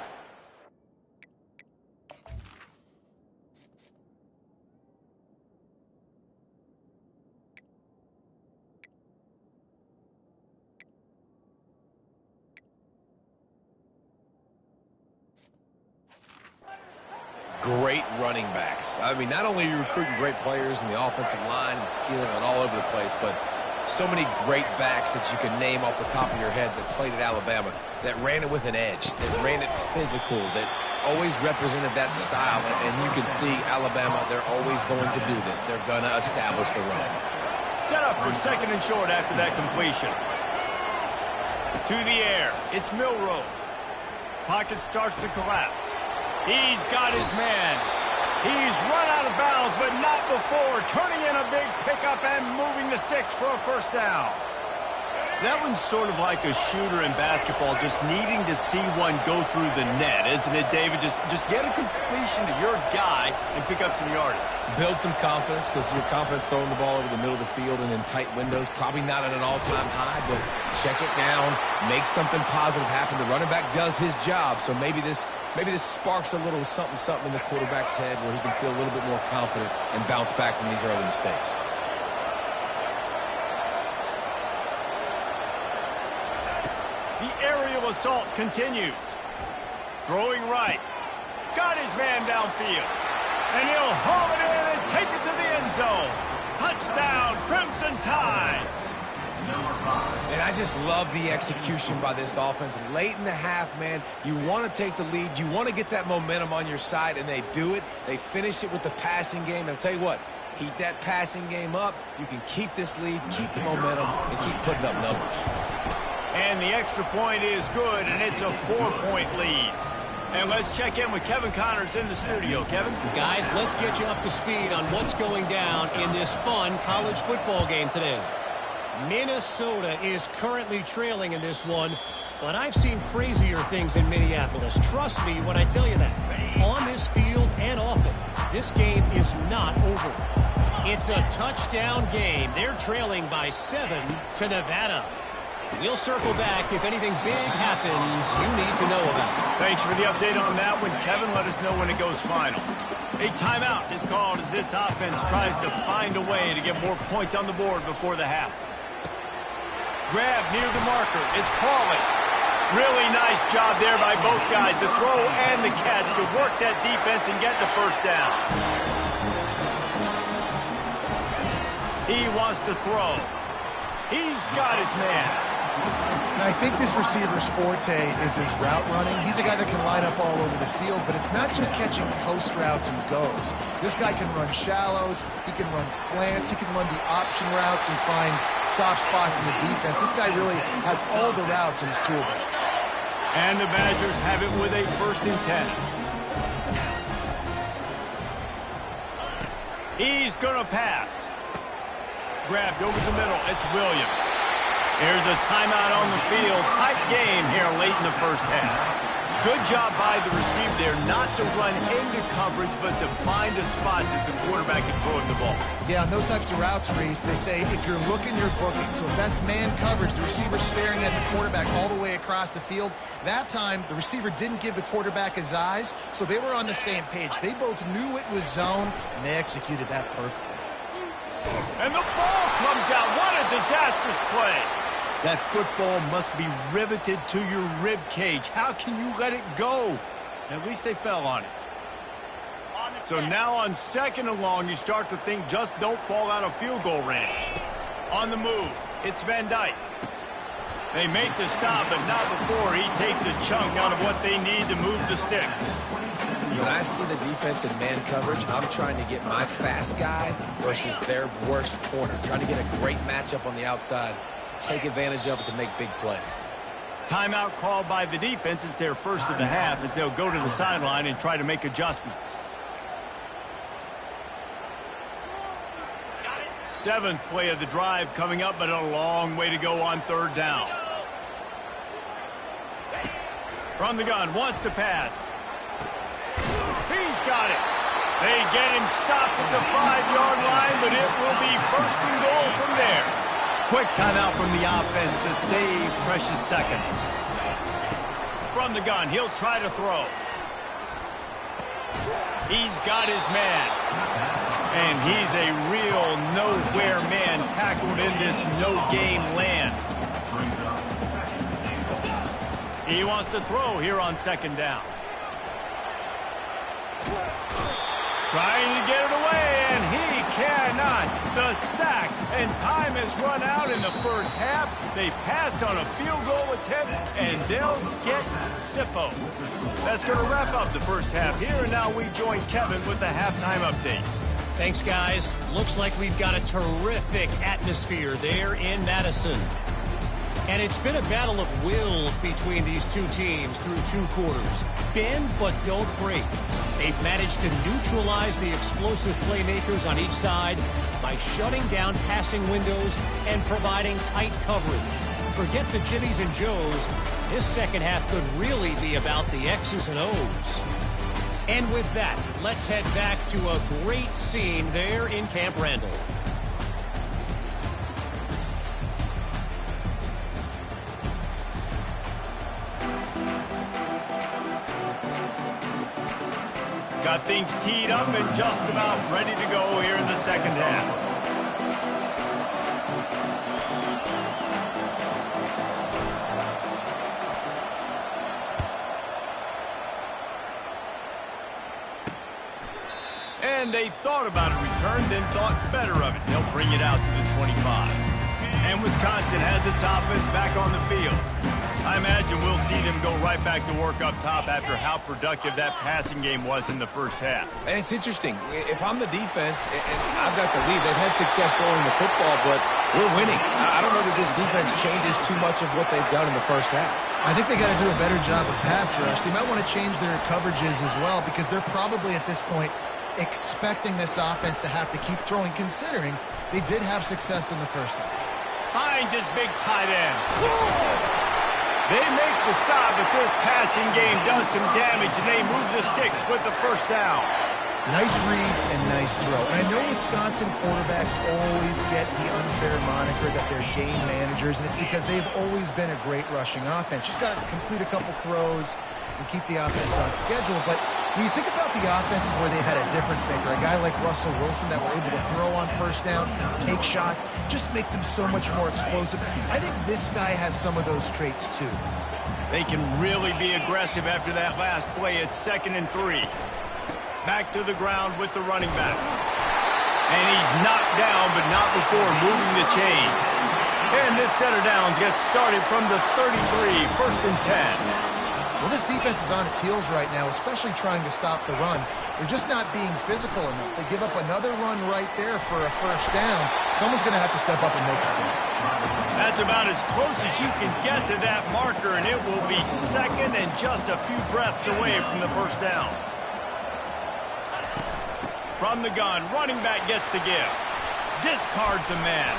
Great running backs. I mean, not only are you recruiting great players in the offensive line and skill and all over the place, but so many great backs that you can name off the top of your head that played at Alabama, that ran it with an edge, that ran it physical, that always represented that style. And you can see Alabama, they're always going to do this. They're going to establish the run. Set up for 2nd and short after that completion. To the air. It's Milroe. Pocket starts to collapse. He's got his man. He's run out of bounds, but not before turning in a big pickup and moving the sticks for a first down. That one's sort of like a shooter in basketball, just needing to see one go through the net, isn't it, David? Just get a completion to your guy and pick up some yardage. Build some confidence, because your confidence throwing the ball over the middle of the field and in tight windows, probably not at an all-time high, but check it down, make something positive happen. The running back does his job, so maybe this sparks a little something in the quarterback's head where he can feel a little bit more confident and bounce back from these early mistakes. The aerial assault continues. Throwing right. Got his man downfield. And he'll haul it in and take it to the end zone. Touchdown, Crimson Tide. And I just love the execution by this offense. Late in the half, man, you want to take the lead. You want to get that momentum on your side, and they do it. They finish it with the passing game. And I'll tell you what, heat that passing game up. You can keep this lead, keep the momentum, and keep putting up numbers. And the extra point is good, and it's a 4-point lead. And let's check in with Kevin Connors in the studio. Kevin? Guys, let's get you up to speed on what's going down in this fun college football game today. Minnesota is currently trailing in this one, but I've seen crazier things in Minneapolis. Trust me when I tell you that. On this field and off it, this game is not over. It's a touchdown game. They're trailing by 7 to Nevada. We'll circle back if anything big happens you need to know about. Thanks for the update on that one, Kevin. Let us know when it goes final. A timeout is called as this offense tries to find a way to get more points on the board before the half. Grab near the marker. It's Pauly. Really nice job there by both guys, the throw and the catch, to work that defense and get the first down. He wants to throw. He's got his man. And I think this receiver's forte is his route running. He's a guy that can line up all over the field, but it's not just catching post routes and goes. This guy can run shallows, he can run slants, he can run the option routes and find soft spots in the defense. This guy really has all the routes in his toolbox. And the Badgers have it with a 1st and 10. He's going to pass. Grabbed over the middle. It's Williams. There's a timeout on the field. Tight game here late in the first half. Good job by the receiver there not to run into coverage, but to find a spot that the quarterback can throw the ball. Yeah, on those types of routes, Reese, they say if you're looking, you're booking. So if that's man coverage, the receiver's staring at the quarterback all the way across the field. That time, the receiver didn't give the quarterback his eyes, so they were on the same page. They both knew it was zone, and they executed that perfectly. And the ball comes out. What a disastrous play. That football must be riveted to your rib cage. How can you let it go? At least they fell on it. So now on 2nd and long, you start to think just don't fall out of field goal range. On the move, it's Van Dyke. They make the stop, but not before he takes a chunk out of what they need to move the sticks. When I see the defense in man coverage, I'm trying to get my fast guy versus their worst corner. Trying to get a great matchup on the outside. Take advantage of it to make big plays. Timeout called by the defense. It's their first of the half as they'll go to the sideline and try to make adjustments. 7th play of the drive coming up, but a long way to go on 3rd down. From the gun, wants to pass. He's got it. They get him stopped at the 5-yard line, but it will be 1st and goal from there. Quick timeout from the offense to save precious seconds. From the gun, he'll try to throw. He's got his man. And he's a real nowhere man tackled in this no-game land. He wants to throw here on 2nd down. Trying to get it away, and he cannot. The sack, and time has run out in the first half. They passed on a field goal attempt, and they'll get Sippo. That's going to wrap up the first half here, and now we join Kevin with the halftime update. Thanks, guys. Looks like we've got a terrific atmosphere there in Madison. And it's been a battle of wills between these two teams through 2 quarters. Bend but don't break. They've managed to neutralize the explosive playmakers on each side by shutting down passing windows and providing tight coverage. Forget the Jimmies and Joes. This second half could really be about the X's and O's. And with that, let's head back to a great scene there in Camp Randall. Got things teed up and just about ready to go here in the second half. And they thought about a return, then thought better of it. They'll bring it out to the 25. And Wisconsin has its offense back on the field. I imagine we'll see them go right back to work up top after how productive that passing game was in the first half. And it's interesting. If I'm the defense and I've got the lead, they've had success throwing the football, but we're winning. I don't know that this defense changes too much of what they've done in the first half. I think they got to do a better job of pass rush. They might want to change their coverages as well because they're probably at this point expecting this offense to have to keep throwing, considering they did have success in the first half. Finds his big tight end. They make the stop, but this passing game does some damage, and they move the sticks with the first down. Nice read and nice throw. And I know Wisconsin quarterbacks always get the unfair moniker that they're game managers, and it's because they've always been a great rushing offense. Just got to complete a couple throws and keep the offense on schedule. But when you think about the offenses where they've had a difference maker, a guy like Russell Wilson that were able to throw on first down, take shots, just make them so much more explosive. I think this guy has some of those traits too. They can really be aggressive after that last play. It's 2nd and 3. Back to the ground with the running back. And he's knocked down, but not before moving the chains. And this set of downs gets started from the 33, 1st and 10. Well, this defense is on its heels right now, especially trying to stop the run. They're just not being physical enough. They give up another run right there for a first down. Someone's going to have to step up and make it. That's about as close as you can get to that marker, and it will be 2nd and just a few breaths away from the first down. From the gun, running back gets to give. Discards a man.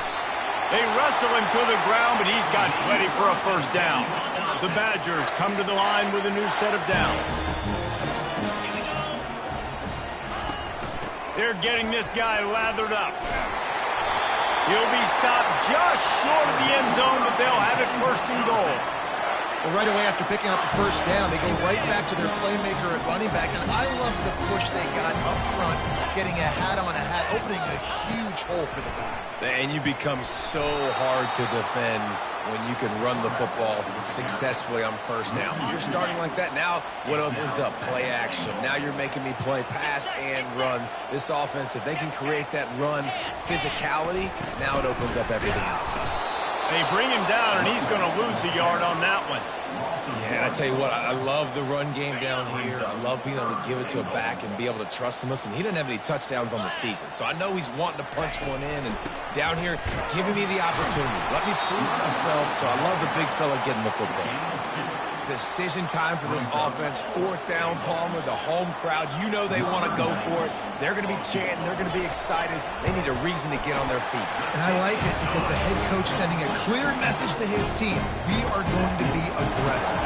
They wrestle him to the ground, but he's got plenty for a first down. The Badgers come to the line with a new set of downs. They're getting this guy lathered up. He'll be stopped just short of the end zone, but they'll have it 1st and goal. Well, right away after picking up the first down, they go right back to their playmaker at running back. And I love the push they got up front, getting a hat on a hat, opening a huge hole for the back. And you become so hard to defend when you can run the football successfully on first down. You're starting like that. Now what opens up? Play action. Now you're making me play pass and run. This offense, if they can create that run physicality, now it opens up everything else. They bring him down, and he's going to lose a yard on that one. Yeah, and I tell you what, I love the run game down here. I love being able to give it to a back and be able to trust him. Listen, he didn't have any touchdowns on the season, so I know he's wanting to punch one in. And down here, giving me the opportunity. Let me prove myself, so I love the big fella getting the football. Decision time for this offense. 4th down, Palmer, the home crowd. You know they want to go for it. They're going to be chanting. They're going to be excited. They need a reason to get on their feet. And I like it because the head coach sending a clear message to his team. We are going to be aggressive.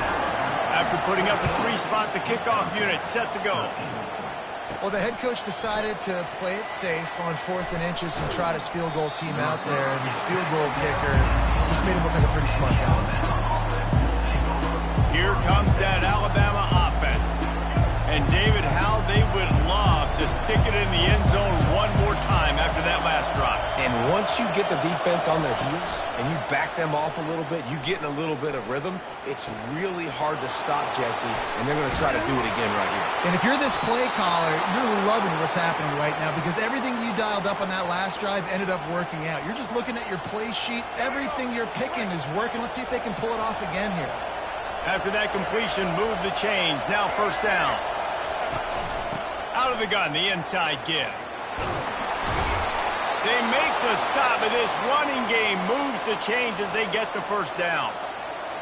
After putting up a 3-spot, the kickoff unit set to go. Well, the head coach decided to play it safe on 4th and inches and trot his field goal team out there. And his field goal kicker just made him look like a pretty smart guy. Here comes that Alabama offense. And David, how they would love to stick it in the end zone one more time after that last drive. And once you get the defense on their heels and you back them off a little bit, you get in a little bit of rhythm, it's really hard to stop, Jesse, and they're going to try to do it again right here. And if you're this play caller, you're loving what's happening right now because everything you dialed up on that last drive ended up working out. You're just looking at your play sheet. Everything you're picking is working. Let's see if they can pull it off again here. After that completion, move the chains. Now first down. Out of the gun, the inside give. They make the stop, but this running game moves the chains as they get the first down.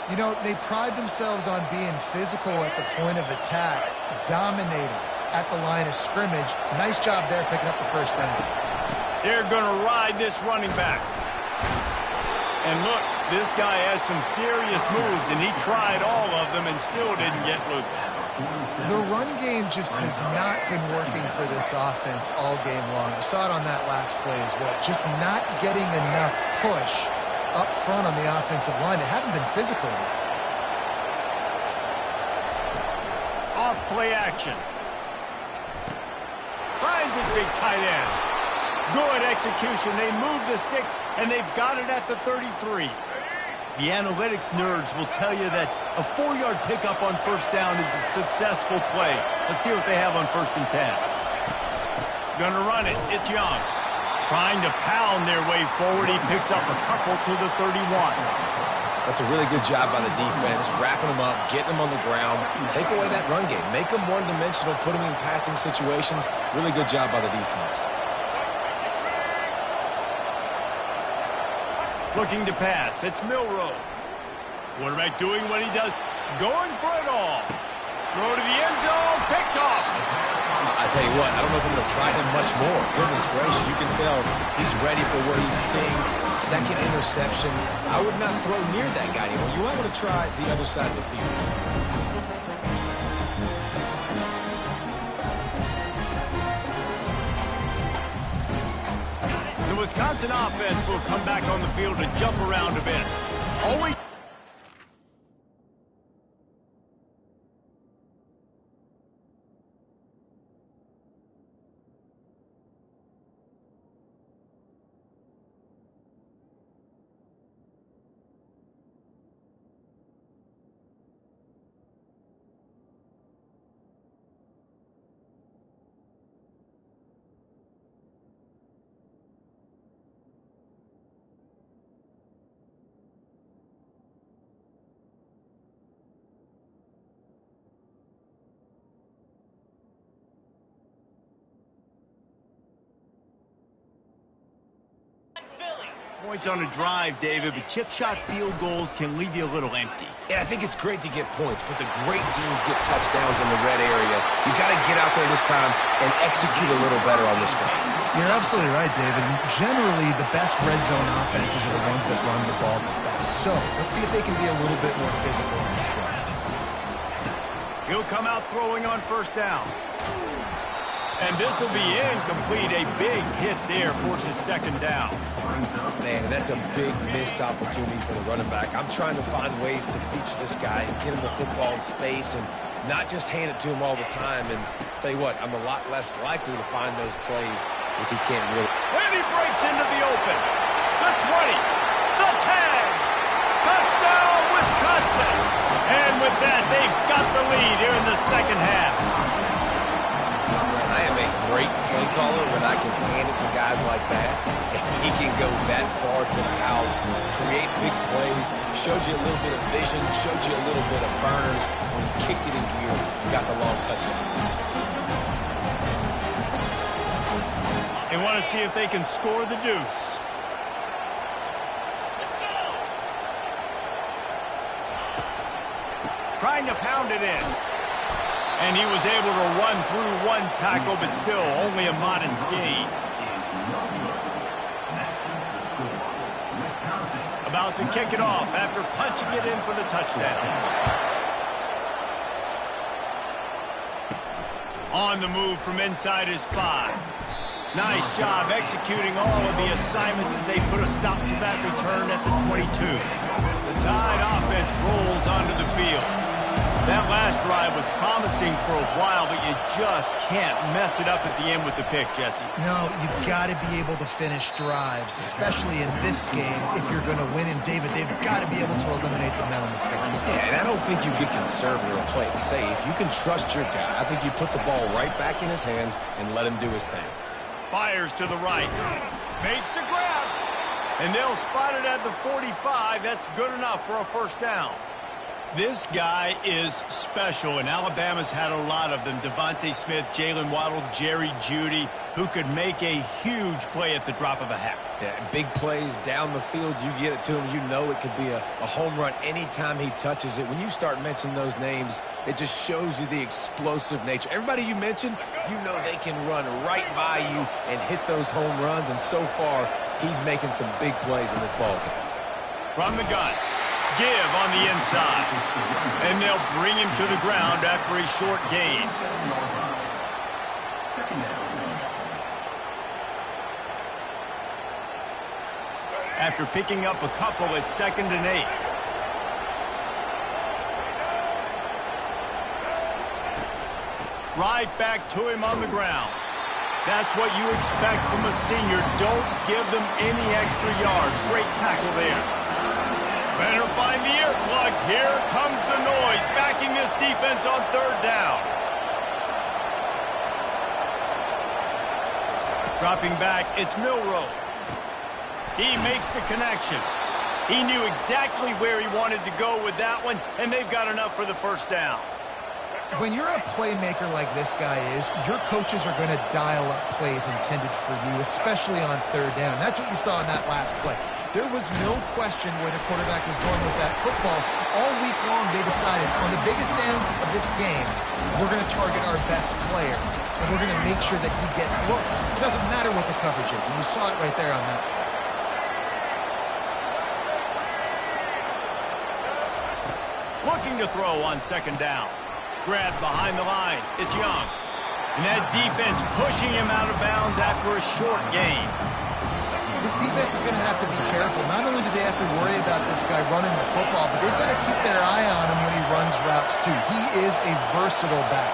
You know, they pride themselves on being physical at the point of attack, dominating at the line of scrimmage. Nice job there picking up the first down. They're going to ride this running back. And look, this guy has some serious moves, and he tried all of them and still didn't get loose. The run game just has not been working for this offense all game long. You saw it on that last play as well. Just not getting enough push up front on the offensive line. They haven't been physical enough. Off play action. Finds his big tight end. Good execution. They move the sticks, and they've got it at the 33. The analytics nerds will tell you that a 4-yard pickup on first down is a successful play. Let's see what they have on 1st and 10. Gonna run it. It's Young. Trying to pound their way forward. He picks up a couple to the 31. That's a really good job by the defense, wrapping them up, getting them on the ground. Take away that run game. Make them one-dimensional, put them in passing situations. Really good job by the defense. Looking to pass. It's Milroe. Quarterback doing what he does. Going for it all. Throw to the end zone. Picked off. I tell you what, I don't know if I'm going to try him much more. Goodness gracious, you can tell he's ready for what he's seeing. 2nd interception. I would not throw near that guy anymore. You might want to try the other side of the field. Wisconsin offense will come back on the field to jump around a bit. Always. Points on a drive, David, but chip shot field goals can leave you a little empty. And I think it's great to get points, but the great teams get touchdowns in the red area. You got to get out there this time and execute a little better on this drive. You're absolutely right, David. Generally, the best red zone offenses are the ones that run the ball the best. So let's see if they can be a little bit more physical in this drive. He'll come out throwing on first down. And this will be incomplete. A big hit there forces second down. Man, that's a big missed opportunity for the running back. I'm trying to find ways to feature this guy and get him the football in space and not just hand it to him all the time. And tell you what, I'm a lot less likely to find those plays if he can't really. And he breaks into the open. The 20, the 10. Touchdown, Wisconsin. And with that, they've got the lead here in the second half. I am a great play caller when I can hand it to guys like that. And he can go that far to the house, create big plays, showed you a little bit of vision, showed you a little bit of burners. When he kicked it in gear, he got the long touchdown. They want to see if they can score the deuce. Trying to pound it in. And he was able to run through one tackle, but still only a modest gain. About to kick it off after punching it in for the touchdown. On the move from inside his 5. Nice job executing all of the assignments as they put a stop to that return at the 22. The Tide offense rolls onto the field. That last drive was promising for a while, but you just can't mess it up at the end with the pick, Jesse. No, you've got to be able to finish drives, especially in this game. If you're going to win, and David, they've got to be able to eliminate the mental mistakes. Yeah, and I don't think you get conservative or play it safe. You can trust your guy. I think you put the ball right back in his hands and let him do his thing. Fires to the right. Makes the grab. And they'll spot it at the 45. That's good enough for a first down. This guy is special, and Alabama's had a lot of them. Devontae Smith, Jalen Waddle, Jerry Jeudy, who could make a huge play at the drop of a hat. Yeah, big plays down the field. You get it to him, you know it could be a home run anytime he touches it. When you start mentioning those names, it just shows you the explosive nature. Everybody you mentioned, you know they can run right by you and hit those home runs, and so far, he's making some big plays in this ballgame. From the gun. Give on the inside. And they'll bring him to the ground after a short gain. After picking up a couple, it's 2nd and 8. Right back to him on the ground. That's what you expect from a senior. Don't give them any extra yards. Great tackle there. Better find the earplugs. Here comes the noise, backing this defense on 3rd down. Dropping back, it's Milroe. He makes the connection. He knew exactly where he wanted to go with that one, and they've got enough for the first down. When you're a playmaker like this guy is, your coaches are going to dial up plays intended for you, especially on 3rd down. That's what you saw in that last play. There was no question where the quarterback was going with that football. All week long, they decided on the biggest downs of this game, we're going to target our best player, and we're going to make sure that he gets looks. It doesn't matter what the coverage is, and you saw it right there on that play. Looking to throw on 2nd down. Grab behind the line. It's Young. And that defense pushing him out of bounds after a short gain. This defense is going to have to be careful. Not only do they have to worry about this guy running the football, but they've got to keep their eye on him when he runs routes too. He is a versatile back.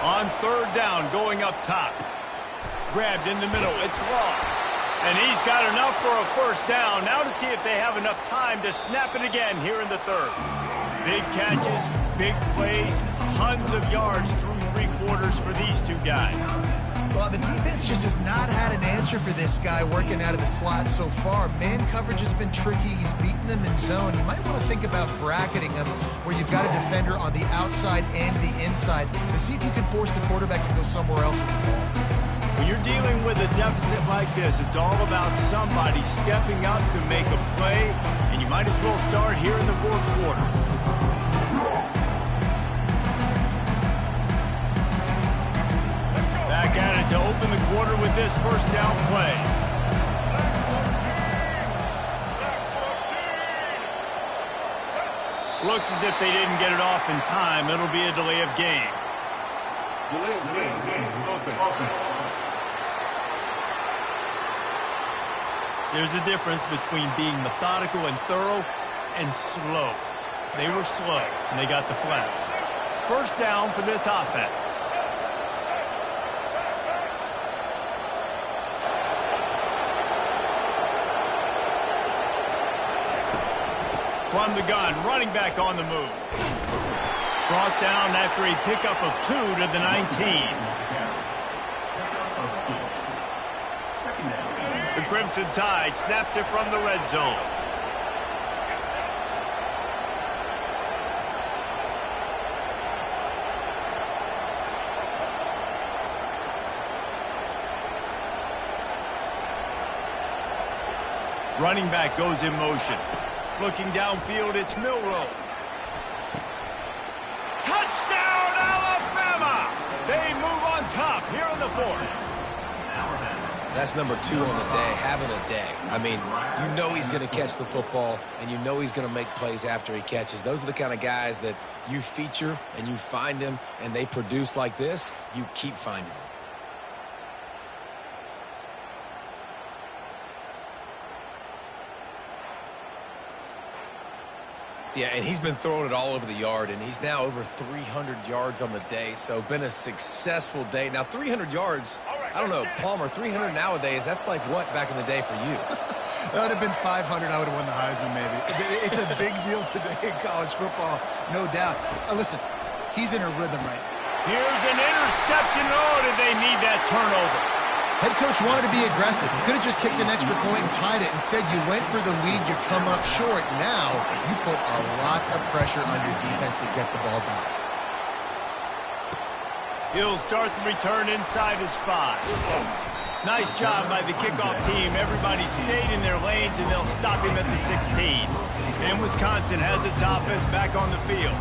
On third down, going up top. Grabbed in the middle. It's Law. And he's got enough for a first down. Now to see if they have enough time to snap it again here in the third. Big catches, big plays, tons of yards through 3 quarters for these two guys. Well, the defense just has not had an answer for this guy working out of the slot so far. Man coverage has been tricky. He's beaten them in zone. You might want to think about bracketing him where you've got a defender on the outside and the inside to see if you can force the quarterback to go somewhere else with the ball. When you're dealing with a deficit like this, it's all about somebody stepping up to make a play, and you might as well start here in the fourth quarter. Back at it to open the quarter with this first down play. Looks as if they didn't get it off in time. It'll be a delay of game. Delay of game. Offense. There's a difference between being methodical and thorough and slow. They were slow, and they got the flag. First down for this offense. From the gun, running back on the move. Brought down after a pickup of 2 to the 19. The Crimson Tide snaps it from the red zone. Running back goes in motion. Looking downfield, it's Milroe. Touchdown, Alabama! They move on top here in the fourth. That's number 2 on the day, having a day. I mean, you know he's going to catch the football, and you know he's going to make plays after he catches. Those are the kind of guys that you feature and you find them, and they produce like this, you keep finding them. Yeah, and he's been throwing it all over the yard, and he's now over 300 yards on the day, so been a successful day. Now, 300 yards, I don't know, Palmer, 300 nowadays, that's like what back in the day for you? That would have been 500. I would have won the Heisman, maybe. It's a big deal today in college football, no doubt. Listen, he's in a rhythm right now. Here's an interception. Oh, did they need that turnover? Head coach wanted to be aggressive. He could have just kicked an extra point and tied it. Instead, you went for the lead. You come up short. Now, you put a lot of pressure on your defense to get the ball back. He'll start the return inside his 5. Nice job by the kickoff team. Everybody stayed in their lanes, and they'll stop him at the 16. And Wisconsin has its offense back on the field.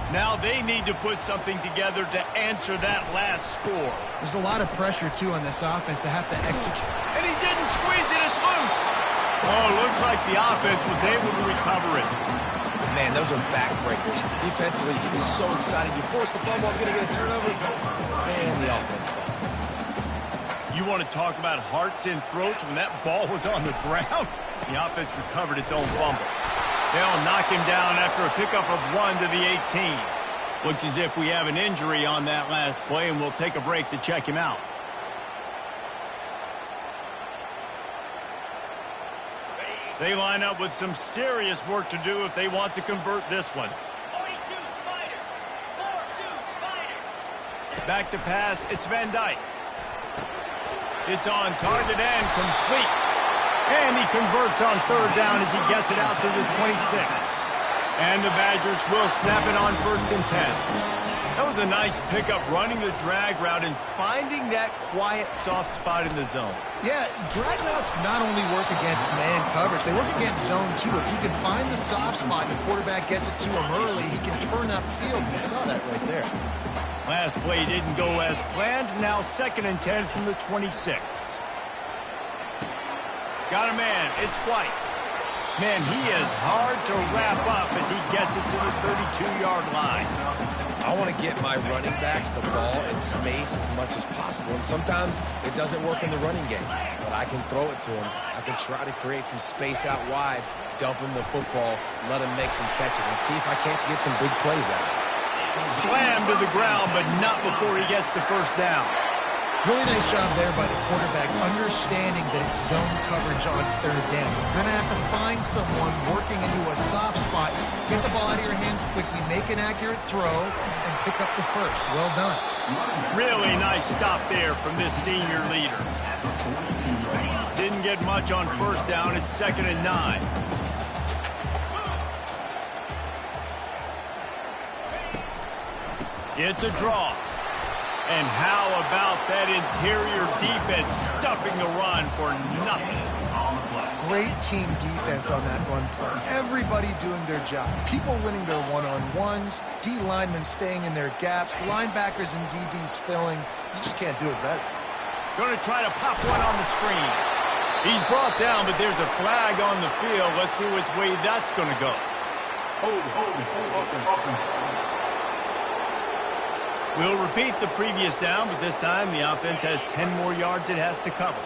Now they need to put something together to answer that last score. There's a lot of pressure, too, on this offense to have to execute. And he didn't squeeze it. It's loose. Oh, looks like the offense was able to recover it. Man, those are backbreakers. Defensively, you get so excited. You force the fumble, I'm going to get a turnover. Man, the offense falls. You want to talk about hearts and throats when that ball was on the ground? The offense recovered its own fumble. They'll knock him down after a pickup of 1 to the 18. Looks as if we have an injury on that last play, and we'll take a break to check him out. They line up with some serious work to do if they want to convert this one. Back to pass, it's Van Dyke. It's on target and complete. And he converts on third down as he gets it out to the 26. And the Badgers will snap it on 1st and 10. That was a nice pickup, running the drag route and finding that quiet, soft spot in the zone. Yeah, drag routes not only work against man coverage, they work against zone too. If you can find the soft spot and the quarterback gets it to him early, he can turn upfield. You saw that right there. Last play didn't go as planned. Now 2nd and 10 from the 26. Got a man. It's White. Man, he is hard to wrap up as he gets it to the 32-yard line. I want to get my running backs the ball in space as much as possible, and sometimes it doesn't work in the running game, but I can throw it to him. I can try to create some space out wide, dump him the football, let him make some catches, and see if I can't get some big plays out of it. Slammed to the ground, but not before he gets the first down. Really nice job there by the quarterback, understanding that it's zone coverage on third down. You're going to have to find someone working into a soft spot, get the ball out of your hands quickly, make an accurate throw, and pick up the first. Well done. Really nice stop there from this senior leader. Didn't get much on first down. It's 2nd and 9. It's a draw. And how about that interior defense stuffing the run for nothing? Great team defense on that run play. Everybody doing their job. People winning their one-on-ones, D linemen staying in their gaps, linebackers and DBs filling. You just can't do it better. Going to try to pop one on the screen. He's brought down, but there's a flag on the field. Let's see which way that's going to go. We'll repeat the previous down, but this time the offense has 10 more yards it has to cover.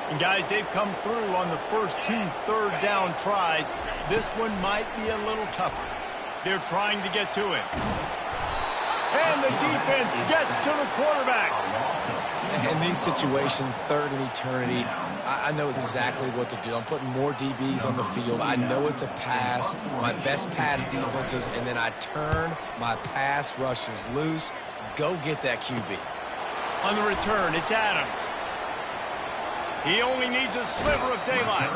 And guys, they've come through on the first 2 third down tries. This one might be a little tougher. They're trying to get to it. And the defense gets to the quarterback. In these situations, third and eternity, I know exactly what to do. I'm putting more DBs on the field. I know it's a pass, my best pass defenses, and then I turn my pass rushers loose. Go get that QB. On the return, it's Adams. He only needs a sliver of daylight.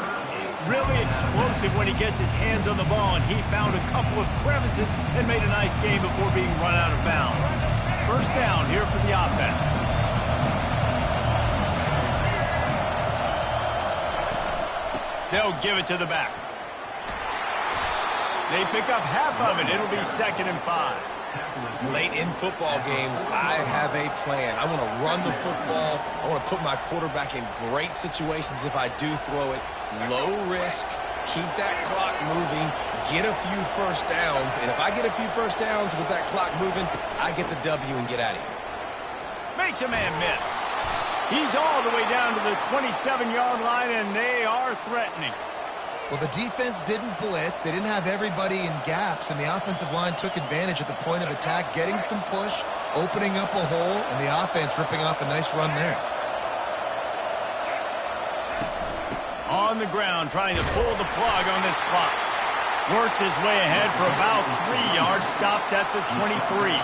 Really explosive when he gets his hands on the ball, and he found a couple of crevices and made a nice game before being run out of bounds. First down here for the offense. They'll give it to the back. They pick up half of it. It'll be 2nd and 5. Late in football games, I have a plan. I want to run the football. I want to put my quarterback in great situations if I do throw it. Low risk, keep that clock moving, get a few first downs. And if I get a few first downs with that clock moving, I get the W and get out of here. Makes a man miss. He's all the way down to the 27-yard line, and they are threatening. Well, the defense didn't blitz. They didn't have everybody in gaps, and the offensive line took advantage at the point of attack, getting some push, opening up a hole, and the offense ripping off a nice run there. On the ground, trying to pull the plug on this clock. Works his way ahead for about 3 yards, stopped at the 23.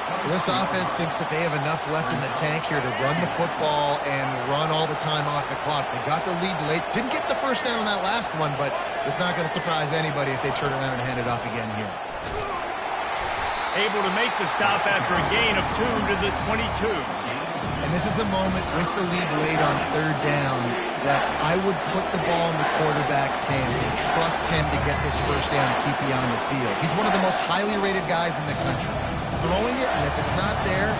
Well, this offense thinks that they have enough left in the tank here to run the football and run all the time off the clock. They got the lead late. Didn't get the first down on that last one, but it's not going to surprise anybody if they turn around and hand it off again here. Able to make the stop after a gain of 2 to the 22. And this is a moment with the lead late on third down that I would put the ball in the quarterback's hands and trust him to get this first down and keep you on the field. He's one of the most highly rated guys in the country. Throwing it, and if it's not there,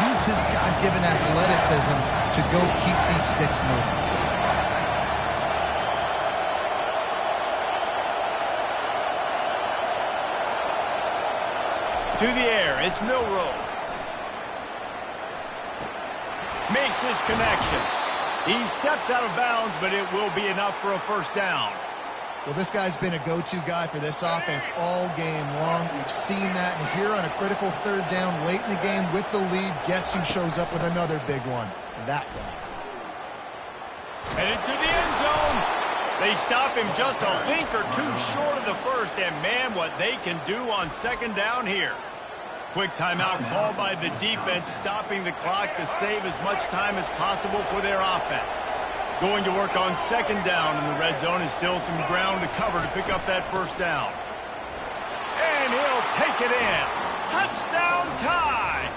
use his God-given athleticism to go keep these sticks moving. To the air, it's Milroe. Makes his connection. He steps out of bounds, but it will be enough for a first down. Well, this guy's been a go-to guy for this offense all game long. We've seen that, and here on a critical third down late in the game with the lead, guess who shows up with another big one? That guy. Headed to the end zone. They stop him just a link or two short of the first, and man, what they can do on second down here. Quick timeout called by the defense, stopping the clock to save as much time as possible for their offense. Going to work on second down in the red zone, is still some ground to cover to pick up that first down. And he'll take it in. Touchdown tie!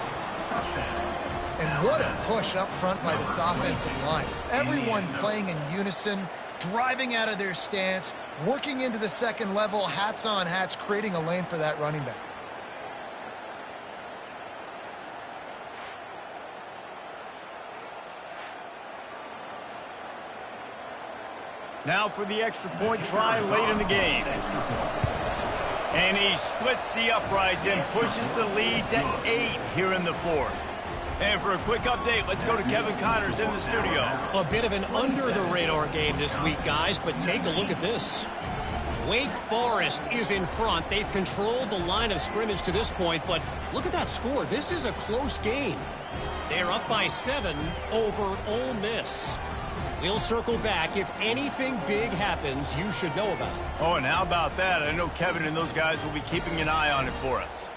And what a push up front by this offensive line. Everyone playing in unison, driving out of their stance, working into the second level, hats on hats, creating a lane for that running back. Now for the extra point try late in the game. And he splits the uprights and pushes the lead to 8 here in the fourth. And for a quick update, let's go to Kevin Connors in the studio. A bit of an under-the-radar game this week, guys, but take a look at this. Wake Forest is in front. They've controlled the line of scrimmage to this point, but look at that score. This is a close game. They're up by 7 over Ole Miss. We'll circle back. If anything big happens, you should know about it. Oh, and how about that? I know Kevin and those guys will be keeping an eye on it for us.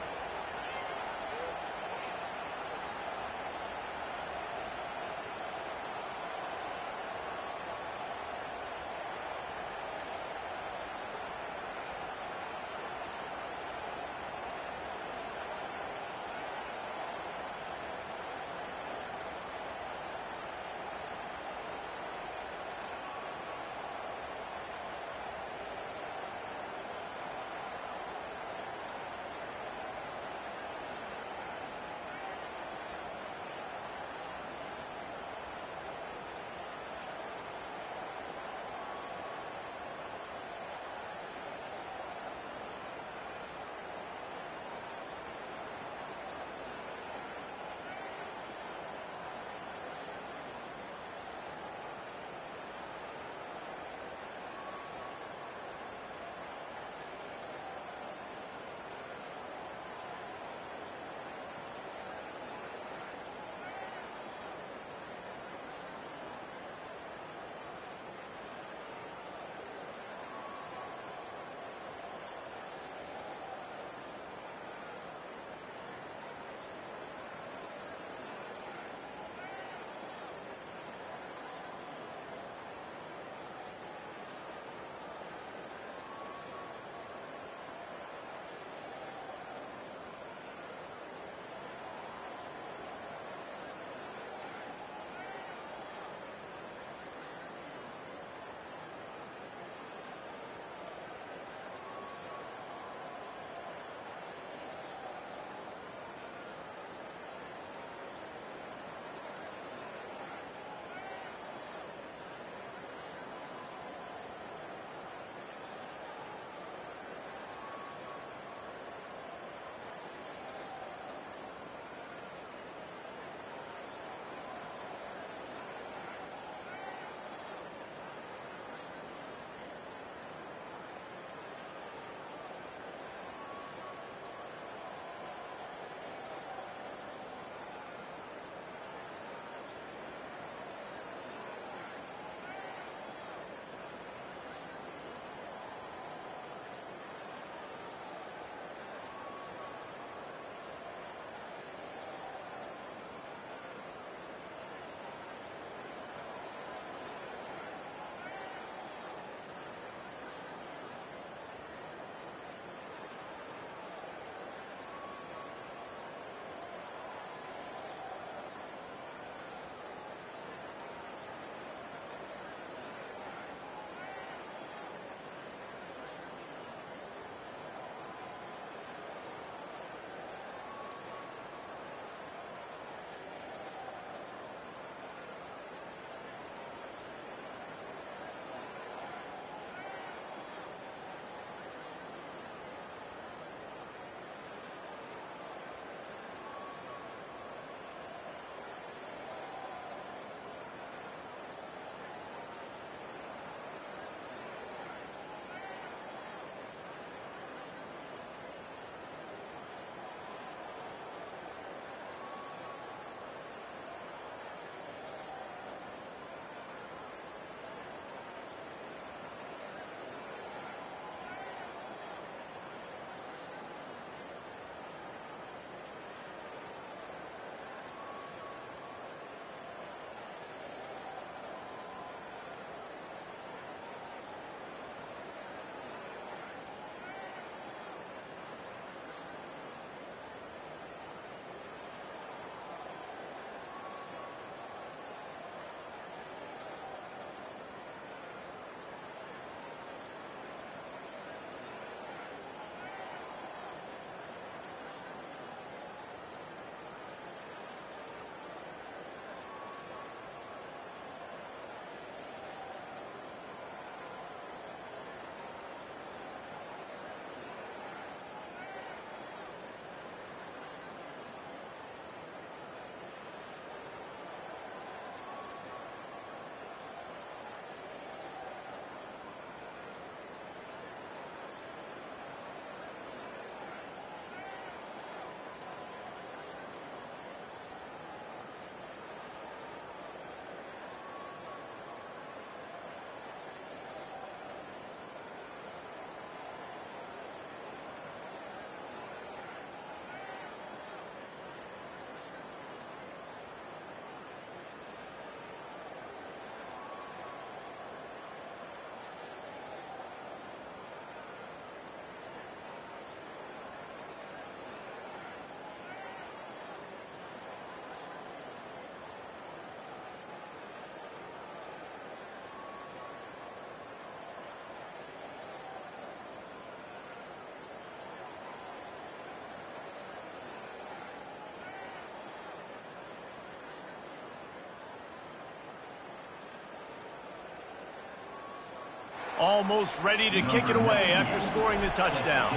Almost ready to kick it away after scoring the touchdown.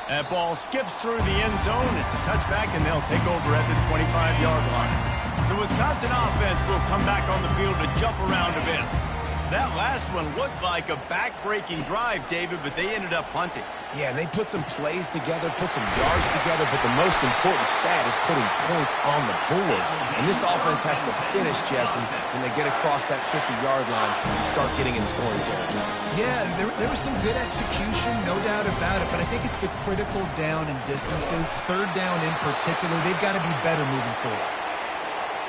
That ball skips through the end zone. It's a touchback, and they'll take over at the 25-yard line. The Wisconsin offense will come back on the field to jump around a bit. That last one looked like a back-breaking drive, David, but they ended up punting. Yeah, and they put some plays together, put some yards together, but the most important stat is putting points on the board. And this offense has to finish, Jesse, when they get across that 50-yard line and start getting in scoring territory. Yeah, there was some good execution, no doubt about it, but I think it's the critical down and distances, third down in particular. They've got to be better moving forward.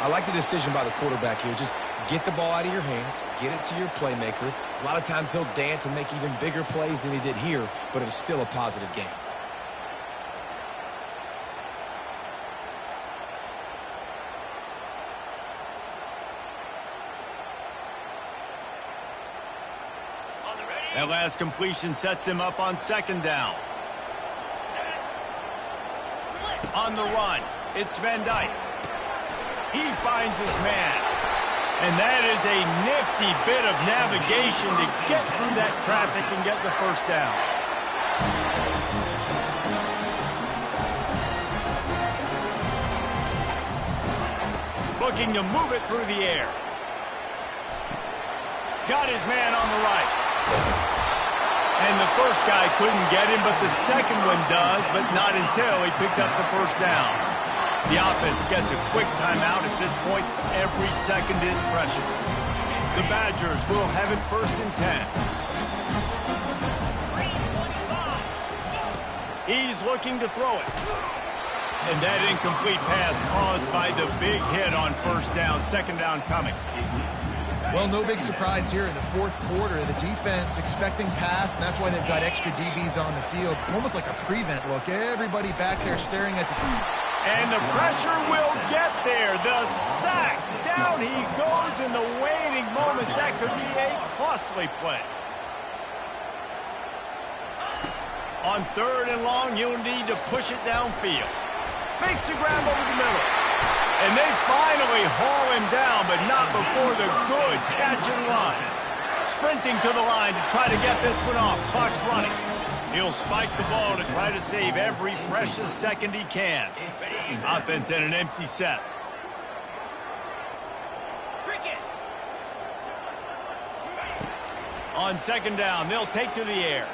I like the decision by the quarterback here. Just get the ball out of your hands, get it to your playmaker. A lot of times he'll dance and make even bigger plays than he did here, but it was still a positive game. That last completion sets him up on second down. On the run, it's Van Dyke. He finds his man. And that is a nifty bit of navigation to get through that traffic and get the first down. Looking to move it through the air. Got his man on the right. And the first guy couldn't get him, but the second one does, but not until he picks up the first down. The offense gets a quick timeout at this point. Every second is precious. The Badgers will have it 1st and 10. He's looking to throw it. And that incomplete pass caused by the big hit on first down. Second down coming. Well, no big surprise here in the fourth quarter. The defense expecting pass, and that's why they've got extra DBs on the field. It's almost like a prevent look. Everybody back there staring at the... And the pressure will get there. The sack. Down he goes in the waning moments. That could be a costly play. On 3rd and long, you'll need to push it downfield. Makes the grab over the middle. And they finally haul him down, but not before the good catch and run. Sprinting to the line to try to get this one off. Clock's running. He'll spike the ball to try to save every precious second he can. Offense in an empty set. On second down, they'll take to the air.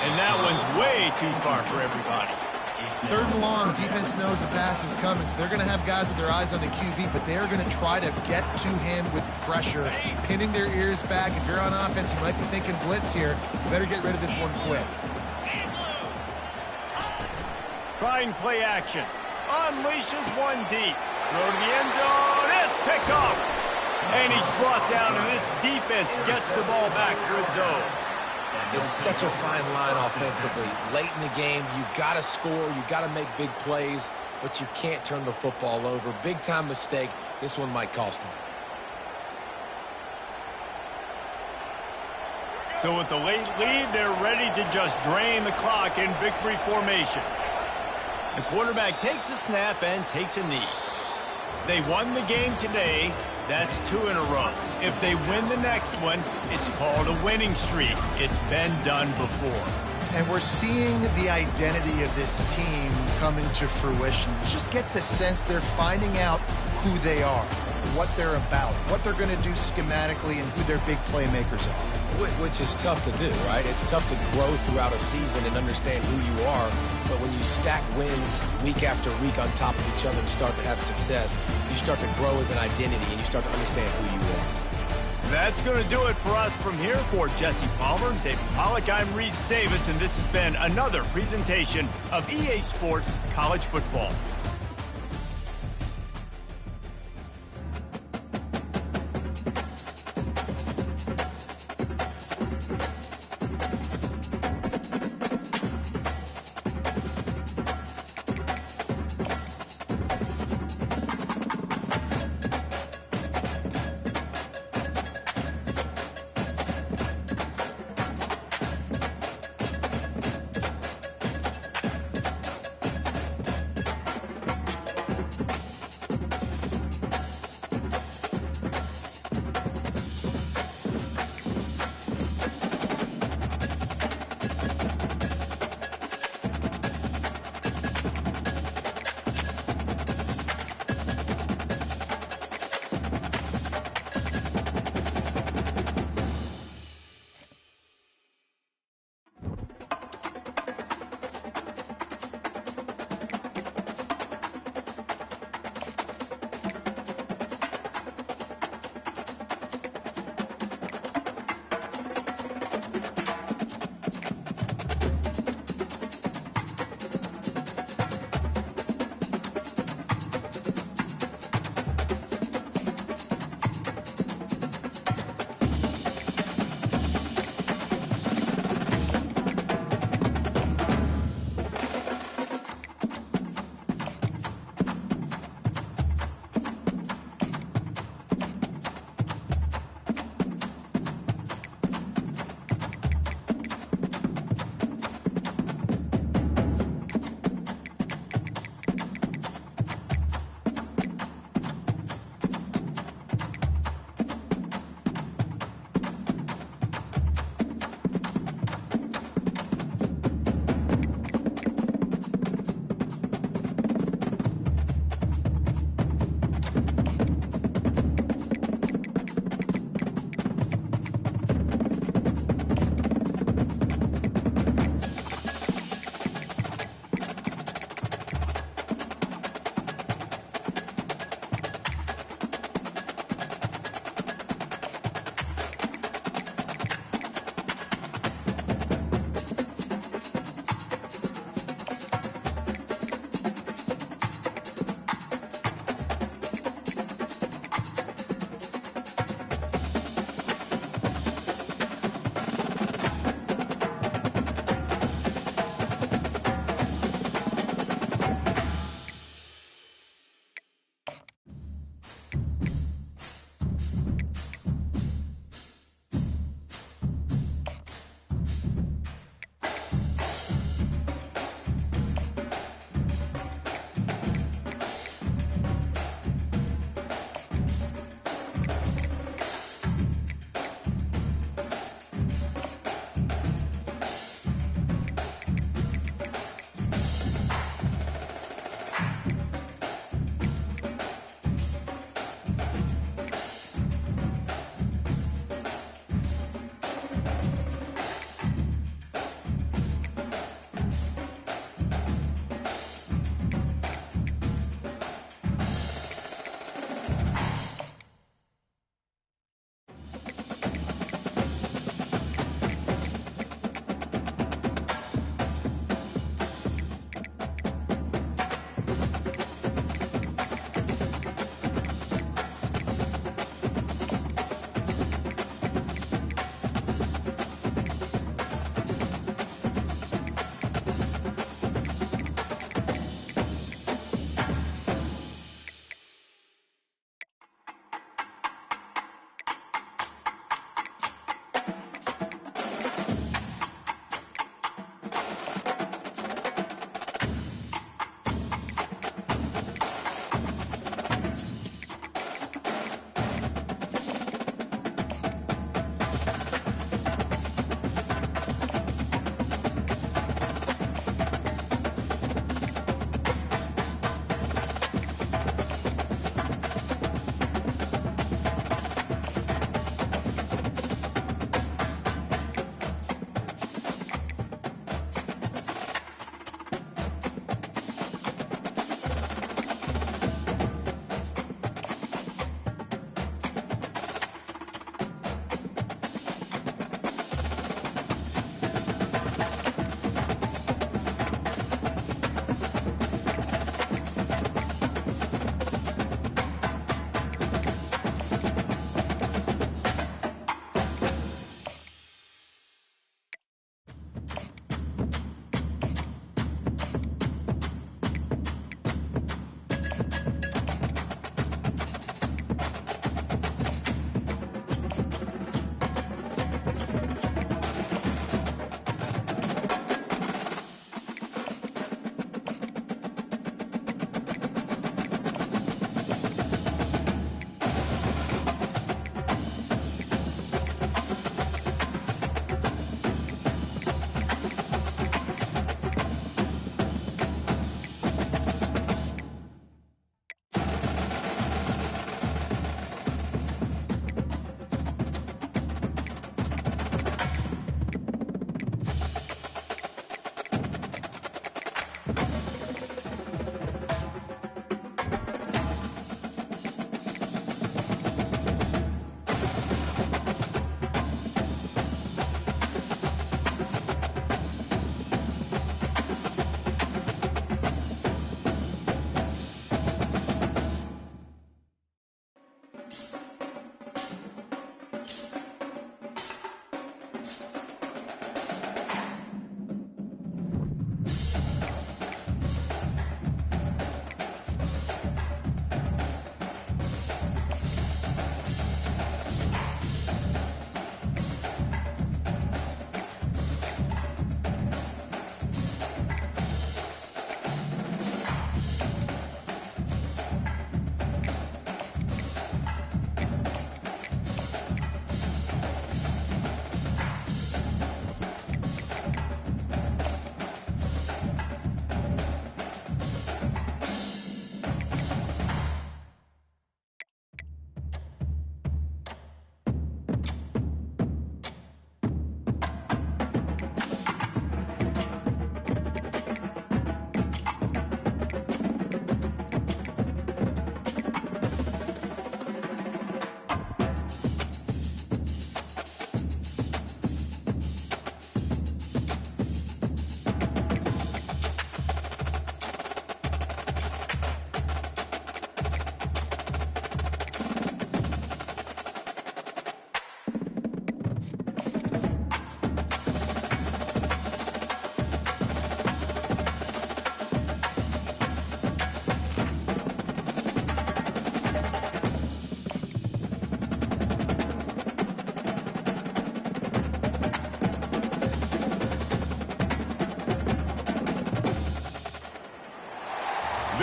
And that one's way too far for everybody. 3rd and long, defense knows the pass is coming, so they're going to have guys with their eyes on the QB, but they're going to try to get to him with pressure, pinning their ears back. If you're on offense, you might be thinking blitz here. You better get rid of this one quick. Trying play action. Unleashes one deep. Throw to the end zone. It's picked off. And he's brought down, and this defense gets the ball back to its own. It's such a fine line offensively. Late in the game, you got to score, you got to make big plays, but you can't turn the football over. Big-time mistake. This one might cost them. So with the late lead, they're ready to just drain the clock in victory formation. The quarterback takes a snap and takes a knee. They won the game today. That's 2 in a row. If they win the next one, it's called a winning streak. It's been done before. And we're seeing the identity of this team coming to fruition. You just get the sense they're finding out who they are, what they're about, what they're going to do schematically, and who their big playmakers are. Which is tough to do, right? It's tough to grow throughout a season and understand who you are. But when you stack wins week after week on top of each other and start to have success, you start to grow as an identity and you start to understand who you are. That's going to do it for us from here. For Jesse Palmer, David Pollack, I'm Reese Davis, and this has been another presentation of EA Sports College Football.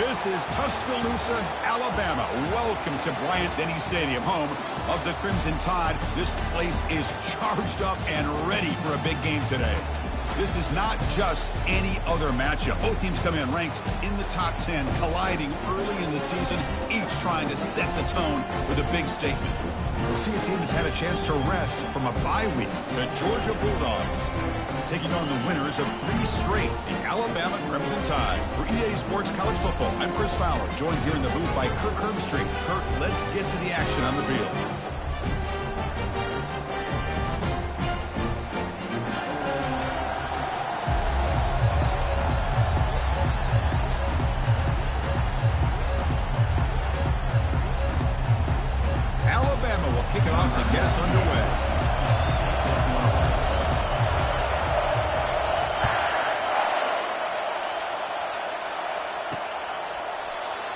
This is Tuscaloosa, Alabama. Welcome to Bryant-Denny Stadium, home of the Crimson Tide. This place is charged up and ready for a big game today. This is not just any other matchup. Both teams come in ranked in the top 10, colliding early in the season, each trying to set the tone with a big statement. We'll see a team that's had a chance to rest from a bye week. The Georgia Bulldogs taking on the winners of 3 straight, the Alabama Crimson Tide. For EA Sports College Football, I'm Chris Fowler, joined here in the booth by Kirk Herbstreit. Kirk, let's get to the action on the field. Alabama will kick it off to get us underway.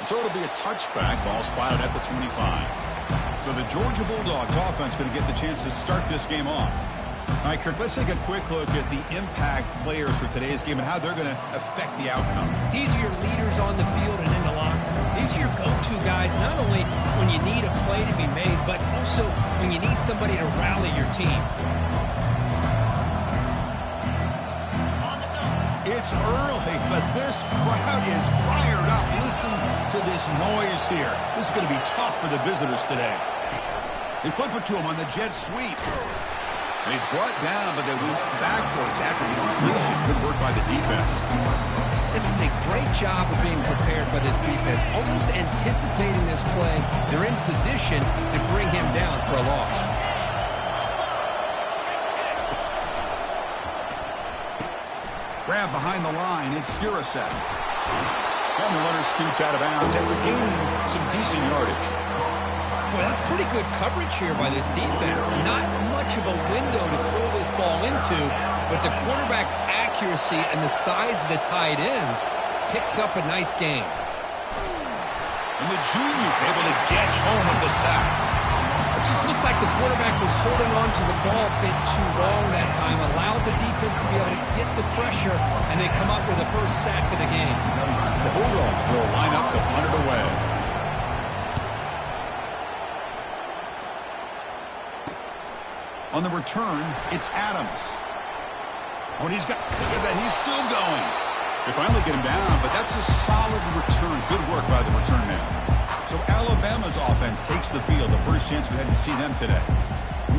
So it'll be a touchback, ball spotted at the 25. So the Georgia Bulldogs offense going to get the chance to start this game off. All right, Kirk, let's take a quick look at the impact players for today's game and how they're going to affect the outcome. These are your leaders on the field and in the locker room. These are your go-to guys, not only when you need a play to be made, but also when you need somebody to rally your team. It's early, but this crowd is fired up. Listen to this noise here. This is going to be tough for the visitors today. They flip it to him on the jet sweep. And he's brought down, but they went backwards after the completion. Good work by the defense. This is a great job of being prepared by this defense. Almost anticipating this play. They're in position to bring him down for a loss. Grab behind the line. It's Sturacek. And the runner scoots out of bounds after gaining some decent yardage. Boy, that's pretty good coverage here by this defense. Not much of a window to throw this ball into, but the quarterback's accuracy and the size of the tight end picks up a nice gain. And the junior able to get home with the sack. It just looked like the quarterback was holding on to the ball a bit too long that time, allowed the defense to be able to get the pressure, and they come up with the first sack of the game. The Bulldogs will line up to punt it away. On the return, it's Adams. Oh, and he's got, look at that, he's still going. They finally get him down, but that's a solid return. Good work by the return man. So Alabama's offense takes the field. The first chance we had to see them today.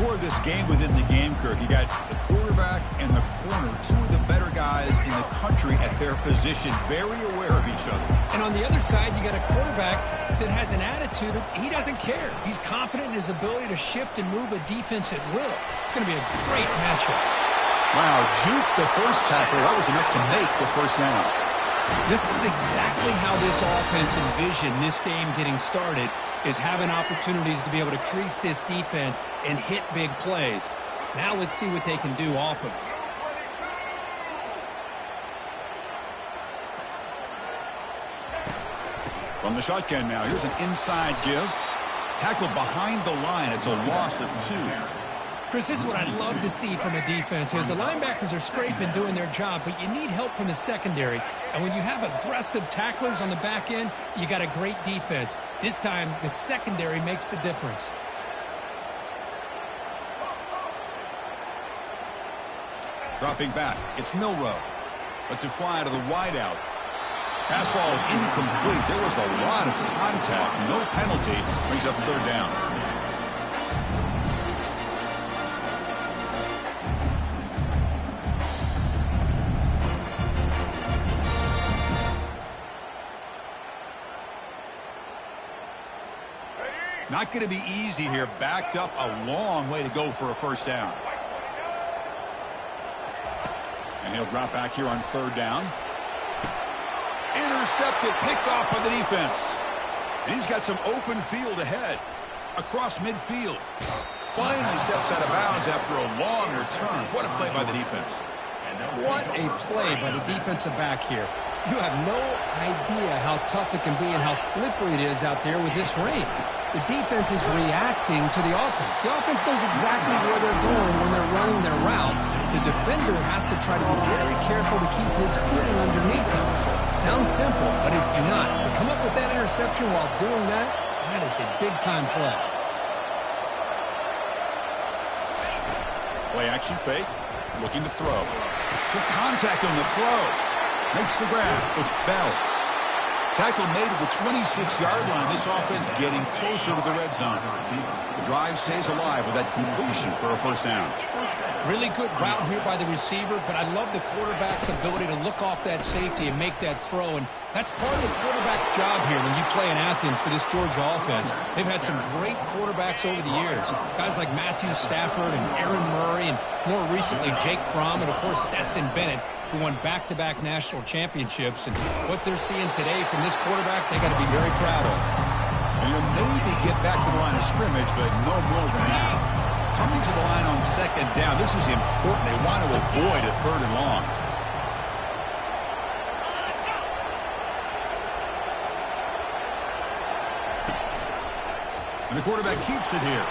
More of this game within the game, Kirk. You got the quarterback and the corner, 2 of the better guys in the country at their position, very aware of each other. And on the other side, you got a quarterback that has an attitude of he doesn't care. He's confident in his ability to shift and move a defense at will. It's going to be a great matchup. Wow, juke the first tackle. That was enough to make the first down. This is exactly how this offense envisioned this game getting started, is having opportunities to be able to crease this defense and hit big plays. Now let's see what they can do off of it. From the shotgun now, here's an inside give. Tackled behind the line. It's a loss of 2. Chris, this is what I'd love to see from a defense is the linebackers are scraping, doing their job, but you need help from the secondary. And when you have aggressive tacklers on the back end, you got a great defense. This time, the secondary makes the difference. Dropping back, it's Milroe. Lets it fly to the wideout. Pass ball is incomplete. There was a lot of contact. No penalty. Brings up 3rd down. Not going to be easy here. Backed up a long way to go for a first down. And he'll drop back here on 3rd down. Intercepted, picked off by the defense. And he's got some open field ahead. Across midfield. Finally steps out of bounds after a long return. What a play by the defense. What a play by the defensive back here. You have no idea how tough it can be and how slippery it is out there with this rain. The defense is reacting to the offense. The offense knows exactly where they're going when they're running their route. The defender has to try to be very careful to keep his footing underneath him. Sounds simple, but it's not. To come up with that interception while doing that, that is a big-time play. Play action fake. Looking to throw. Took contact on the throw. Makes the grab. It's Bell. Tackle made at the 26-yard line. This offense getting closer to the red zone. The drive stays alive with that completion for a first down. Really good route here by the receiver, but I love the quarterback's ability to look off that safety and make that throw. And that's part of the quarterback's job here when you play in Athens for this Georgia offense. They've had some great quarterbacks over the years. Guys like Matthew Stafford and Aaron Murray, and more recently Jake Fromm, and of course Stetson Bennett, who won back-to-back national championships. And what they're seeing today from this quarterback, they got to be very proud of. And you'll maybe get back to the line of scrimmage, but no more than that. Coming to the line on second down. This is important. They want to avoid a third and long. And the quarterback keeps it here.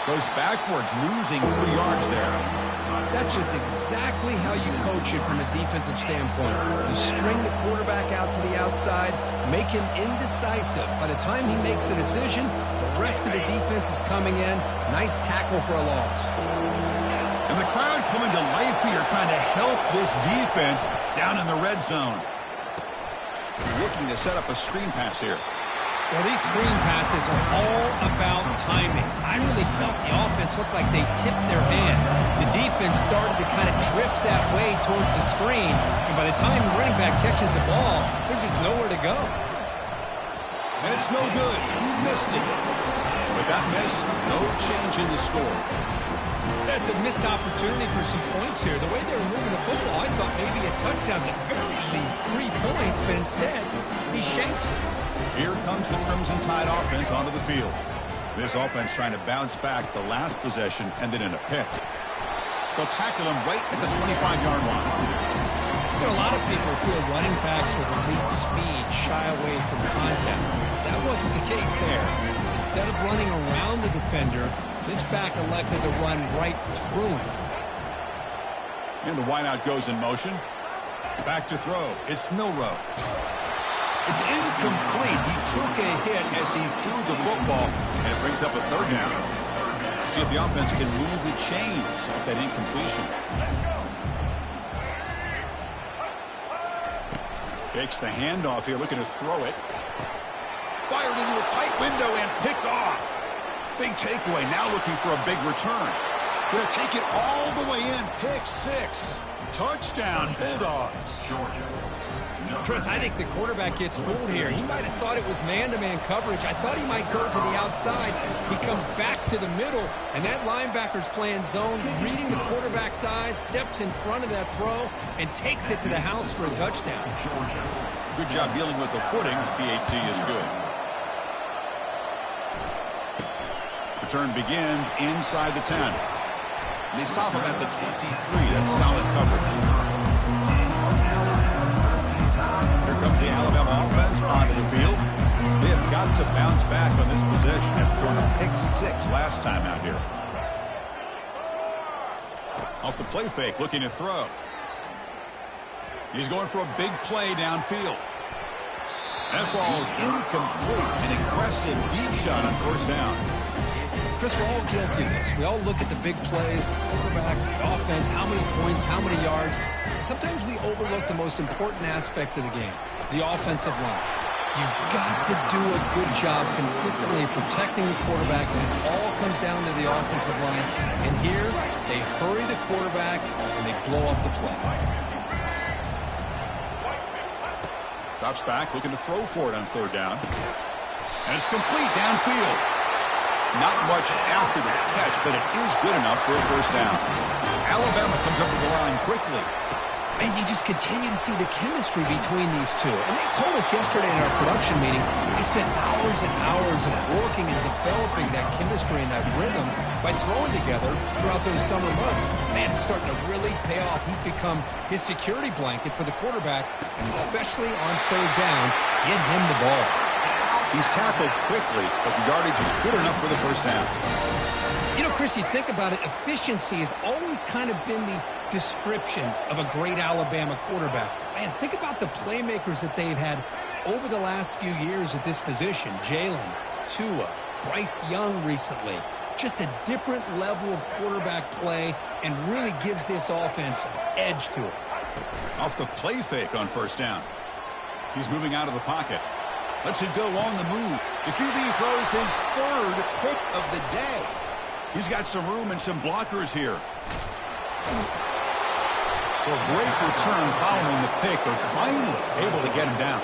Goes backwards, losing 3 yards there. That's just exactly how you coach it from a defensive standpoint. You string the quarterback out to the outside, make him indecisive. By the time he makes the decision, the rest of the defense is coming in. Nice tackle for a loss. And the crowd coming to life here, trying to help this defense down in the red zone. Looking to set up a screen pass here. Well, these screen passes are all about timing. I really felt the offense looked like they tipped their hand. The defense started to kind of drift that way towards the screen, and by the time the running back catches the ball, there's just nowhere to go. And it's no good. He missed it. With that miss, no change in the score. That's a missed opportunity for some points here. The way they were moving the football, I thought maybe a touchdown, at very least 3 points, but instead, he shanks it. Here comes the Crimson Tide offense onto the field. This offense trying to bounce back the last possession and then in a pick. They'll tackle him right at the 25-yard line. You know, a lot of people feel running backs with elite speed shy away from contact. That wasn't the case there. Instead of running around the defender, this back elected to run right through him. And the wideout goes in motion. Back to throw. It's Milroe. It's incomplete. He took a hit as he threw the football, and it brings up a third down. See if the offense can move the chains off that incompletion. Takes the handoff here, looking to throw it. Fired into a tight window and picked off. Big takeaway, now looking for a big return. Going to take it all the way in. Pick 6. Touchdown, Bulldogs. Chris, I think the quarterback gets fooled here. He might have thought it was man-to-man coverage. I thought he might go to the outside. He comes back to the middle, and that linebacker's playing zone, reading the quarterback's eyes, steps in front of that throw, and takes it to the house for a touchdown. Good job dealing with the footing. PAT is good. Return begins inside the 10. They stop him at the 23. That's solid coverage. Comes the Alabama offense onto the field. They have got to bounce back on this possession after going to pick 6 last time out here. Off the play fake, looking to throw. He's going for a big play downfield. That ball is incomplete. An aggressive deep shot on first down. Chris, we're all guilty of this. We all look at the big plays, the quarterbacks, the offense, how many points, how many yards. Sometimes we overlook the most important aspect of the game, the offensive line. You've got to do a good job consistently protecting the quarterback when it all comes down to the offensive line. And here, they hurry the quarterback and they blow up the play. Drops back, looking to throw for it on third down. And it's complete downfield. Not much after the catch, but it is good enough for a first down. Alabama comes up with the line quickly. And you just continue to see the chemistry between these two. And they told us yesterday in our production meeting, they spent hours and hours of working and developing that chemistry and that rhythm by throwing together throughout those summer months. Man, it's starting to really pay off. He's become his security blanket for the quarterback, and especially on third down, get him the ball. He's tackled quickly, but the yardage is good enough for the first down. You know, Chris, you think about it, efficiency has always kind of been the description of a great Alabama quarterback. Man, think about the playmakers that they've had over the last few years at this position. Jalen, Tua, Bryce Young recently. Just a different level of quarterback play and really gives this offense an edge to it. Off the play fake on first down. He's moving out of the pocket. Lets it go on the move. The QB throws his third pick of the day. He's got some room and some blockers here. So a great return following the pick. They're finally able to get him down.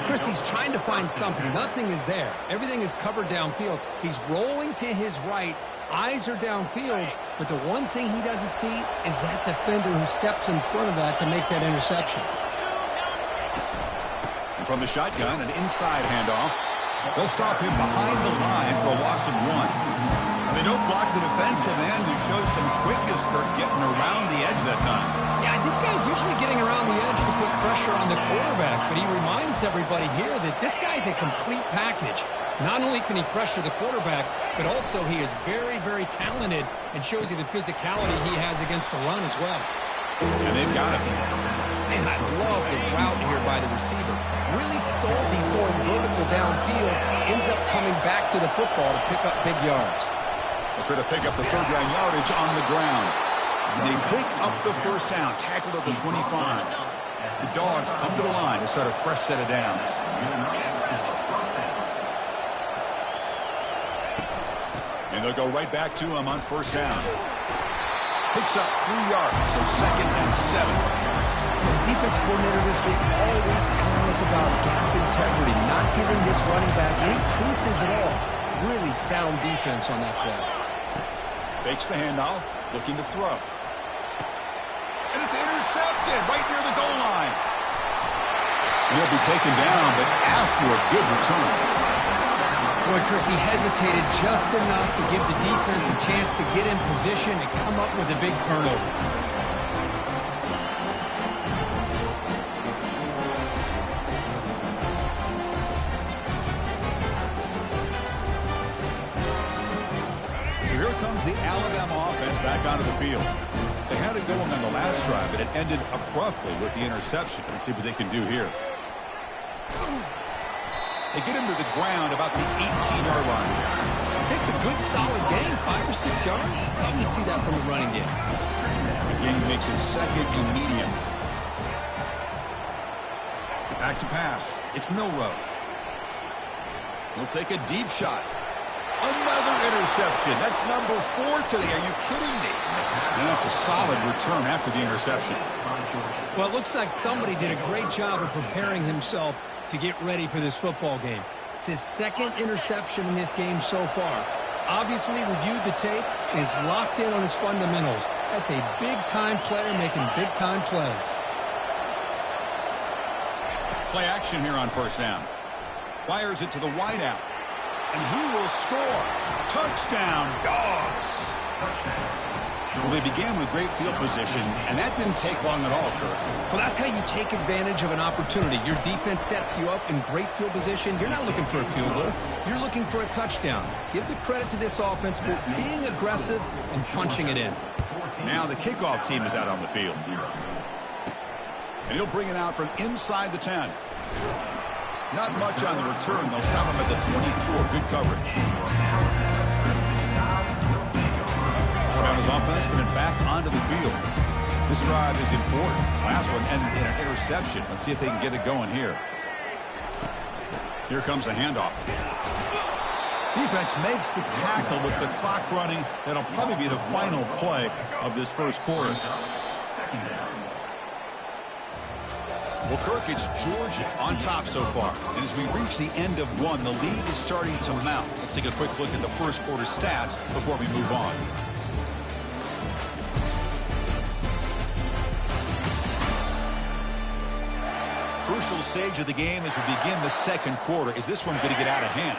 Chris, he's trying to find something. Nothing is there. Everything is covered downfield. He's rolling to his right. Eyes are downfield. But the one thing he doesn't see is that defender who steps in front of that to make that interception. And from the shotgun, an inside handoff. They'll stop him behind the line for a loss of 1. They don't block the defensive end, who shows some quickness, Kirk, getting around the edge that time. Yeah, this guy's usually getting around the edge to put pressure on the quarterback, but he reminds everybody here that this guy's a complete package. Not only can he pressure the quarterback, but also he is very, very talented and shows you the physicality he has against the run as well. And they've got him. Man, I love the route here by the receiver. Really sold these going vertical downfield, ends up coming back to the football to pick up big yards. They'll try to pick up the third down yardage on the ground. They pick up the first down, tackled at the 25. The Dogs come to the line to start a fresh set of downs. And they'll go right back to him on first down. Picks up 3 yards, so 2nd and 7. The defense coordinator this week all week telling us about gap integrity, not giving this running back any creases at all. Really sound defense on that play. Fakes the handoff, looking to throw. And it's intercepted right near the goal line. And he'll be taken down, but after a good return. Boy, Chris, he hesitated just enough to give the defense a chance to get in position and come up with a big turnover. The Alabama offense back onto the field. They had it going on the last drive, but it ended abruptly with the interception. Let's see what they can do here. They get him to the ground about the 18-yard line. It's a good, solid game, 5 or 6 yards. Love to see that from the running game. The game makes it 2nd and medium. Back to pass. It's Milroe. He'll take a deep shot. Another interception. That's number 4 today. Are you kidding me? And that's a solid return after the interception. Well, it looks like somebody did a great job of preparing himself to get ready for this football game. It's his 2nd interception in this game so far. Obviously reviewed the tape, is locked in on his fundamentals. That's a big-time player making big-time plays. Play action here on first down. Fires it to the wideout. And he will score. Touchdown, Dogs. Well, they began with great field position, and that didn't take long at all, Kurt. Well, that's how you take advantage of an opportunity. Your defense sets you up in great field position. You're not looking for a field goal. You're looking for a touchdown. Give the credit to this offense for being aggressive and punching it in. Now the kickoff team is out on the field. And he'll bring it out from inside the 10. Not much on the return. They'll stop him at the 24. Good coverage. Alabama's offense coming back onto the field. This drive is important. Last one ended in an interception. Let's see if they can get it going here. Here comes the handoff. Defense makes the tackle with the clock running. That'll probably be the final play of this first quarter. Well, Kirk, it's Georgia on top so far. And as we reach the end of one, the lead is starting to mount. Let's take a quick look at the first quarter stats before we move on. crucial stage of the game as we begin the second quarter. Is this one going to get out of hand?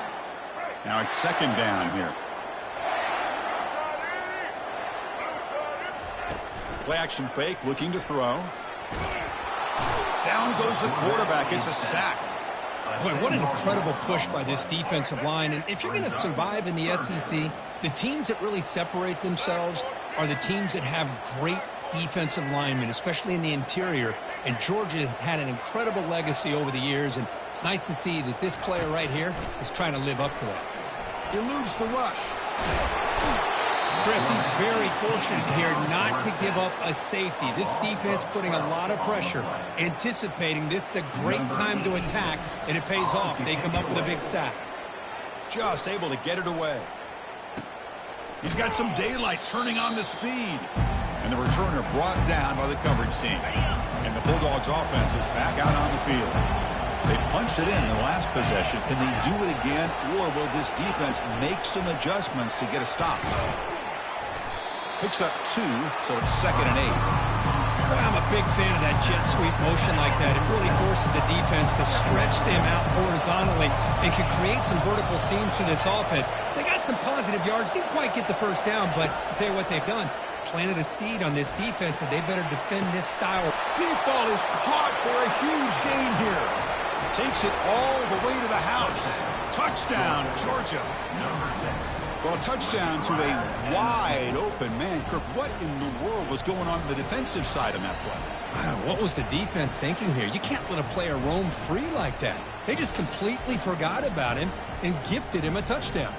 Now it's second down here. Play action fake, looking to throw. Down goes the quarterback. It's a sack. Boy, what an incredible push by this defensive line. And if you're going to survive in the SEC, the teams that really separate themselves are the teams that have great defensive linemen, especially in the interior. And Georgia has had an incredible legacy over the years, and it's nice to see that this player right here is trying to live up to that. Eludes the rush. Chris, he's very fortunate here not to give up a safety. This defense putting a lot of pressure, anticipating this is a great time to attack, and it pays off. They come up with a big sack. Just able to get it away. He's got some daylight, turning on the speed. And the returner brought down by the coverage team. And the Bulldogs offense is back out on the field. They punched it in the last possession. Can they do it again, or will this defense make some adjustments to get a stop? Picks up 2, so it's 2nd and 8. I'm a big fan of that jet sweep motion like that. It really forces the defense to stretch them out horizontally and can create some vertical seams for this offense. They got some positive yards, didn't quite get the first down, but I'll tell you what they've done. Planted a seed on this defense, and they better defend this style. Deep ball is caught for a huge gain here. Takes it all the way to the house. Touchdown, Georgia. Well, a touchdown to a wide open man. Kirk, what in the world was going on the defensive side on that play? Wow, what was the defense thinking here? You can't let a player roam free like that. They just completely forgot about him and gifted him a touchdown.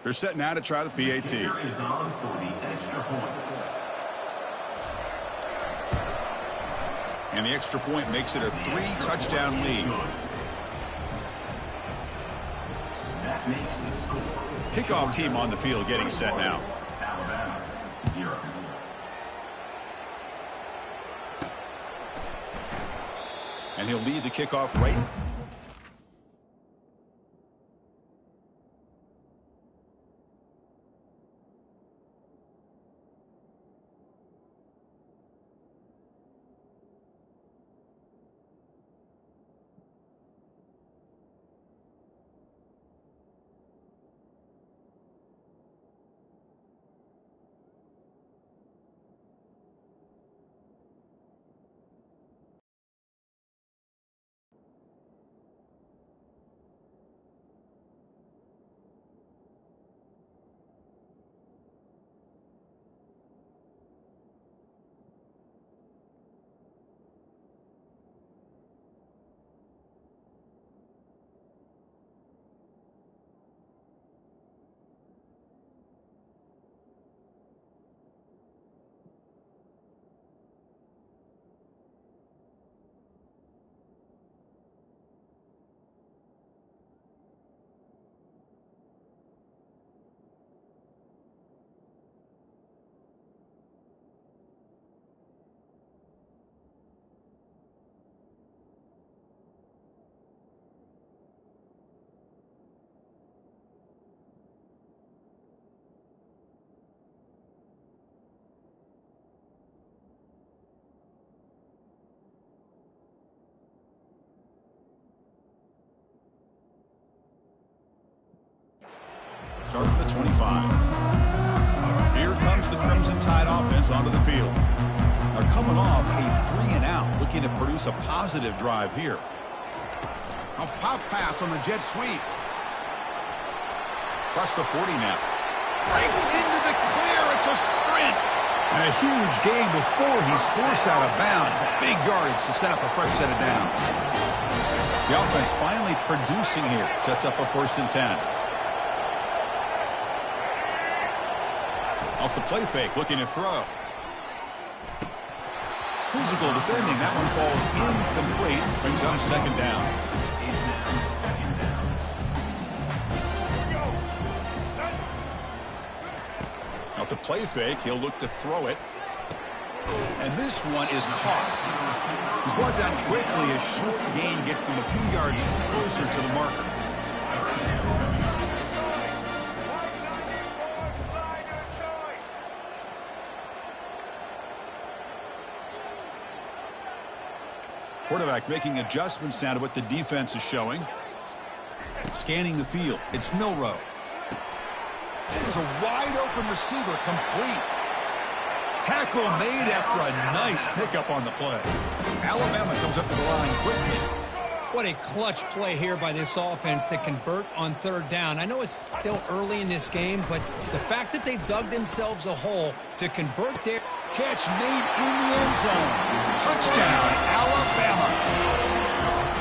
They're set now to try the PAT. Is on for the extra point. And the extra point makes it a 3-touchdown lead. That makes the score. Kickoff team on the field getting set now. Alabama, 0. And he'll lead the kickoff right. Start at the 25. Here comes the Crimson Tide offense onto the field. They're coming off a 3-and-out, looking to produce a positive drive here. A pop pass on the jet sweep. Across the 40 now. Breaks into the clear. It's a sprint. And a huge gain before he's forced out of bounds. Big yardage to set up a fresh set of downs. The offense finally producing here. Sets up a 1st and 10. Off the play fake, looking to throw. Physical defending. That one falls incomplete. Brings up 2nd down. Off the play fake, he'll look to throw it. And this one is caught. He's brought down quickly. A short gain gets them a few yards closer to the marker. Quarterback making adjustments now to what the defense is showing. Scanning the field. It's Milroe. There's a wide-open receiver, complete. Tackle made after a nice pickup on the play. Alabama comes up to the line quickly. What a clutch play here by this offense to convert on third down. I know it's still early in this game, but the fact that they've dug themselves a hole to convert their... Catch made in the end zone. Touchdown, Alabama.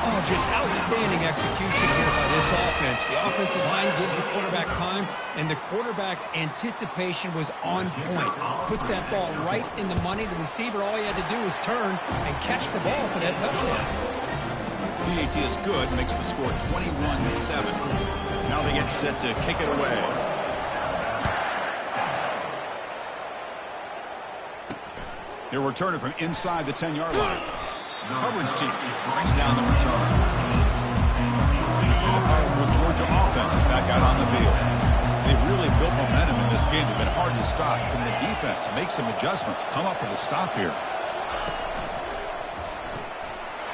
Oh, just outstanding execution here by this offense. The offensive line gives the quarterback time, and the quarterback's anticipation was on point. Puts that ball right in the money. The receiver, all he had to do was turn and catch the ball for that touchdown. PAT is good, makes the score 21-7. Now they get set to kick it away. They're returning from inside the 10-yard line. Coverage team brings down the return. And the powerful Georgia offense is back out on the field. They've really built momentum in this game. They've been hard to stop. Can the defense make some adjustments? Come up with a stop here.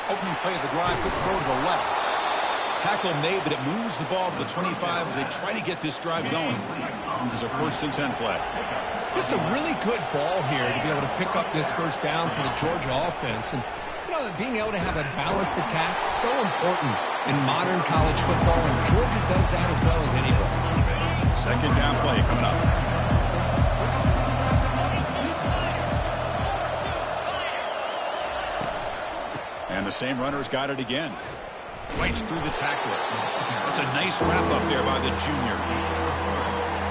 Opening play of the drive, good throw to the left. Tackle made, but it moves the ball to the 25 as they try to get this drive going. There's a 1st and 10 play. Just a really good ball here to be able to pick up this first down for the Georgia offense. And, you know, being able to have a balanced attack, so important in modern college football, and Georgia does that as well as anybody. 2nd down play coming up. And the same runner's got it again. Right through the tackler. That's a nice wrap up there by the junior.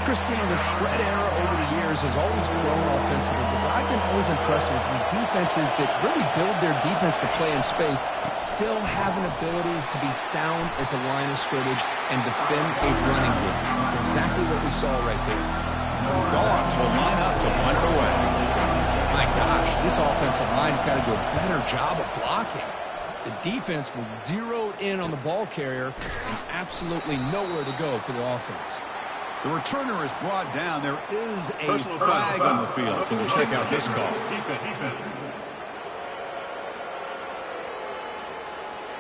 Christina, the spread era over the years has always grown offensively, but what I've been always impressed with the defenses that really build their defense to play in space still have an ability to be sound at the line of scrimmage and defend a running game. It's exactly what we saw right there. Dogs will line up to punt it away. My gosh, this offensive line's got to do a better job of blocking. The defense was zeroed in on the ball carrier and absolutely nowhere to go for the offense. The returner is brought down. There is a flag on the field, so we'll check out this call.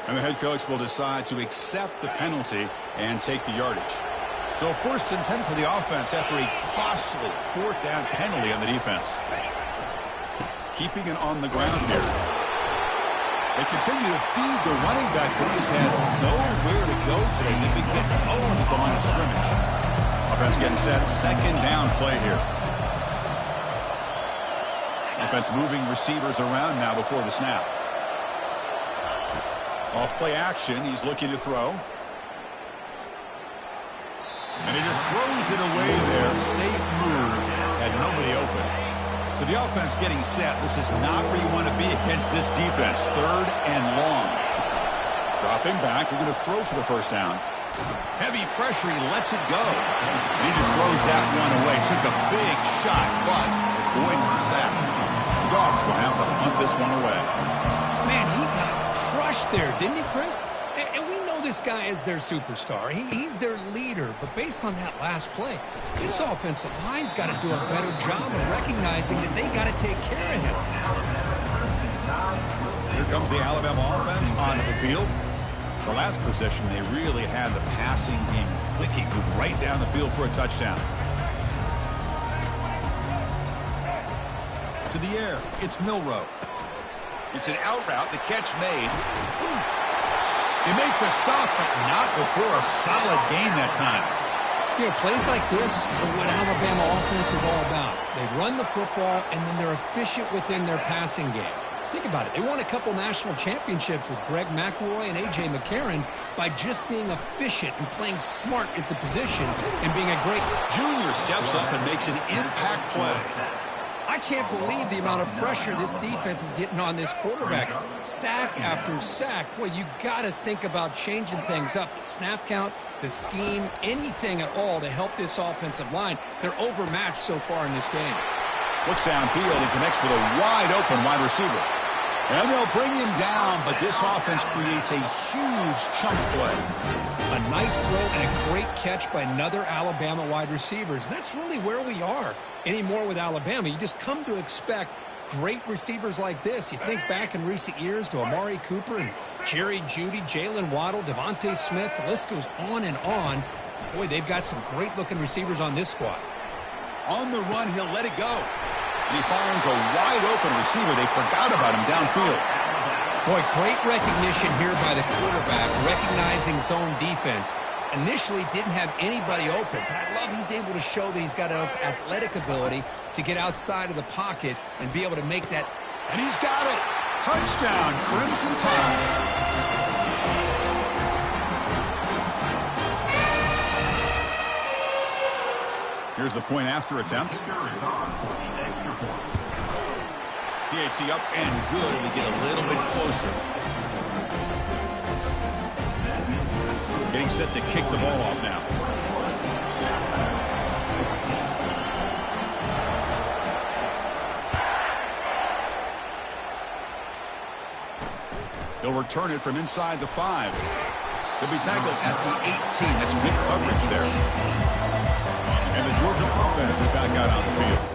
And the head coach will decide to accept the penalty and take the yardage. So 1st and 10 for the offense after a costly 4th down penalty on the defense. Keeping it on the ground here. They continue to feed the running back, but he's had nowhere to go today. They've been getting owned at the line of scrimmage. Offense getting set. 2nd down play here. Offense moving receivers around now before the snap. Off play action. He's looking to throw. And he just throws it away there. Safe move. Had nobody open. So the offense getting set. This is not where you want to be against this defense. 3rd and long. Dropping back. We're going to throw for the 1st down. Heavy pressure, he lets it go. And he just throws that one away. Took a big shot, but avoids the sack. The Dogs will have to punt this one away. Man, he got crushed there, didn't he, Chris? And we know this guy is their superstar. He's their leader. But based on that last play, this offensive line's got to do a better job of recognizing that they got to take care of him. Here comes the Alabama offense onto the field. The last possession, they really had the passing game clicking, moved right down the field for a touchdown. To the air, it's Milroe. It's an out route, the catch made. They make the stop, but not before a solid gain that time. You know, plays like this are what Alabama offense is all about. They run the football, and then they're efficient within their passing game. Think about it. They won a couple national championships with Greg McElroy and A.J. McCarron by just being efficient and playing smart at the position and being a great... Junior steps up and makes an impact play. I can't believe the amount of pressure this defense is getting on this quarterback. Sack after sack. Well, you got to think about changing things up. The snap count, the scheme, anything at all to help this offensive line. They're overmatched so far in this game. Looks downfield and connects with a wide-open wide receiver. And they'll bring him down, but this offense creates a huge chunk play. A nice throw and a great catch by another Alabama wide receivers. And that's really where we are anymore with Alabama. You just come to expect great receivers like this. You think back in recent years to Amari Cooper and Jerry Jeudy, Jalen Waddle, Devontae Smith. The list goes on and on. Boy, they've got some great-looking receivers on this squad. On the run, he'll let it go. And he finds a wide-open receiver. They forgot about him downfield. Boy, great recognition here by the quarterback, recognizing zone defense. Initially didn't have anybody open, but I love he's able to show that he's got enough athletic ability to get outside of the pocket and be able to make that. And he's got it. Touchdown, Crimson Tide. Here's the point after attempt. PAT up and good. We get a little bit closer. Getting set to kick the ball off now. He'll return it from inside the 5. He'll be tackled at the 18. That's good coverage there. And the Georgia offense is back out on the field.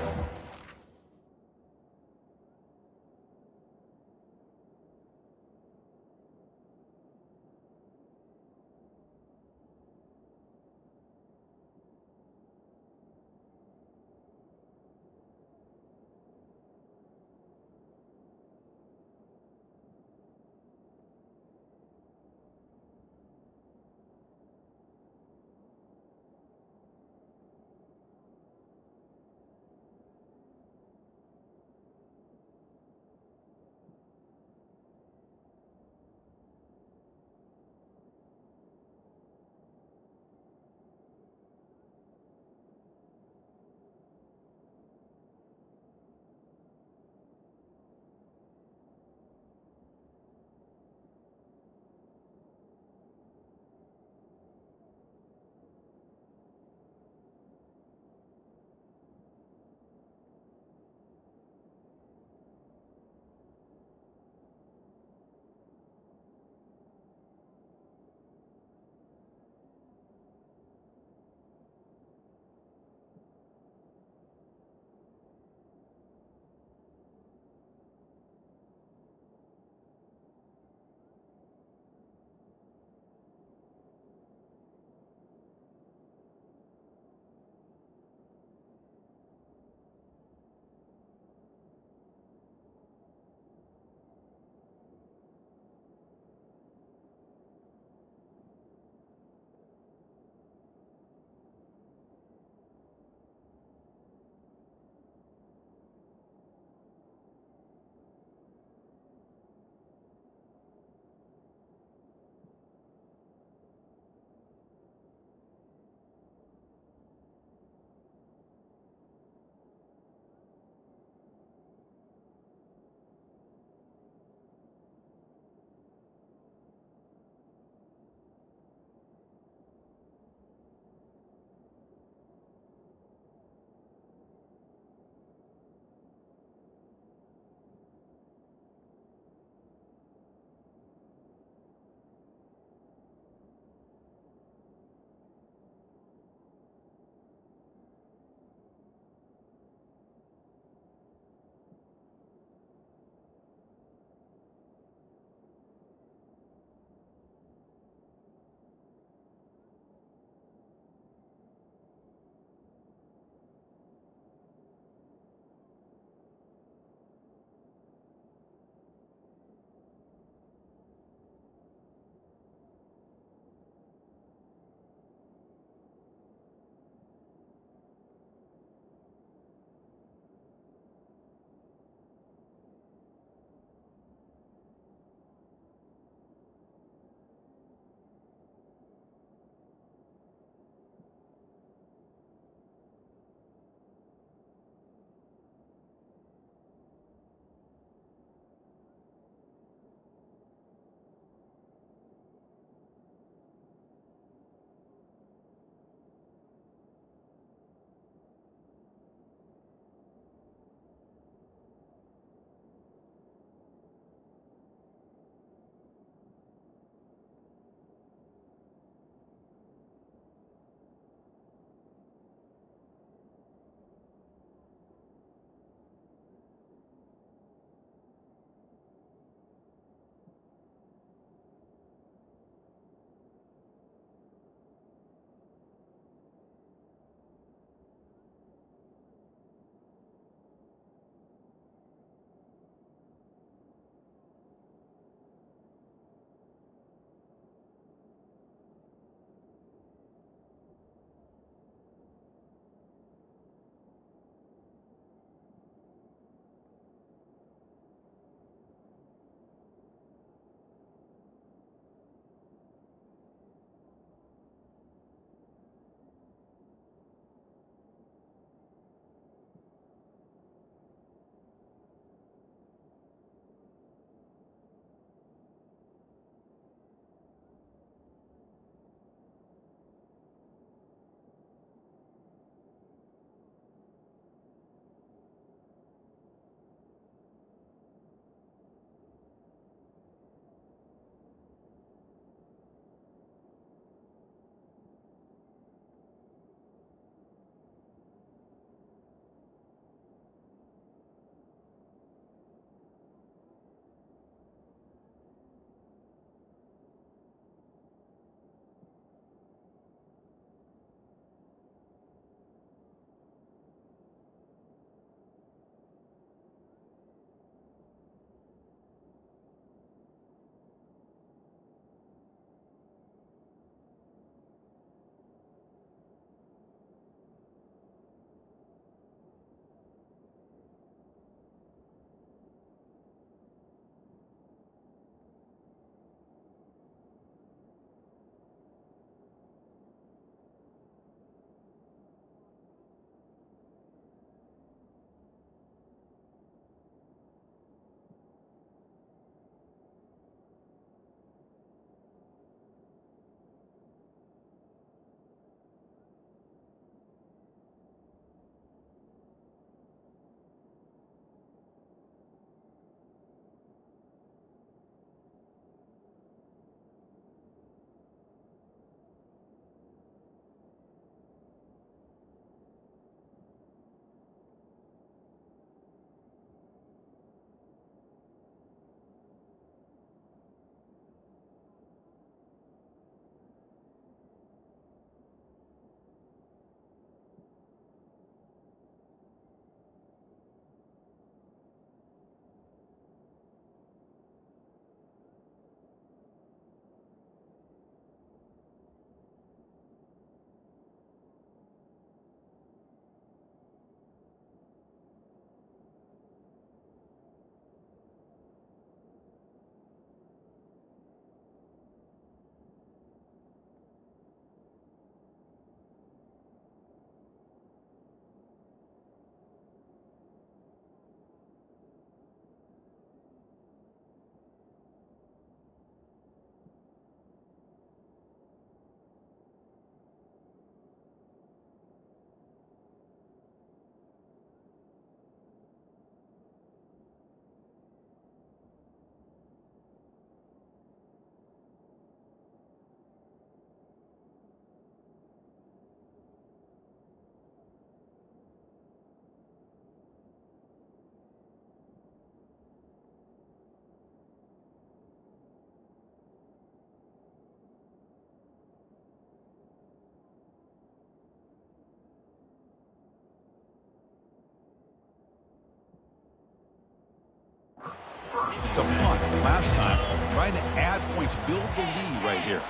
trying to add points, build the lead right here.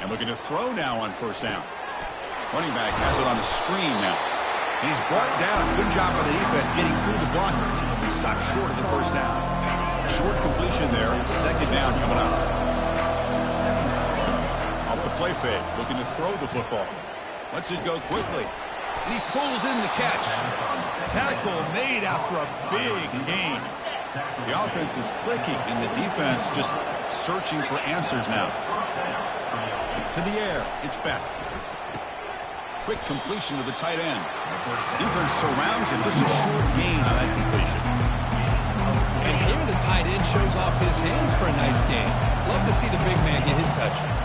And looking to throw now on first down. Running back has it on the screen now. And he's brought down. Good job by the defense getting through the blockers. He stopped short of the first down. Short completion there. Second down coming up. Off the play fake. Looking to throw the football. Lets it go quickly. And he pulls in the catch. Tackle made after a big gain. The offense is clicking, and the defense just searching for answers now. To the air. It's back. Quick completion to the tight end. Defense surrounds him. Just a short gain on that completion. And here the tight end shows off his hands for a nice game. Love to see the big man get his touches.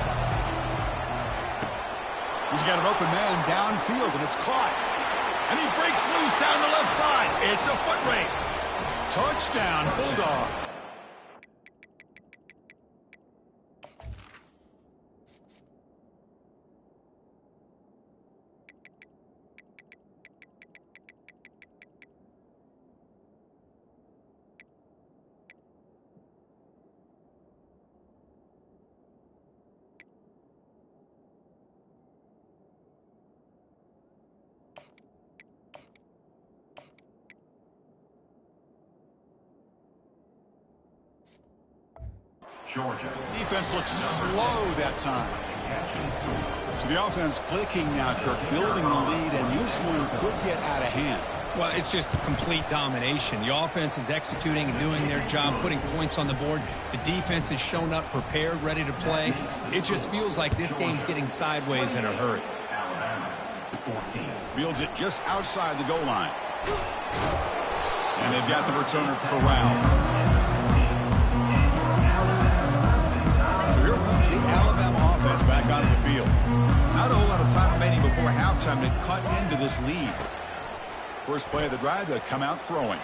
He's got an open man downfield, and it's caught. And he breaks loose down the left side. It's a foot race. Touchdown, Bulldog. Georgia. Defense looks slow that time. So the offense clicking now, Kirk, building the lead, and this one could get out of hand. Well, it's just a complete domination. The offense is executing and doing their job, putting points on the board. The defense is shown up, prepared, ready to play. It just feels like this game's getting sideways in a hurry. Fields it just outside the goal line. And they've got the returner corralled. The Alabama offense back onto the field. Not a whole lot of time remaining before halftime to cut into this lead. First play of the drive, they come out throwing.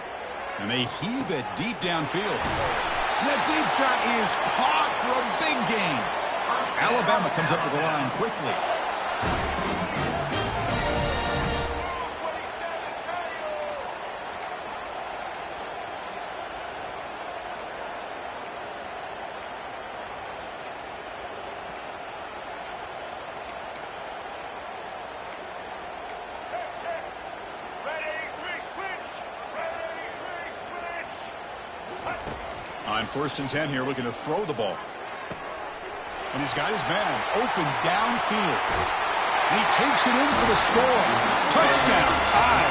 And they heave it deep downfield. And that deep shot is caught for a big gain. Alabama comes up to the line quickly. On 1st and 10 here, looking to throw the ball. And he's got his man open downfield. And he takes it in for the score. Touchdown, tied.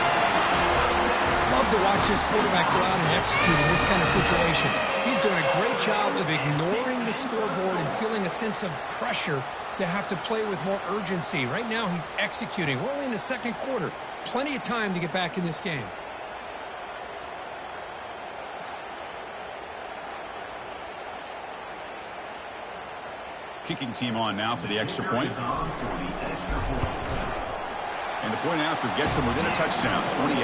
Love to watch this quarterback go out and execute in this kind of situation. He's doing a great job of ignoring the scoreboard and feeling a sense of pressure to have to play with more urgency. Right now, he's executing. We're only in the second quarter. Plenty of time to get back in this game. Kicking team on now for the extra point. And the point after gets them within a touchdown, 28-21.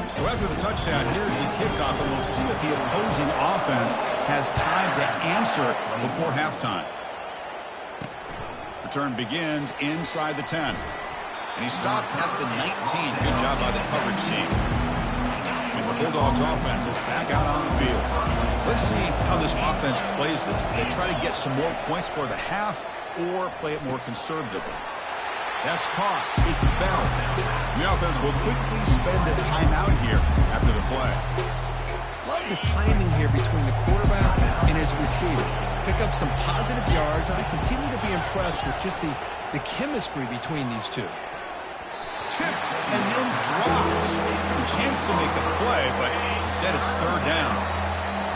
So after the touchdown, here's the kickoff, and we'll see if the opposing offense has time to answer before halftime. Return begins inside the 10. And he stopped at the 19. Good job by the coverage team. And the Bulldogs offense is back out on the field. Let's see how this offense plays this. They try to get some more points for the half or play it more conservatively. That's caught. It's Bell. The offense will quickly spend a timeout here after the play. Love the timing here between the quarterback and his receiver. Pick up some positive yards, and I continue to be impressed with just the chemistry between these two. Tipped and then drops. A chance to make a play, but instead it's third down.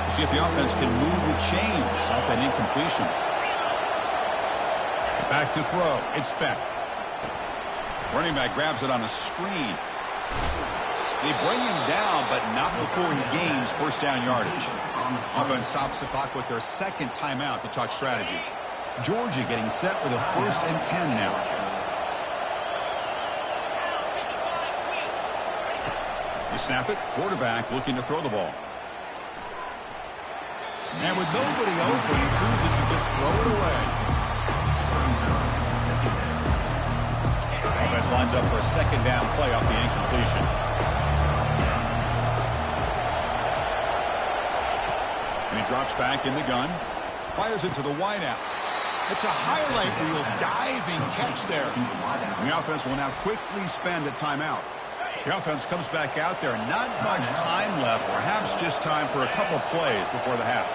We'll see if the offense can move the chains off that incompletion. Back to throw. It's Beck. Running back grabs it on a screen. They bring him down, but not before he gains first down yardage. Offense stops the clock with their second timeout to talk strategy. Georgia getting set for the 1st and 10 now. They snap it. Quarterback looking to throw the ball. And with nobody open, he chooses to just throw it away. Offense lines up for a second down play off the incompletion. And he drops back in the gun. Fires it to the wideout. It's a highlight reel diving catch there. And the offense will now quickly spend a timeout. The offense comes back out there. Not much time left. Perhaps just time for a couple plays before the half.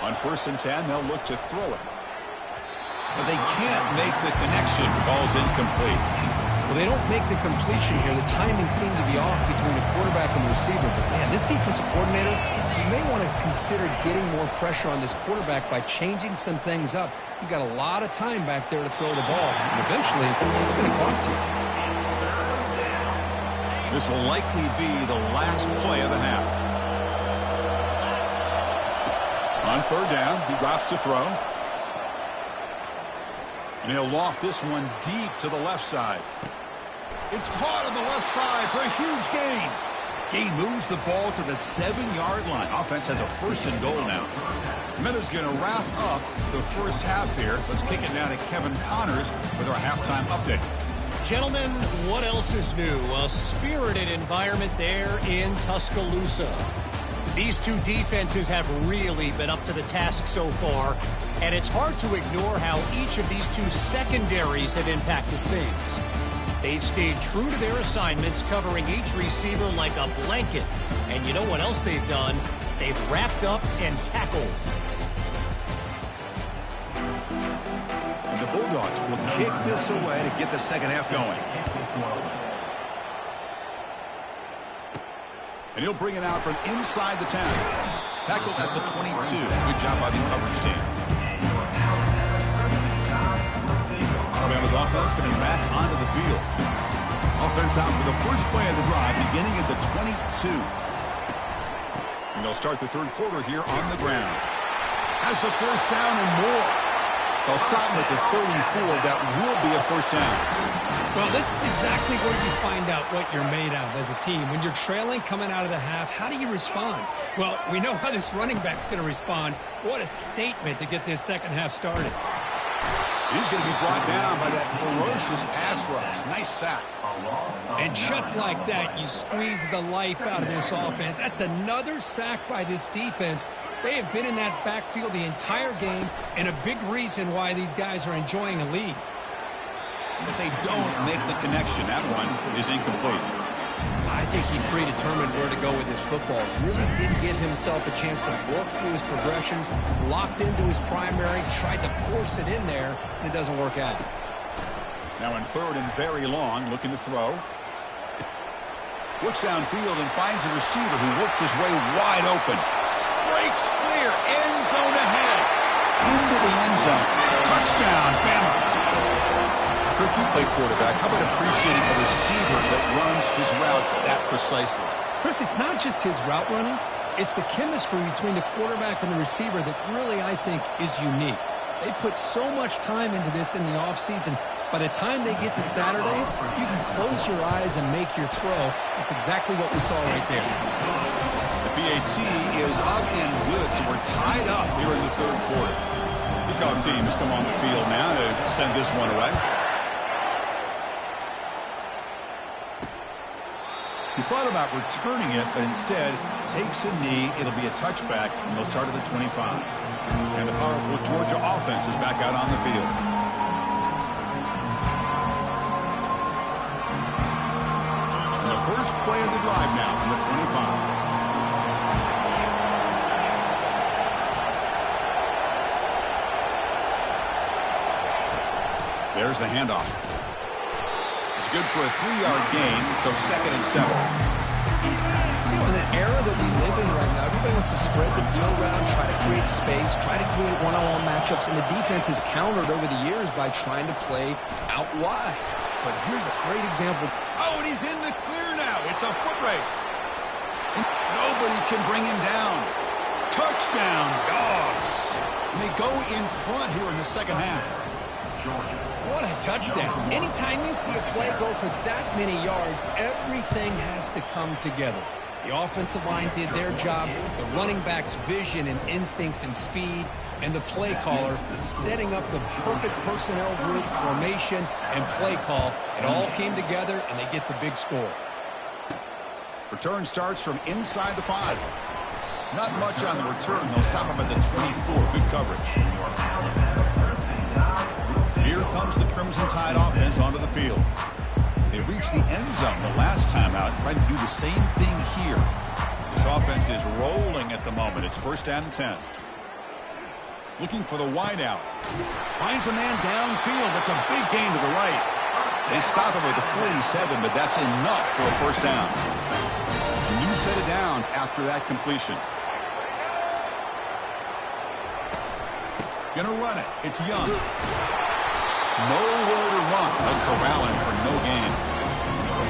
On 1st and 10, they'll look to throw it. But they can't make the connection. Ball's incomplete. Well, they don't make the completion here. The timing seemed to be off between the quarterback and the receiver. But, man, this defensive coordinator, you may want to consider getting more pressure on this quarterback by changing some things up. He's got a lot of time back there to throw the ball. And eventually, it's going to cost you. This will likely be the last play of the half. On 3rd down, he drops to throw. And he'll loft this one deep to the left side. It's caught on the left side for a huge gain. He moves the ball to the 7-yard line. Offense has a 1st and goal now. Minutes going to wrap up the first half here. Let's kick it now to Kevin Connors with our halftime update. Gentlemen, what else is new? A spirited environment there in Tuscaloosa. These two defenses have really been up to the task so far, and it's hard to ignore how each of these two secondaries have impacted things. They've stayed true to their assignments, covering each receiver like a blanket. And you know what else they've done? They've wrapped up and tackled. And the Bulldogs will kick this away to get the second half going. And he'll bring it out from inside the 10. Tackled at the 22. Good job by the coverage team. Alabama's offense coming back onto the field. Offense out for the first play of the drive, beginning at the 22. And they'll start the 3rd quarter here on the ground. Has the 1st down and more. They'll stop him at the 34. That will be a 1st down. Well, this is exactly where you find out what you're made of as a team. When you're trailing coming out of the half, how do you respond? Well, we know how this running back's going to respond. What a statement to get this second half started. He's going to be brought down by that ferocious pass rush. Nice sack. And just like that, you squeeze the life out of this offense. That's another sack by this defense. They have been in that backfield the entire game, and a big reason why these guys are enjoying a lead. But they don't make the connection. That one is incomplete. I think he predetermined where to go with his football. Really didn't give himself a chance to work through his progressions, locked into his primary, tried to force it in there, and it doesn't work out. Now in 3rd and very long, looking to throw. Looks downfield and finds a receiver who worked his way wide open. Breaks clear, end zone ahead. Into the end zone. Touchdown, Bama. Kirk, you play quarterback. How about appreciating a receiver that runs his routes that precisely? Chris, it's not just his route running. It's the chemistry between the quarterback and the receiver that really, I think, is unique. They put so much time into this in the offseason. By the time they get to Saturdays, you can close your eyes and make your throw. That's exactly what we saw right there. The PAT is up and good, so we're tied up here in the 3rd quarter. Kickoff team has come on the field now to send this one away. He thought about returning it, but instead takes a knee. It'll be a touchback, and they'll start at the 25. And the powerful Georgia offense is back out on the field. And the first play of the drive now from the 25. There's the handoff. Good for a 3-yard gain, so 2nd and 7. You know, in the era that we live in right now, everybody wants to spread the field around, try to create space, try to create one-on-one matchups, and the defense has countered over the years by trying to play out wide. But here's a great example. Oh, and he's in the clear now. It's a foot race. And nobody can bring him down. Touchdown, Dogs. And they go in front here in the second half. What a touchdown. Anytime you see a play go for that many yards, everything has to come together. The offensive line did their job, the running back's vision and instincts and speed, and the play caller setting up the perfect personnel group, formation, and play call. It all came together, and they get the big score. Return starts from inside the 5. Not much on the return. They'll stop him at the 24. Good coverage. Here comes the Crimson Tide offense onto the field. They reached the end zone the last time out, trying to do the same thing here. This offense is rolling at the moment. It's 1st and 10. Looking for the wideout. Finds a man downfield. That's a big gain to the right. They stop him at the 47, but that's enough for a 1st down. A new set of downs after that completion. Gonna run it. It's Young. Nowhere to run. They'll corral him for no gain.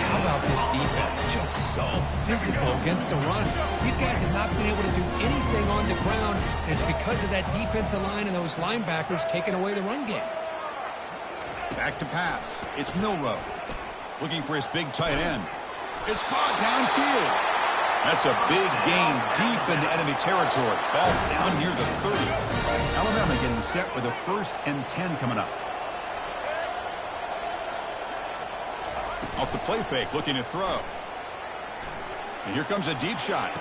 How about this defense? Just so physical against the run. These guys have not been able to do anything on the ground, and it's because of that defensive line and those linebackers taking away the run game. Back to pass. It's Milroe. Looking for his big tight end. It's caught downfield. That's a big gain deep into enemy territory. Ball down near the 30. Alabama getting set with a 1st and 10 coming up. Off the play fake, looking to throw. And here comes a deep shot.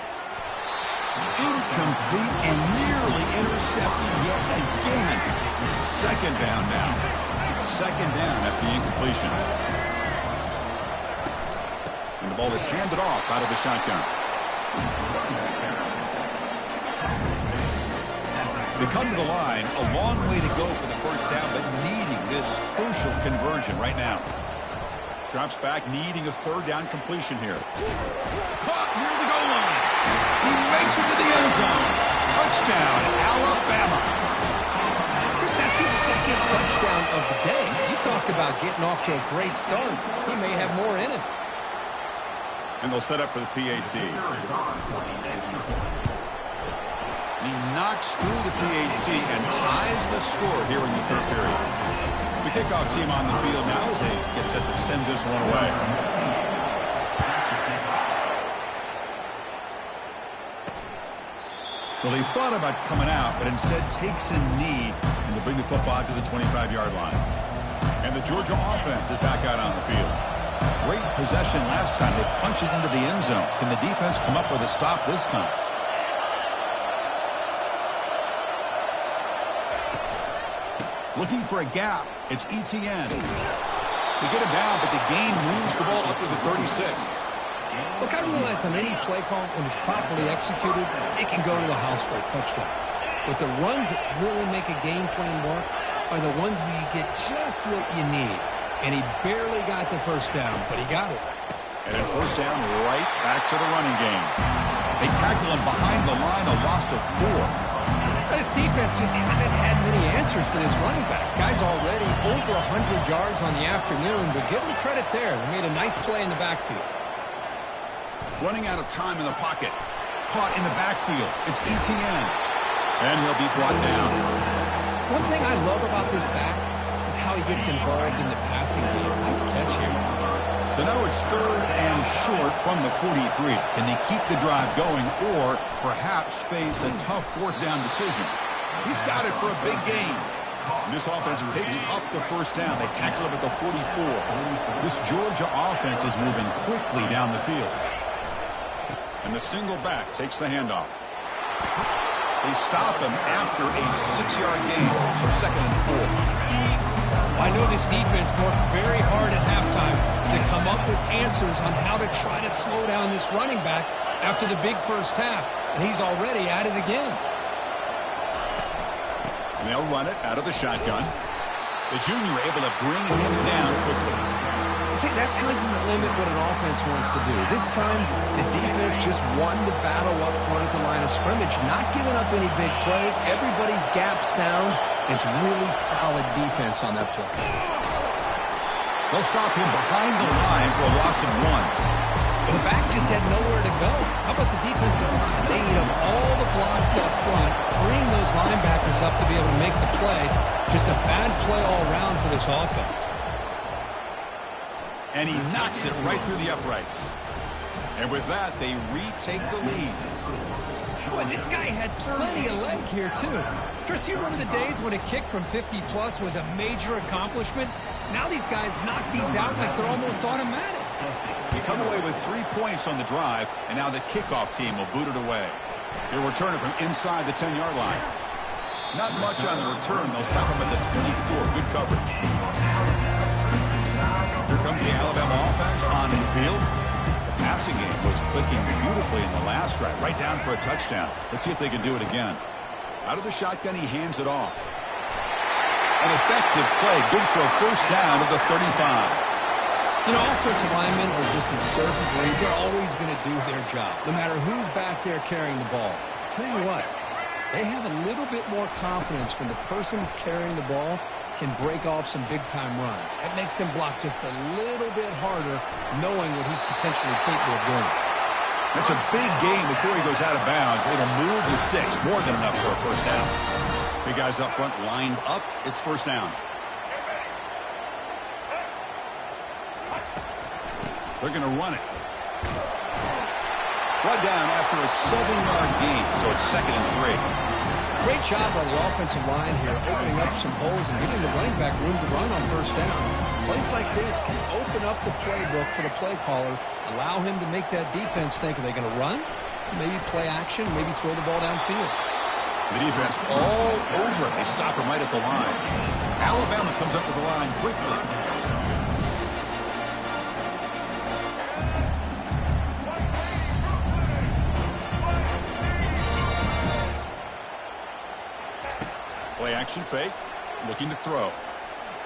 Incomplete and nearly intercepted yet again. 2nd down now. 2nd down after the incompletion. And the ball is handed off out of the shotgun. They come to the line, a long way to go for the 1st down, but needing this crucial conversion right now. Drops back, needing a 3rd down completion here. Caught near the goal line. He makes it to the end zone. Touchdown, Alabama. Chris, that's his 2nd touchdown of the day. You talk about getting off to a great start. He may have more in him. And they'll set up for the PAT. He knocks through the PAT and ties the score here in the 3rd period. The kickoff team on the field now as they get set to send this one away. Well, he thought about coming out, but instead takes a knee and to bring the football to the 25-yard line. And the Georgia offense is back out on the field. Great possession last time. They punched it into the end zone. Can the defense come up with a stop this time? Looking for a gap. It's Etienne. They get him down, but the gain moves the ball up to the 36. Look, I realize on any play call, when it's properly executed, it can go to the house for a touchdown. But the runs that really make a game plan work are the ones where you get just what you need. And he barely got the 1st down, but he got it. And then 1st down, right back to the running game. They tackle him behind the line, a loss of 4. This defense just hasn't had many answers for this running back. Guy's already over 100 yards on the afternoon, but give him credit there. They made a nice play in the backfield. Running out of time in the pocket. Caught in the backfield. It's Etienne. And he'll be brought down. One thing I love about this back is how he gets involved in the passing game. Nice catch here. So now it's 3rd and short from the 43. Can they keep the drive going or perhaps face a tough 4th down decision? He's got it for a big gain. And this offense picks up the 1st down. They tackle him at the 44. This Georgia offense is moving quickly down the field. And the single back takes the handoff. They stop him after a 6-yard gain, so 2nd and 4. I know this defense worked very hard at halftime to come up with answers on how to try to slow down this running back after the big 1st half, and he's already at it again. And they'll run it out of the shotgun. The junior able to bring him down quickly. See, that's how you limit what an offense wants to do. This time, the defense just won the battle up front at the line of scrimmage, not giving up any big plays. Everybody's gap sound. It's really solid defense on that play. They'll stop him behind the line for a loss of 1. The back just had nowhere to go. How about the defensive line? They eat up all the blocks up front, freeing those linebackers up to be able to make the play. Just a bad play all around for this offense. And he knocks it right through the uprights. And with that, they retake the lead. Boy, this guy had plenty of leg here, too. Chris, you remember the days when a kick from 50-plus was a major accomplishment? Now these guys knock these out like they're almost automatic. They come away with 3 points on the drive, and now the kickoff team will boot it away. He'll return it from inside the 10-yard line. Not much on the return. They'll stop him at the 24. Good coverage. Here comes the Alabama offense on the field. The passing game was clicking beautifully in the last drive, right down for a touchdown. Let's see if they can do it again. Out of the shotgun, he hands it off. An effective play, good for a first down of the 35. You know, offensive linemen are just a certain breed. They're always going to do their job, no matter who's back there carrying the ball. I'll tell you what, they have a little bit more confidence when the person that's carrying the ball can break off some big-time runs. That makes him block just a little bit harder, knowing what he's potentially capable of doing. That's a big gain before he goes out of bounds. It'll move the sticks, more than enough for a first down. Big guys up front lined up. It's first down. They're going to run it. Brought down after a 7-yard gain, so it's 2nd and 3. Great job by the offensive line here, opening up some holes and giving the running back room to run on first down. Plays like this can open up the playbook for the play caller, allow him to make that defense think, are they going to run? Maybe play action, maybe throw the ball downfield. The defense all over it. They stop him right at the line. Alabama comes up to the line quickly. Play action fake, looking to throw.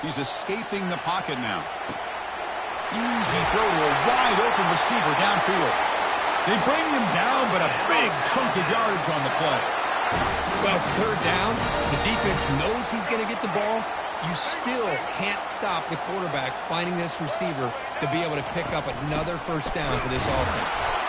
He's escaping the pocket now. Easy throw to a wide-open receiver downfield. They bring him down, but a big chunk of yardage on the play. Well, it's third down. The defense knows he's going to get the ball. You still can't stop the quarterback finding this receiver to be able to pick up another first down for this offense.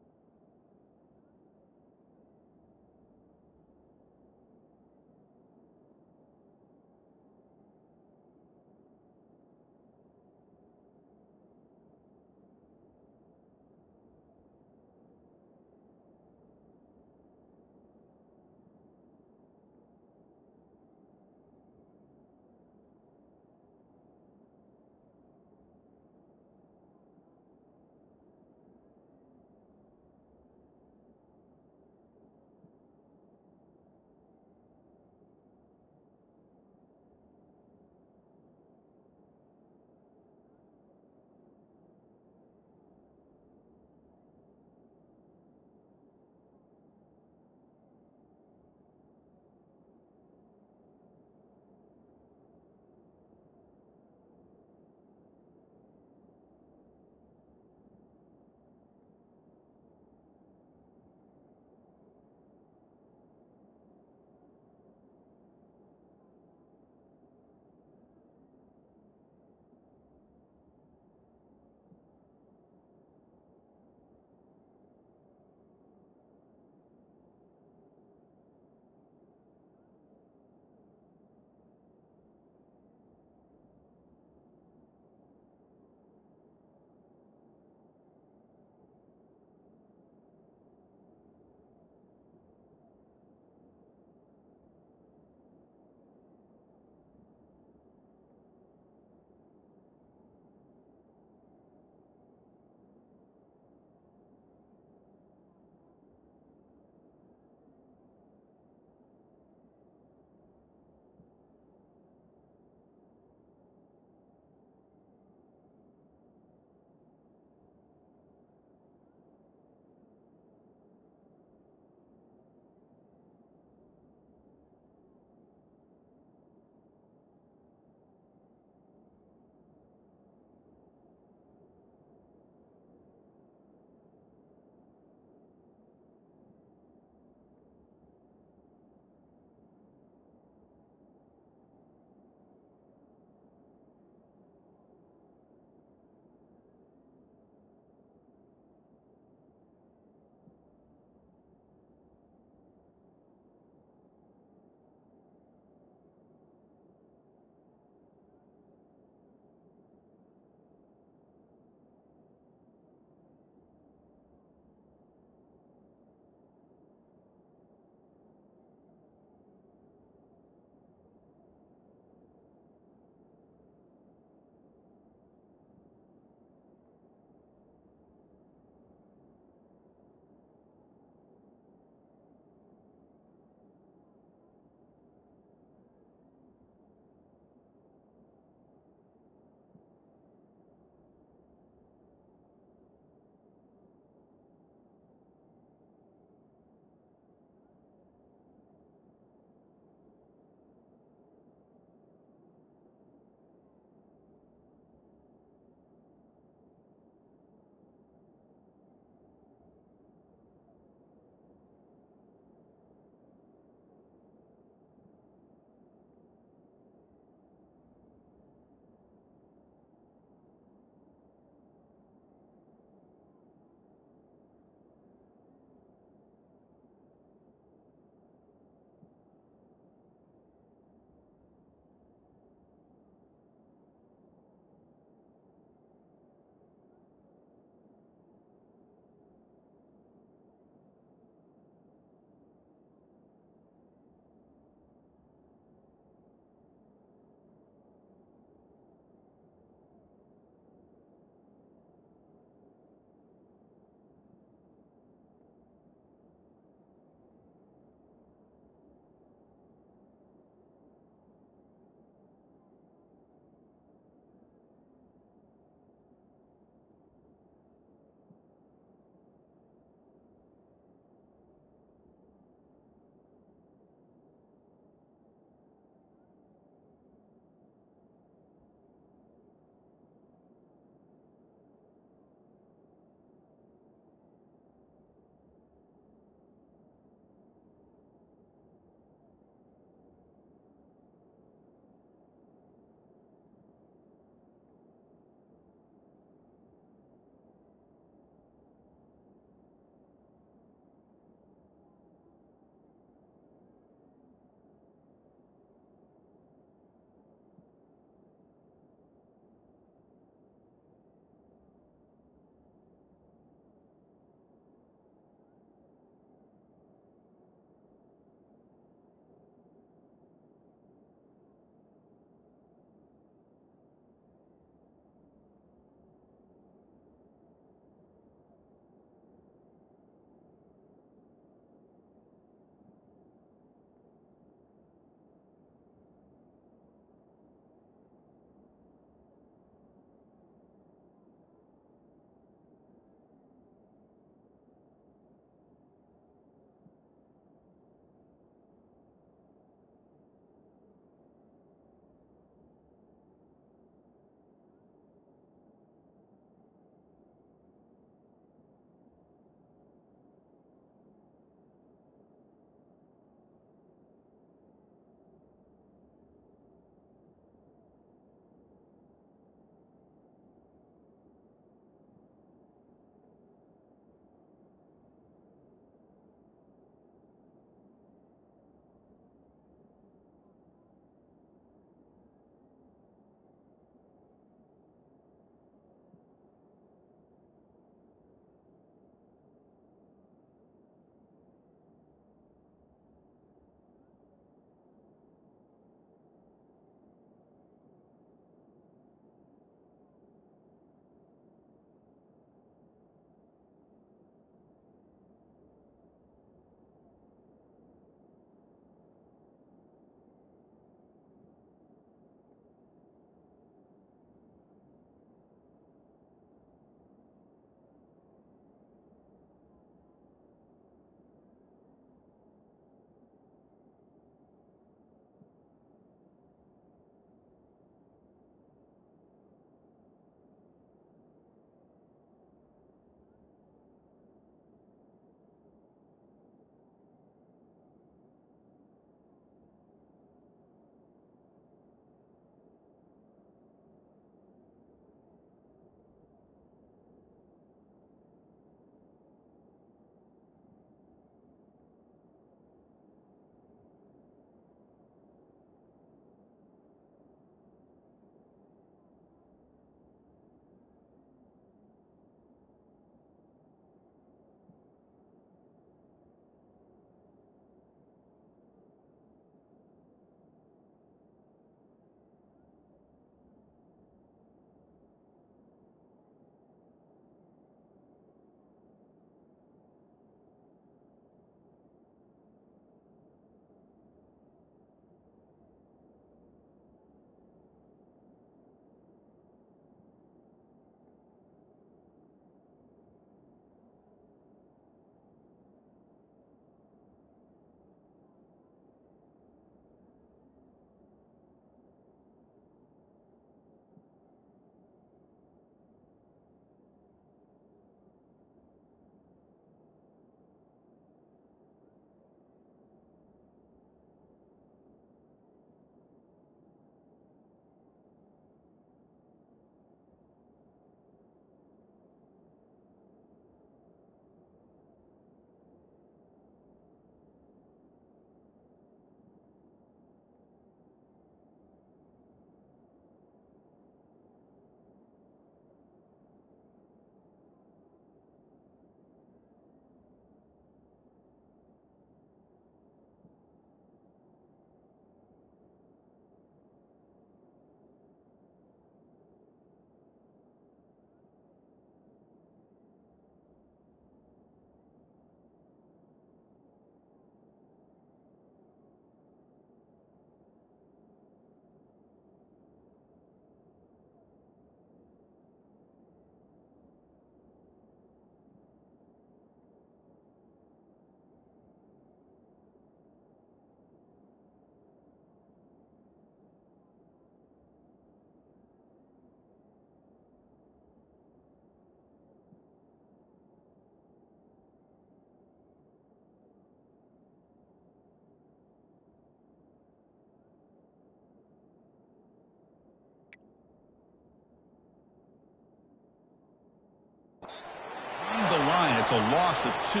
line. It's a loss of 2.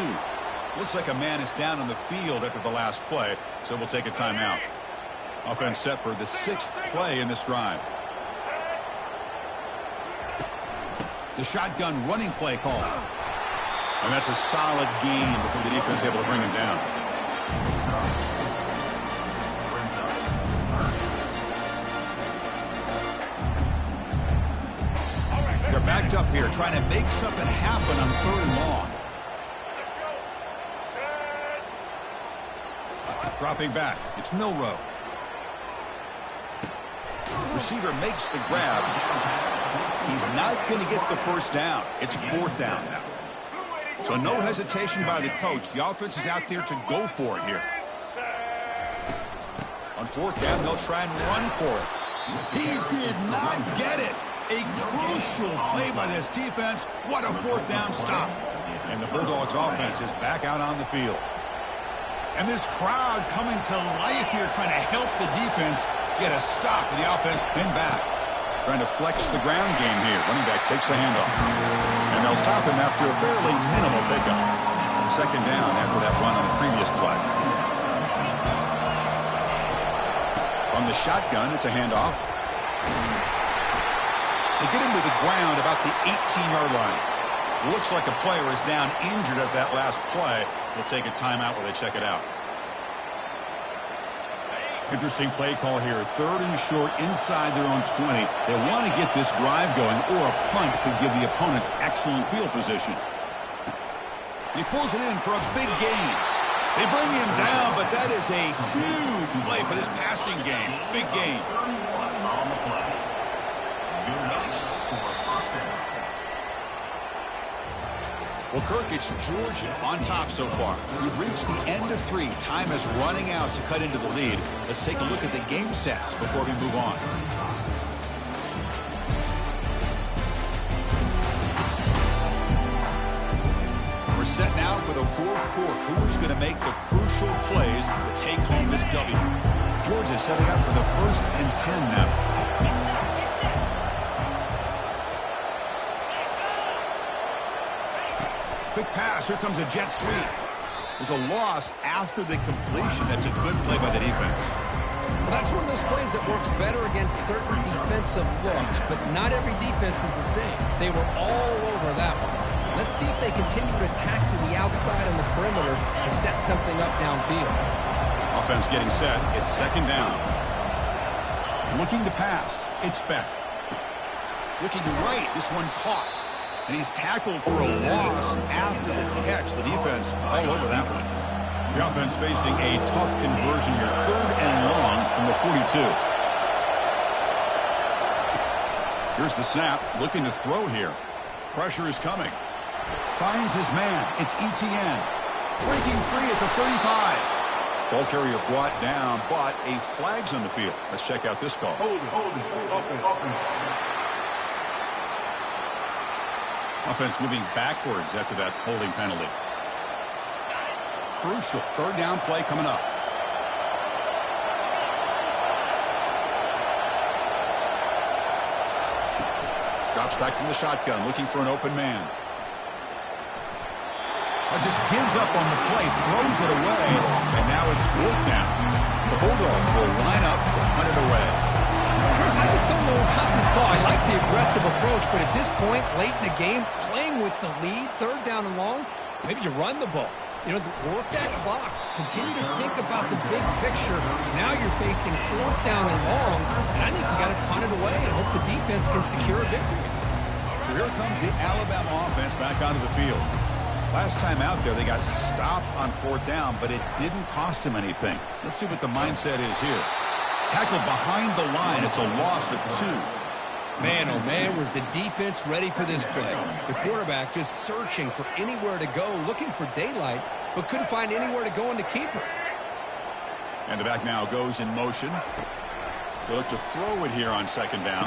Looks like a man is down on the field after the last play, so we'll take a timeout. Offense set for the 6th play in this drive. The shotgun running play call. And that's a solid gain before the defense able to bring him down. They're backed up here trying to make something happen on 3rd and long. Dropping back, it's Milroe. Receiver makes the grab. He's not going to get the first down. It's 4th down now. So no hesitation by the coach. The offense is out there to go for it here. On 4th down, they'll try and run for it. He did not get it. A crucial play by this defense. What a 4th down stop. And the Bulldogs offense is back out on the field. And this crowd coming to life here trying to help the defense get a stop with the offense pinned back. Trying to flex the ground game here. Running back takes the handoff. And they'll stop him after a fairly minimal pickup. 2nd down after that run on the previous play. On the shotgun, it's a handoff. They get him to the ground about the 18-yard line. Looks like a player is down injured at that last play. We'll take a timeout while they check it out. Interesting play call here. 3rd and short inside their own 20. They want to get this drive going, or a punt could give the opponents excellent field position. He pulls it in for a big gain. They bring him down, but that is a huge play for this passing game. Big gain. Well, Kirk, it's Georgia on top so far. We've reached the end of 3. Time is running out to cut into the lead. Let's take a look at the game stats before we move on. We're set now for the 4th quarter. Who's going to make the crucial plays to take home this W? Georgia setting up for the 1st and 10 now. Quick pass. Here comes a jet sweep. There's a loss after the completion. That's a good play by the defense. Well, that's one of those plays that works better against certain defensive looks, but not every defense is the same. They were all over that one. Let's see if they continue to attack to the outside on the perimeter to set something up downfield. Offense getting set. It's 2nd down. Looking to pass. It's Beck. Looking right. This one caught. And he's tackled for a loss after the catch. The defense all over that one. The offense facing a tough conversion here. 3rd and long from the 42. Here's the snap. Looking to throw here. Pressure is coming. Finds his man. It's Etienne. Breaking free at the 35. Ball carrier brought down, but a flag's on the field. Let's check out this call. Hold it. Offense moving backwards after that holding penalty. Crucial 3rd down play coming up. Drops back from the shotgun, looking for an open man. Just gives up on the play, throws it away, and now it's 4th down. The Bulldogs will line up to punt it away. Chris, I just don't know about this call. I like the aggressive approach, but at this point, late in the game, playing with the lead, 3rd down and long, maybe you run the ball. You know, work that clock. Continue to think about the big picture. Now you're facing 4th down and long, and I think you got to punt it away and hope the defense can secure a victory. So here comes the Alabama offense back onto the field. Last time out there, they got stopped on 4th down, but it didn't cost them anything. Let's see what the mindset is here. Tackled behind the line. It's a loss of 2. Man, oh man, was the defense ready for this play. The quarterback just searching for anywhere to go, looking for daylight, but couldn't find anywhere to go in the keeper. And the back now goes in motion. They look to throw it here on 2nd down.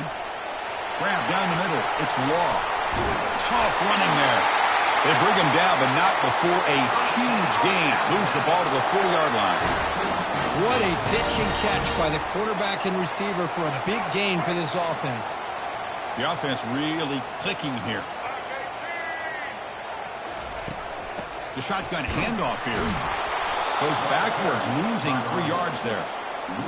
Grab down the middle. It's Law. Tough running there. They bring him down, but not before a huge gain. Moves the ball to the 40-yard line. What a pitch and catch by the quarterback and receiver for a big gain for this offense. The offense really clicking here. The shotgun handoff here. Goes backwards, losing 3 yards there.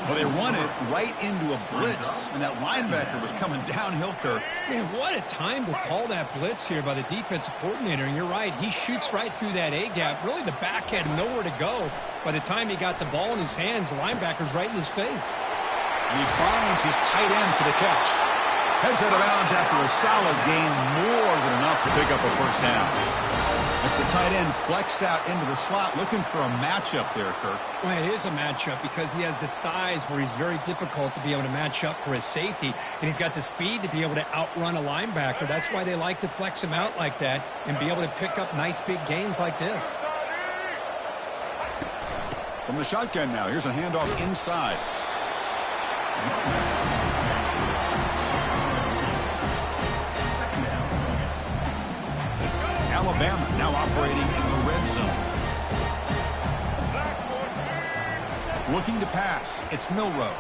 Well, they run it right into a blitz, and that linebacker was coming downhill, Kirk. Man, what a time to call that blitz here by the defensive coordinator. And you're right, he shoots right through that A-gap. Really, the back had nowhere to go. By the time he got the ball in his hands, the linebacker's right in his face. And he finds his tight end for the catch. Heads out of bounds after a solid gain, more than enough to pick up a first down. As the tight end flexed out into the slot, looking for a matchup there, Kirk. Well, it is a matchup because he has the size where he's very difficult to be able to match up for his safety, and he's got the speed to be able to outrun a linebacker. That's why they like to flex him out like that and be able to pick up nice big gains like this. From the shotgun now, here's a handoff inside. Alabama now operating in the red zone. Looking to pass. It's Milroe.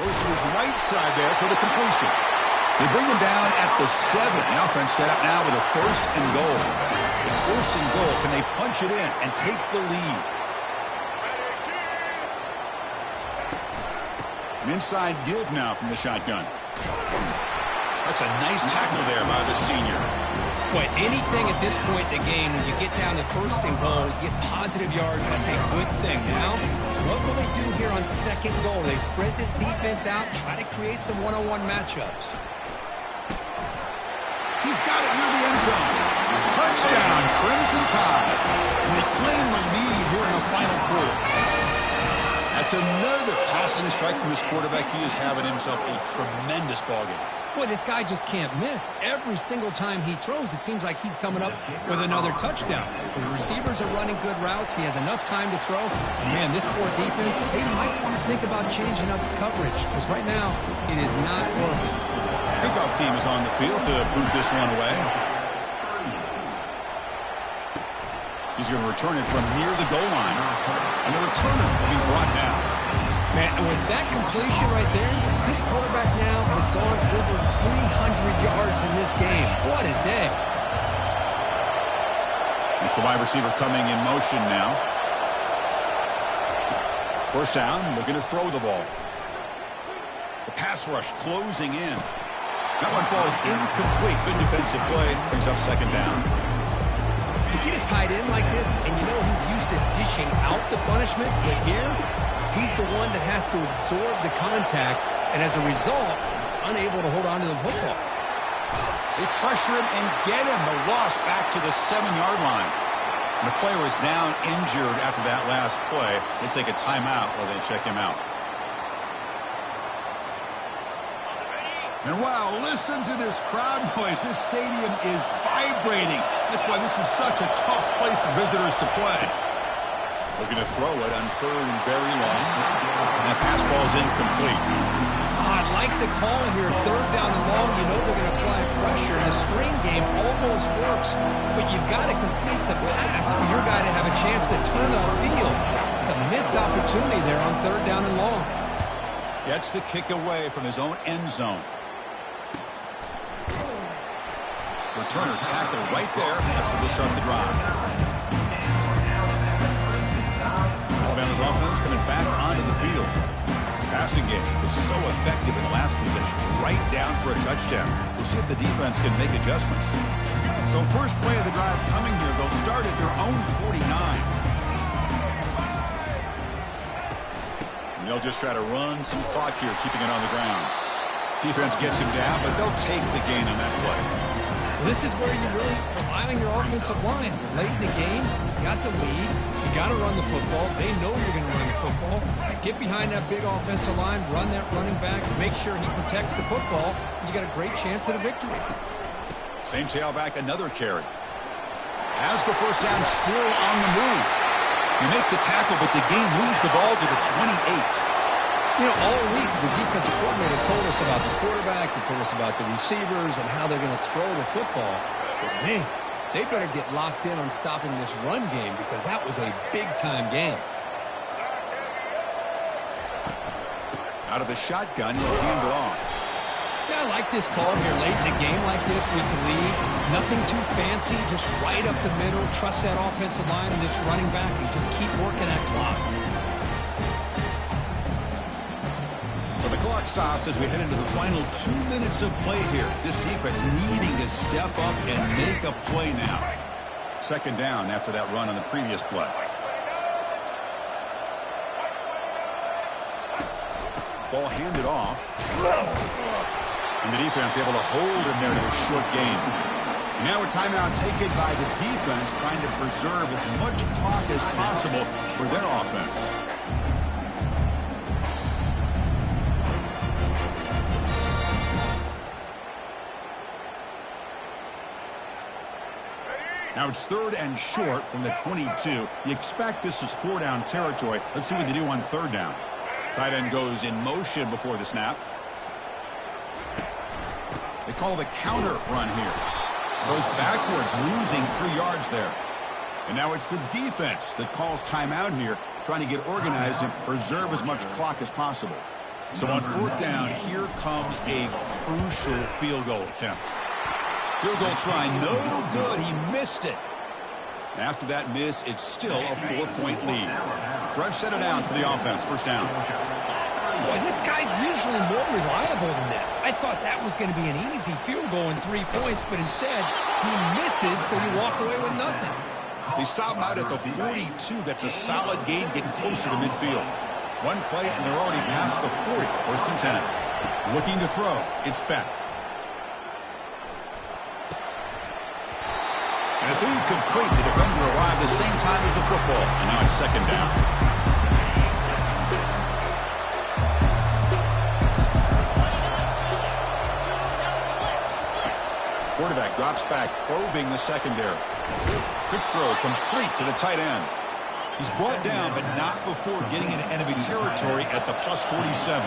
Goes to his right side there for the completion. They bring him down at the 7. The offense set up now with a 1st and goal. It's 1st and goal. Can they punch it in and take the lead? An inside give now from the shotgun. That's a nice tackle there by the senior. Boy, anything at this point in the game, when you get down to 1st and goal, you get positive yards, that's a good thing. Now, what will they do here on 2nd goal? They spread this defense out, try to create some one-on-one matchups. He's got it near the end zone. Touchdown, Crimson Tide. And they claim the lead here in the final quarter. That's another passing strike from his quarterback. He is having himself a tremendous ballgame. Boy, this guy just can't miss. Every single time he throws, it seems like he's coming up with another touchdown. The receivers are running good routes. He has enough time to throw. And, man, this poor defense, they might want to think about changing up coverage because right now it is not working. Kickoff team is on the field to boot this one away. He's going to return it from near the goal line. And the returner will be brought down. Man, and with that completion right there, this quarterback now has gone over 300 yards in this game. What a day. It's the wide receiver coming in motion now. 1st down, looking to throw the ball. The pass rush closing in. That one falls incomplete. Good defensive play. Brings up 2nd down. You get a tight end like this, and you know he's used to dishing out the punishment, but here, he's the one that has to absorb the contact, and as a result, he's unable to hold on to the football. They pressure him and get him. The loss back to the 7-yard line. And the player is down injured after that last play. They take a timeout while they check him out. And wow, listen to this crowd noise. This stadium is vibrating. That's why this is such a tough place for visitors to play. Looking to throw it on 3rd and very long. And that pass falls incomplete. I like the call here. 3rd down and long. You know they're going to apply pressure. The screen game almost works, but you've got to complete the pass for your guy to have a chance to turn upfield. It's a missed opportunity there on 3rd down and long. Gets the kick away from his own end zone. Returner tackle right there. That's where they'll start the drive. Alabama's offense coming back onto the field. Passing game was so effective in the last possession. Right down for a touchdown. We'll see if the defense can make adjustments. So first play of the drive coming here. They'll start at their own 49. And they'll just try to run some clock here, keeping it on the ground. Defense gets him down, but they'll take the gain on that play. This is where you really rely on your offensive line. Late in the game, you got the lead. You got to run the football. They know you're going to run the football. Get behind that big offensive line, run that running back, make sure he protects the football, and you got a great chance at a victory. Same tailback, another carry. Has the 1st down, still on the move. You make the tackle, but the game moves the ball to the 28. You know, all week, the defensive coordinator told us about the quarterback, he told us about the receivers and how they're going to throw the football. But, man, they better get locked in on stopping this run game because that was a big-time game. Out of the shotgun, he'll hand it off. Yeah, I like this call here late in the game like this with the lead. Nothing too fancy, just right up the middle. Trust that offensive line and this running back and just keep working that clock. So the clock stops as we head into the final 2 minutes of play here. This defense needing to step up and make a play now. Second down after that run on the previous play. Ball handed off. And the defense able to hold him there to a short gain. Now a timeout taken by the defense, trying to preserve as much clock as possible for their offense. Now it's 3rd and short from the 22. You expect this is 4-down territory. Let's see what they do on 3rd down. Tight end goes in motion before the snap. They call the counter run here. Goes backwards, losing 3 yards there. And now it's the defense that calls timeout here, trying to get organized and preserve as much clock as possible. So on 4th down, here comes a crucial field goal attempt. Field goal try, no good. He missed it. After that miss, it's still a 4-point lead. Fresh set it down for the offense. First down. Boy, this guy's usually more reliable than this. I thought that was going to be an easy field goal in 3 points, but instead, he misses, so you walk away with nothing. They stop out at the 42. That's a solid gain, getting closer to midfield. One play, and they're already past the 40. First and 10. Looking to throw. It's Beck. And it's incomplete. The defender arrived the same time as the football. And now it's second down. Quarterback drops back, probing the secondary. Quick throw, complete to the tight end. He's brought down, but not before getting into enemy territory at the +47.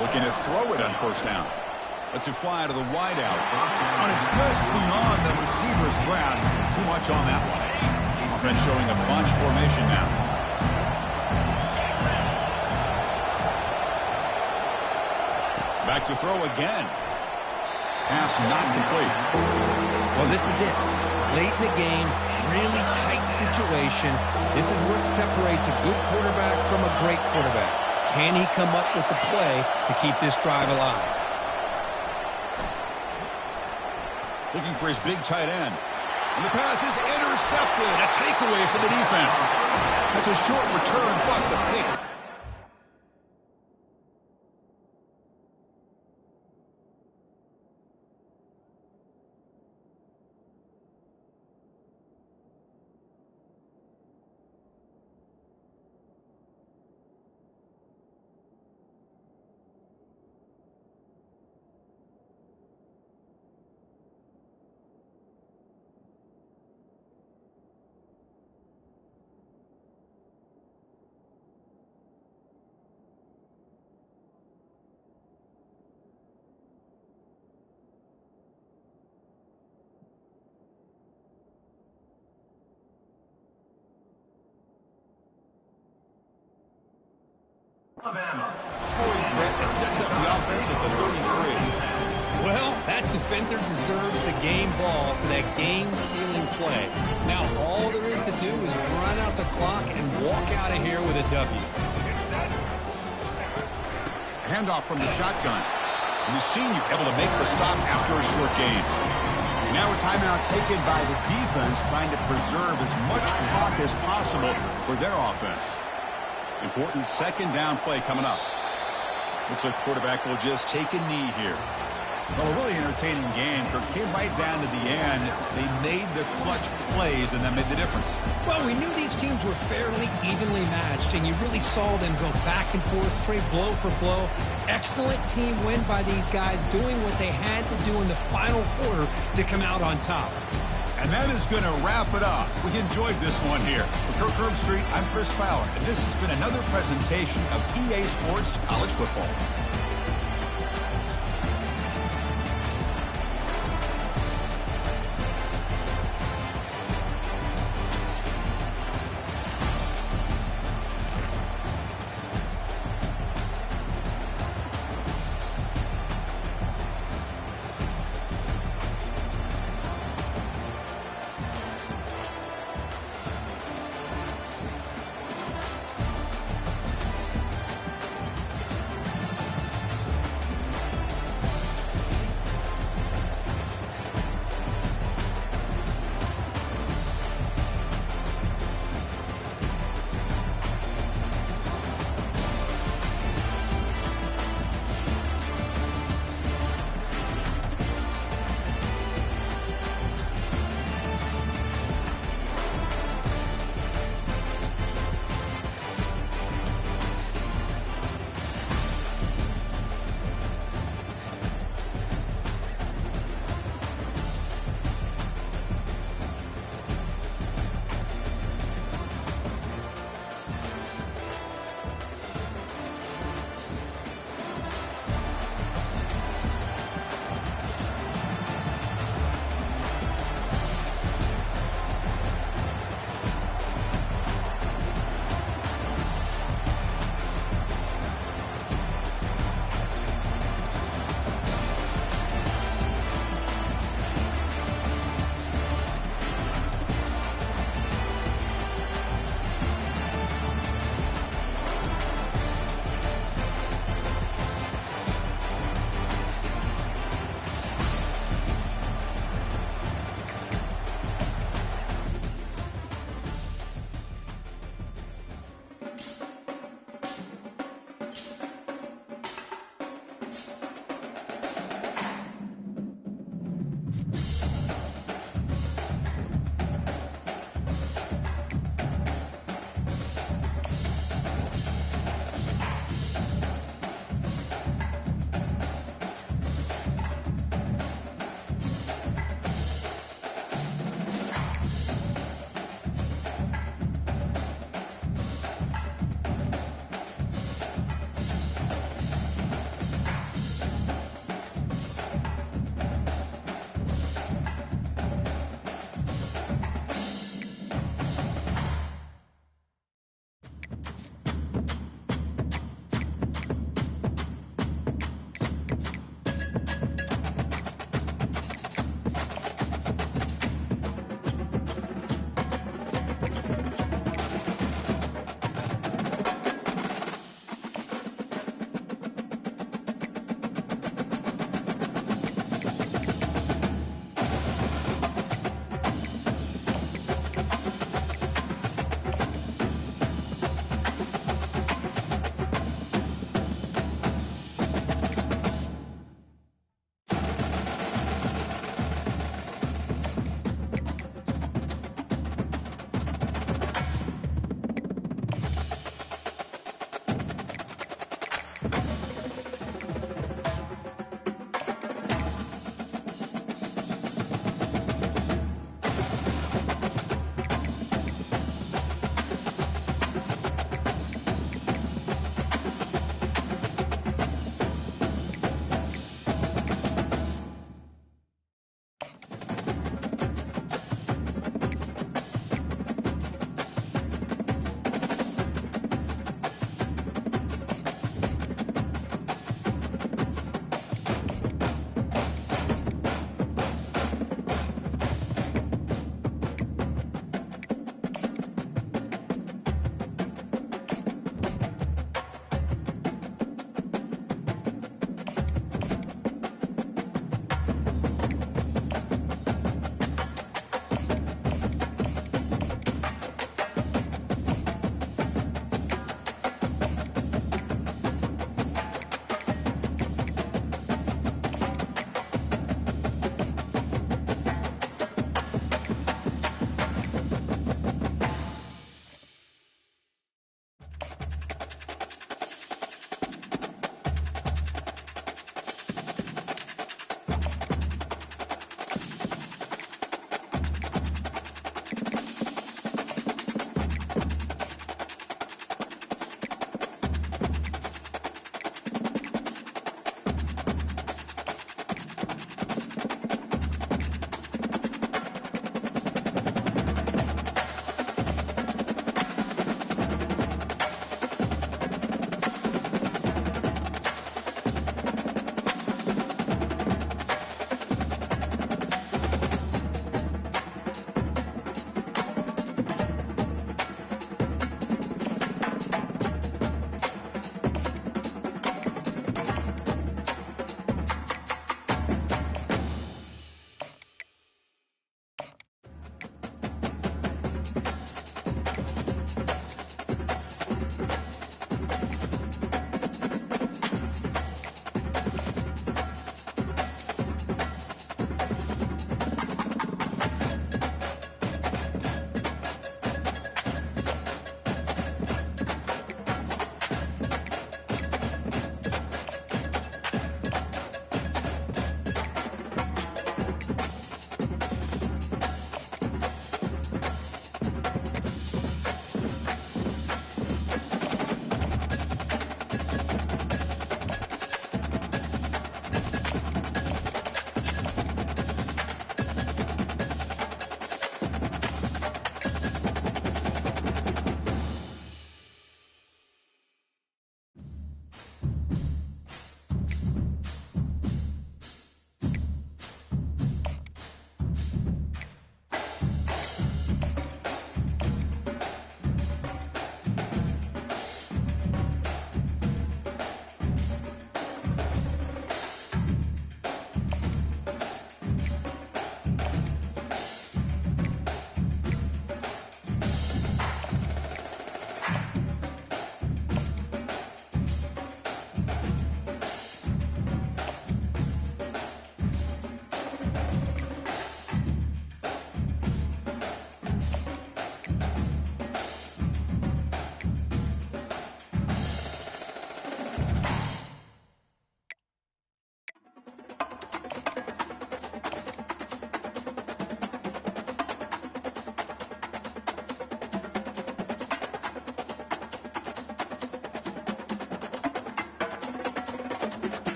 Looking to throw it on first down. Lets it fly to the wideout. And it's just beyond the receiver's grasp. Too much on that one. Offense showing a bunch formation now. Back to throw again. Pass not complete. Well, this is it. Late in the game, really tight situation. This is what separates a good quarterback from a great quarterback. Can he come up with the play to keep this drive alive? Looking for his big tight end. And the pass is intercepted. A takeaway for the defense. That's a short return, but the pick. Scoring threat that sets up the offense at the 33. Well, that defender deserves the game ball for that game-sealing play. Now, all there is to do is run out the clock and walk out of here with a W. Handoff from the shotgun. And the senior able to make the stop after a short gain. Now a timeout taken by the defense, trying to preserve as much clock as possible for their offense. Important second down play coming up. Looks like the quarterback will just take a knee here. Well, a really entertaining game. It came right down to the end. They made the clutch plays, and that made the difference. Well, we knew these teams were fairly evenly matched, and you really saw them go back and forth, trade blow for blow. Excellent team win by these guys, doing what they had to do in the final quarter to come out on top. And that is going to wrap it up. We enjoyed this one here. For Kirk Herbstreit, I'm Chris Fowler, and this has been another presentation of EA Sports College Football.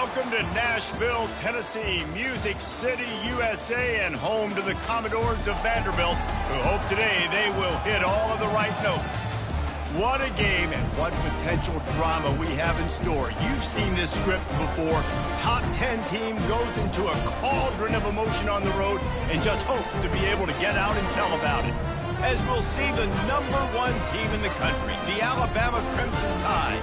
Welcome to Nashville, Tennessee, Music City, USA, and home to the Commodores of Vanderbilt, who hope today they will hit all of the right notes. What a game and what potential drama we have in store. You've seen this script before. Top 10 team goes into a cauldron of emotion on the road and just hopes to be able to get out and tell about it. As we'll see the #1 team in the country, the Alabama Crimson Tide,